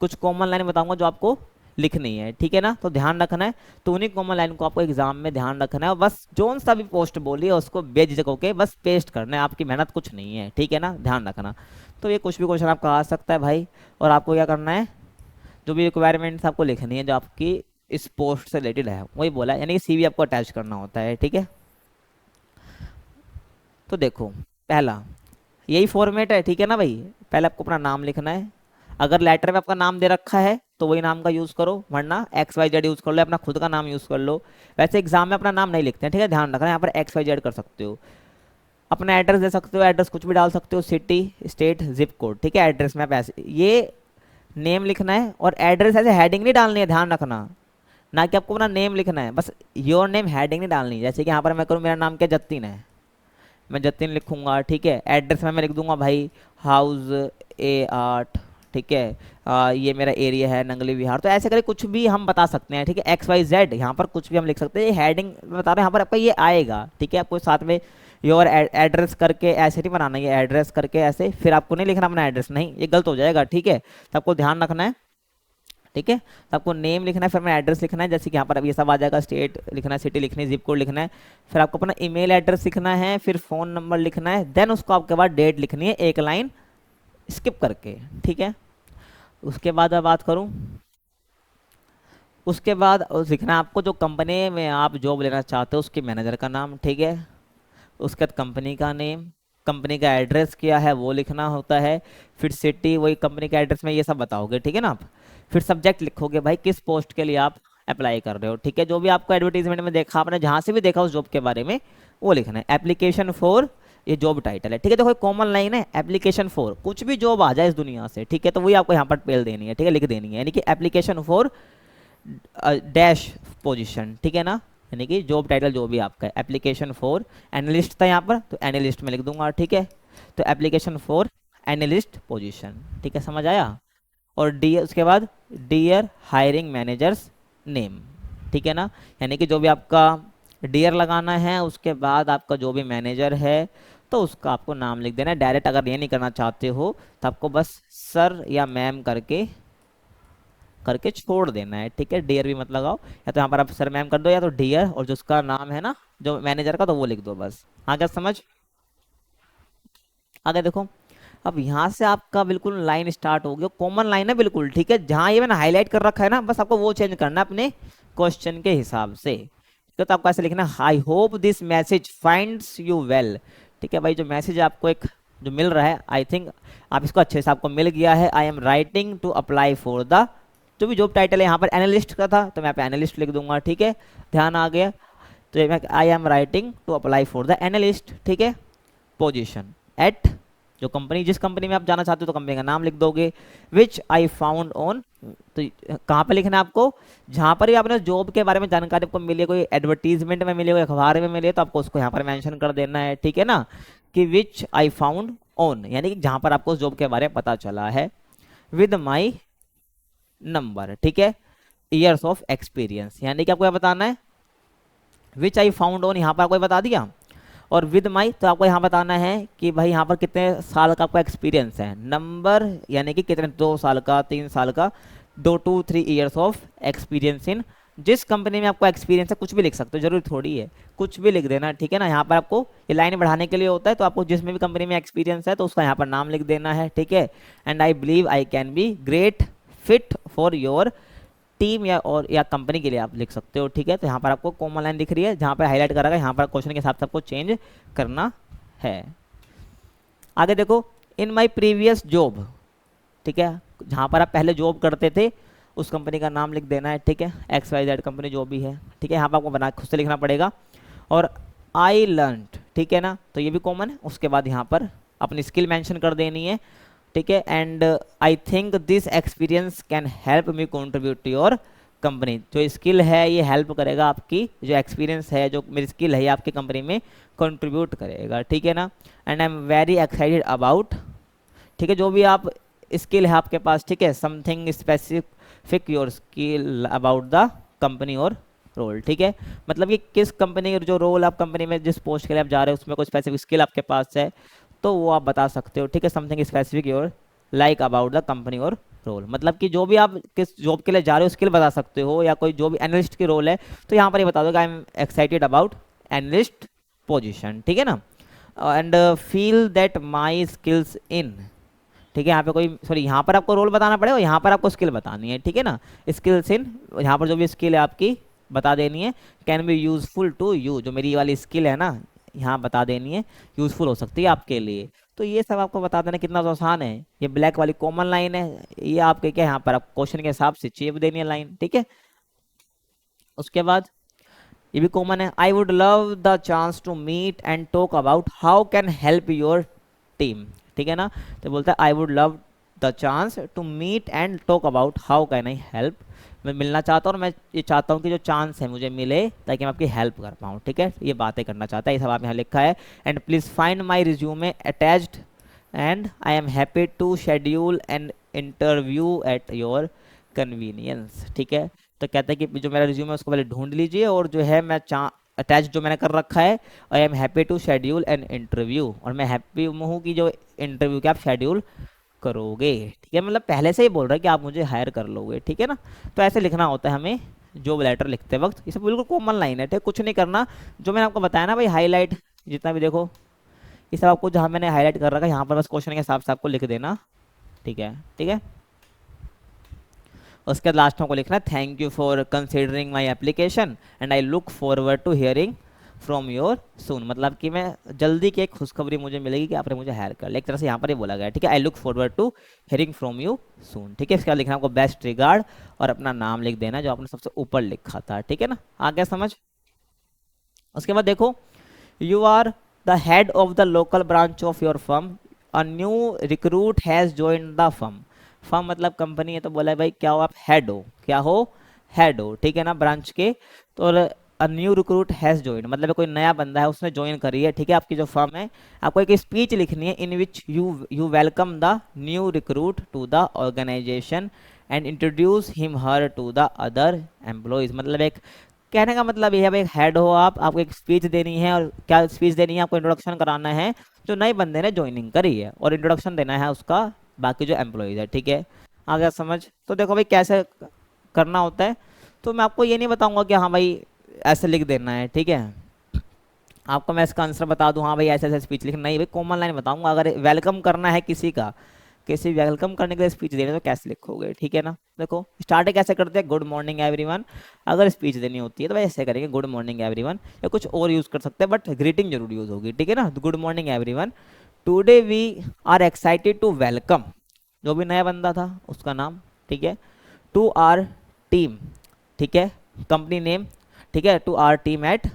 कुछ कॉमन लाइन बताऊंगा जो आपको लिखनी है, ठीक है ना। तो ध्यान रखना है, तो उन्हीं कॉमन लाइन को आपको एग्जाम में ध्यान रखना है, और बस जोन सा भी पोस्ट बोली है उसको बेझिझक होके बस पेस्ट करना है, आपकी मेहनत कुछ नहीं है, ठीक है ना, ध्यान रखना। तो ये कुछ भी क्वेश्चन आपका आ सकता है भाई, और आपको क्या करना है, जो भी रिक्वायरमेंट्स आपको लिखनी है जो आपकी इस पोस्ट से रिलेटेड है वही बोला है, यानी कि CV आपको अटैच करना होता है, ठीक है। तो देखो, पहला यही फॉर्मेट है, ठीक है ना भाई। पहले आपको अपना नाम लिखना है, अगर लेटर में आपका नाम दे रखा है तो वही नाम का यूज़ करो, वरना XYZ यूज़ कर लो, अपना खुद का नाम यूज़ कर लो। वैसे एग्जाम में अपना नाम नहीं लिखते हैं, ठीक है, ध्यान रखना, यहाँ पर XYZ कर सकते हो। अपना एड्रेस दे सकते हो, एड्रेस कुछ भी डाल सकते हो, सिटी, स्टेट, जिप कोड, ठीक है। एड्रेस में आप ऐसे ये नेम लिखना है, और एड्रेस ऐसे हेडिंग नहीं डालनी है, ध्यान रखना, ना कि आपको अपना नेम लिखना है, बस योर नेम हेडिंग नहीं डालनी है। जैसे कि यहाँ पर मैं करूँ, मेरा नाम क्या जतिन है, मैं जतिन लिखूंगा, ठीक है। एड्रेस में मैं लिख दूंगा भाई हाउस A8, ठीक है, ये मेरा एरिया है नंगली विहार, तो ऐसे करके कुछ भी हम बता सकते हैं, ठीक है, XYZ यहाँ पर कुछ भी हम लिख सकते हैं। ये हेडिंग बता रहे हैं यहाँ पर आपका ये आएगा, ठीक है। आपको साथ में योर एड्रेस करके ऐसे नहीं बनाना, ये एड्रेस करके ऐसे, फिर आपको नहीं लिखना अपना एड्रेस, नहीं, ये गलत हो जाएगा, ठीक है। तो आपको ध्यान रखना है, ठीक है। तो आपको नेम लिखना है, फिर अपना एड्रेस लिखना है, जैसे कि यहाँ पर अब ये सब आ जाएगा, स्टेट लिखना है, सिटी लिखनी है, जिप कोड लिखना है, फिर आपको अपना ईमेल एड्रेस लिखना है, फिर फ़ोन नंबर लिखना है, देन उसको आपके बाद डेट लिखनी है, एक लाइन स्किप करके, ठीक है। उसके बाद अब बात करूँ, उसके बाद लिखना है आपको जो कंपनी में आप जॉब लेना चाहते हो उसके मैनेजर का नाम, ठीक है। उसके बाद कंपनी का नेम, कंपनी का एड्रेस क्या है वो लिखना होता है, फिर सिटी वही कंपनी का एड्रेस में ये सब बताओगे, ठीक है ना आप। फिर सब्जेक्ट लिखोगे भाई किस पोस्ट के लिए आप अप्लाई कर रहे हो, ठीक है। जो भी आपको एडवर्टीजमेंट में देखा, आपने जहाँ से भी देखा उस जॉब के बारे में वो लिखना है। एप्लीकेशन फॉर, ये जॉब टाइटल है, ठीक है। देखो कॉमन लाइन है, एप्लीकेशन फॉर, कुछ भी जॉब आ जाए इस दुनिया से, ठीक है, तो वही आपको यहाँ पर पेल देनी है, ठीक है, लिख देनी है, यानी कि एप्लीकेशन फॉर डैश पोजीशन, ठीक है ना, यानी कि जॉब टाइटल जो भी आपका है। एप्लीकेशन फॉर एनालिस्ट था यहाँ पर, तो एनालिस्ट में लिख दूंगा, ठीक है। तो एप्लीकेशन फॉर एनालिस्ट पोजीशन, ठीक है, समझ आया। और डी उसके बाद डियर हायरिंग मैनेजर्स नेम, ठीक है ना, यानी कि जो भी आपका डियर लगाना है, उसके बाद आपका जो भी मैनेजर है तो उसका आपको नाम लिख देना है डायरेक्ट। अगर ये नहीं करना चाहते हो तो आपको बस सर या मैम करके करके छोड़ देना है, ठीक है। डियर भी मत लगाओ, या तो यहाँ पर आप सर मैम कर दो, या तो डियर और जो उसका नाम है ना जो मैनेजर का, तो वो लिख दो बस। आगे समझ, आगे देखो। अब यहाँ से आपका बिल्कुल लाइन स्टार्ट हो गया, कॉमन लाइन है बिल्कुल, ठीक है। जहाँ ये मैंने हाईलाइट कर रखा है ना, बस आपको वो चेंज करना है अपने क्वेश्चन के हिसाब से, तो आपको ऐसे लिखना है, I hope this message finds you well, ठीक है भाई। जो मैसेज आपको एक जो मिल रहा है, आई थिंक आप इसको अच्छे से आपको मिल गया है। I am writing to apply for the, जो भी जॉब टाइटल है यहाँ पर एनालिस्ट का था तो मैं यहाँ पे एनालिस्ट लिख दूंगा, ठीक है, ध्यान आ गया। तो मैं I am writing to apply for the analyst, ठीक है। पोजीशन एट, जो कंपनी जिस कंपनी में आप जाना चाहते हो तो कंपनी का नाम लिख दोगे। विच आई फाउंड ऑन, तो कहाँ पे लिखना है आपको, जहाँ पर भी आपने जॉब के बारे में जानकारी आपको मिली है, कोई एडवर्टीजमेंट में मिली, कोई अखबार में मिली है, तो आपको उसको यहाँ पर मेंशन कर देना है, ठीक है ना, कि विच आई फाउंड ऑन, यानी कि जहाँ पर आपको उस जॉब के बारे में पता चला है। विद माई नंबर, ठीक है, ईयर्स ऑफ एक्सपीरियंस, यानी कि आपको क्या बताना है, विच आई फाउंड ऑन यहाँ पर आपको बता दिया, और विद माई तो आपको यहाँ बताना है कि भाई यहाँ पर कितने साल का आपका एक्सपीरियंस है। नंबर यानी कि कितने, 2 साल का, 3 साल का, 2 to 3 years of experience in, जिस कंपनी में आपको एक्सपीरियंस है, कुछ भी लिख सकते हो, जरूरी थोड़ी है, कुछ भी लिख देना, ठीक है ना। यहाँ पर आपको ये लाइन बढ़ाने के लिए होता है, तो आपको जिसमें भी कंपनी में एक्सपीरियंस है तो उसका यहाँ पर नाम लिख देना है, ठीक है। And I believe I can be great fit for your team, या कंपनी के लिए आप लिख सकते हो, ठीक है। तो यहाँ पर आपको कॉमन लाइन दिख रही है, जहाँ पर हाईलाइट करा गया, यहाँ पर क्वेश्चन के हिसाब से आपको चेंज करना है। आगे देखो, इन माई प्रीवियस जॉब, ठीक है, जहाँ पर आप पहले जॉब करते थे उस कंपनी का नाम लिख देना है, ठीक है। XYZ कंपनी जो भी है, ठीक है, यहाँ पर आपको बना खुद से लिखना पड़ेगा। और आई लर्नड, ठीक है ना, तो ये भी कॉमन है। उसके बाद यहाँ पर अपनी स्किल मेंशन कर देनी है, ठीक है। And I think this experience can help me contribute to your company, जो स्किल है ये हेल्प करेगा, आपकी जो एक्सपीरियंस है, जो मेरी स्किल है, ये आपकी कंपनी में कंट्रीब्यूट करेगा, ठीक है ना। And I am very excited about, ठीक है, जो भी आप स्किल है आपके पास, ठीक है, something specific your skill about the company और रोल, ठीक है। मतलब कि किस कंपनी, जो रोल आप कंपनी में जिस पोस्ट के लिए आप जा रहे हो उसमें कोई स्पेसिफिक स्किल आपके पास है तो वो आप बता सकते हो, ठीक है। Something specific your like about the company और रोल, मतलब कि जो भी आप किस जॉब के लिए जा रहे हो स्किल बता सकते हो, या कोई जो भी एनालिस्ट की रोल है तो यहाँ पर ये बता दो कि I am excited about analyst position, ठीक है ना। And feel that my skills in, ठीक है, यहाँ पे कोई सॉरी यहाँ पर आपको रोल बताना पड़ेगा, यहाँ पर आपको स्किल बतानी है, ठीक है ना। स्किल्स इन, यहाँ पर जो भी स्किल है आपकी बता देनी है। Can be useful to you, जो मेरी वाली स्किल है ना यहाँ बता देनी है, यूजफुल हो सकती है आपके लिए। तो ये सब आपको बता देना, कितना आसान है। ये ब्लैक वाली कॉमन लाइन है, ये आपके क्या यहाँ पर आप क्वेश्चन के हिसाब से चेप देनी है लाइन, ठीक है। उसके बाद ये भी कॉमन है, I would love the chance to meet and talk about how can help your team, ठीक है ना। तो बोलता है I would love the chance to meet and talk about how can I help, मैं मिलना चाहता हूँ और मैं ये चाहता हूँ कि जो चांस है मुझे मिले ताकि मैं आपकी हेल्प कर पाऊँ, ठीक है। ये बातें करना चाहता है, ये सब आप यहाँ लिखा है। And please find my resume attached and I am happy to schedule an interview at your convenience. ठीक है, तो कहता है कि जो मेरा रिज्यूम है उसको पहले ढूंढ लीजिए, और जो है मैं अटैच जो मैंने कर रखा है, I am happy to schedule an interview, और मैं हैप्पी हूँ कि जो इंटरव्यू के आप शेड्यूल करोगे। ठीक है, मतलब पहले से ही बोल रहा है कि आप मुझे हायर कर लोगे। ठीक है ना, तो ऐसे लिखना होता है हमें जॉब लेटर लिखते वक्त। ये सब बिल्कुल कॉमन लाइन है, ठीक, कुछ नहीं करना। जो मैंने आपको बताया ना भाई, हाईलाइट जितना भी देखो, ये सब आपको जहाँ मैंने हाईलाइट कर रखा है यहाँ पर बस क्वेश्चन के हिसाब से आपको लिख देना। ठीक है, ठीक है। उसके बाद लास्ट में आपको लिखना है thank you for considering my application and I look forward to hearing from your soon, मतलब कि मैं जल्दी की एक खुशखबरी मुझे मिलेगी कि आपने मुझे हायर कर लिया, एक तरह से यहाँ पर ही बोला गया है। ठीक है, I look forward to hearing from you soon. ठीक है, इसके बाद लिखना आपको बेस्ट रिगार्ड और अपना नाम लिख देना जो आपने सबसे ऊपर लिखा था। ठीक है ना, आ गया समझ। उसके बाद देखो, you are the head of the local branch of your firm, a new recruit has joined the firm. Firm मतलब कंपनी है, तो बोला है भाई क्या हो आप, हेड हो। क्या हो, हेड हो। ठीक है ना, ब्रांच के। तो अ न्यू रिक्रूट हैज ज्वाइंड मतलब कोई नया बंदा है उसने ज्वाइन करी है। ठीक है, आपकी जो फर्म है, आपको एक स्पीच लिखनी है in which you welcome the new recruit to the organisation and introduce him her to the other employees. मतलब एक कहने का मतलब ये है भाई, हेड हो आप, आपको एक स्पीच देनी है। और क्या स्पीच देनी है, आपको इंट्रोडक्शन कराना है जो नए बंदे ने ज्वाइनिंग करी है, और इंट्रोडक्शन देना है उसका बाकी जो एम्प्लॉयज है। ठीक है, आ गया समझ। तो देखो भाई कैसे करना होता है, तो मैं आपको ये नहीं बताऊंगा कि हाँ भाई ऐसे लिख देना है। ठीक है, आपको मैं इसका आंसर बता दूं, हाँ भाई ऐसे ऐसे स्पीच लिखना, नहीं भाई कॉमन लाइन बताऊंगा। अगर वेलकम करना है किसी का, किसी वेलकम करने के लिए स्पीच देनी है तो कैसे लिखोगे। ठीक है ना, देखो स्टार्ट कैसे करते हैं, गुड मॉर्निंग एवरीवन। अगर स्पीच देनी होती है तो भाई ऐसे करेंगे, गुड मॉर्निंग एवरीवन, या कुछ और यूज़ कर सकते हैं, बट ग्रीटिंग जरूर यूज़ होगी। ठीक है ना, good morning everyone, today we are excited to welcome, जो भी नया बंदा था उसका नाम। ठीक है, टू आर टीम। ठीक है, कंपनी नेम। ठीक है, to our team at,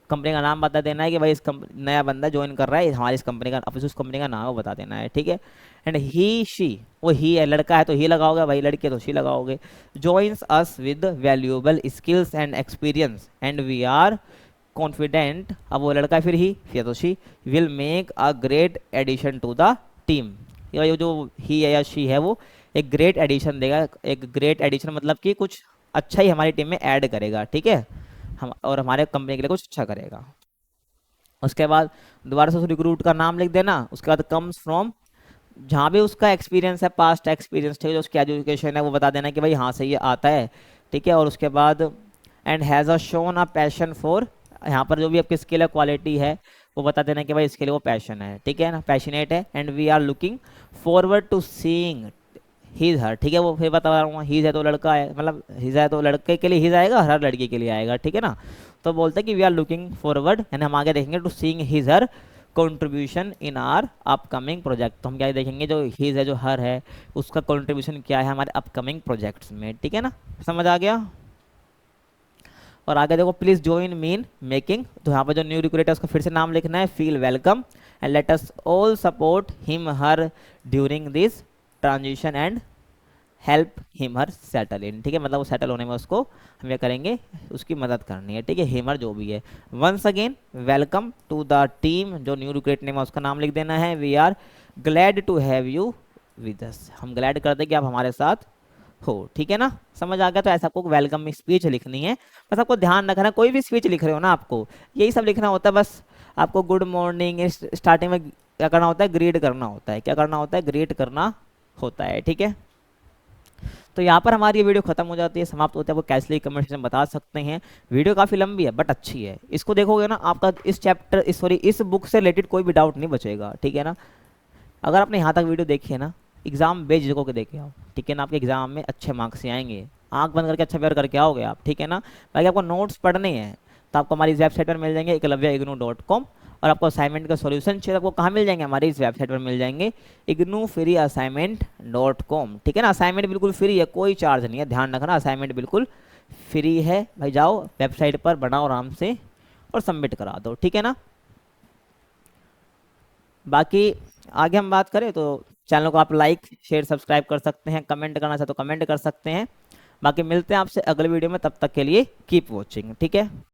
company का नाम बता देना है कि भाई इस नया बंदा ज्वाइन कर रहा है हमारी इस कंपनी का, अब उस कंपनी का नाम वो बता देना है। ठीक है, एंड ही शी, वो ही है, लड़का है तो ही लगाओगे, भाई लड़की है तो शी लगाओगे। Joins us with valuable skills and experience and we are confident, अब वो लड़का है फिर ही, फिर तो she, will make a great addition to the team. ये जो ही है या शी है वो एक ग्रेट एडिशन देगा। एक ग्रेट एडिशन मतलब कि कुछ अच्छा ही हमारी टीम में ऐड करेगा। ठीक है, हम और हमारे कंपनी के लिए कुछ अच्छा करेगा। उसके बाद दोबारा से उस रिक्रूट का नाम लिख देना। उसके बाद कम्स फ्रॉम, जहाँ भी उसका एक्सपीरियंस है, पास्ट एक्सपीरियंस, ठीक है, जो उसकी एजुकेशन है वो बता देना कि भाई हाँ से ये आता है। ठीक है, और उसके बाद and has a shown a passion for, यहाँ पर जो भी आपकी स्किल है, क्वालिटी है, वो बता देना कि भाई इसके लिए वो पैशन है। ठीक है ना, पैशनेट है। And we are looking forward to seeing his her. ठीक है, वो फिर बता रहा हूँ, हीज है तो लड़का है, मतलब हीज है तो लड़के के लिए हीज आएगा, हर लड़की के लिए आएगा। ठीक है ना, तो बोलते हैं कि वी आर लुकिंग फॉरवर्ड, यानी हम आगे देखेंगे to seeing his her contribution in our upcoming project. तो हम क्या देखेंगे, जो हीज है जो हर है उसका कंट्रीब्यूशन क्या है हमारे अपकमिंग प्रोजेक्ट्स में। ठीक है ना, समझ आ गया। और आगे देखो, प्लीज ज्वाइन मीन मेकिंग, तो यहाँ पर जो न्यू रिक्रूटर है उसका फिर से नाम लिखना है, feel welcome and let us all support him her during this transition and help him her settle in. ठीक है, मतलब वो सेटल होने में उसको हम ये करेंगे, उसकी मदद करनी है। ठीक है, हिमर जो भी है। Once again welcome to the team, जो न्यू रिक्रूट नेम है उसका नाम लिख देना है, we are glad to have you with us, हम ग्लैड करते हैं कि आप हमारे साथ हो। ठीक है ना, समझ आ गया। तो ऐसा आपको वेलकम में स्पीच लिखनी है। बस आपको ध्यान रखना, कोई भी स्पीच लिख रहे हो ना आपको यही सब लिखना होता है। बस आपको गुड मॉर्निंग स्टार्टिंग में क्या करना होता है, ग्रीट करना होता है। क्या करना होता है, ग्रीट करना होता है। ठीक है, तो यहाँ पर हमारी ये वीडियो खत्म हो जाती है, समाप्त होता है। वो कैसे कमेंट सेक्शन में बता सकते हैं। वीडियो काफ़ी लंबी है बट अच्छी है, इसको देखोगे ना आपका इस चैप्टर इस बुक से रिलेटेड कोई भी डाउट नहीं बचेगा। ठीक है ना, अगर आपने यहाँ तक वीडियो देखी है ना, एग्जाम बेझिझक होकर देखे आओ। ठीक है ना, आपके एग्जाम में अच्छे मार्क्स से आएंगे, आंख बंद करके अच्छा पेपर करके आओगे आप। ठीक है ना, बाकी आपको नोट्स पढ़ने हैं तो आपको हमारी इस वेबसाइट पर मिल जाएंगे, eklavya.ignu.com। और आपको असाइनमेंट का सॉल्यूशन चाहिए, आपको कहाँ मिल जाएंगे, हमारी इस वेबसाइट पर मिल जाएंगे, ignuFreeAssignment.com। ठीक है ना, असाइनमेंट बिल्कुल फ्री है, कोई चार्ज नहीं है, ध्यान रखना, असाइनमेंट बिल्कुल फ्री है भाई। जाओ वेबसाइट पर, बनाओ आराम से और सबमिट करा दो। ठीक है ना, बाकी आगे हम बात करें तो चैनल को आप लाइक शेयर सब्सक्राइब कर सकते हैं, कमेंट करना चाहे तो कमेंट कर सकते हैं। बाकी मिलते हैं आपसे अगले वीडियो में, तब तक के लिए कीप वॉचिंग। ठीक है।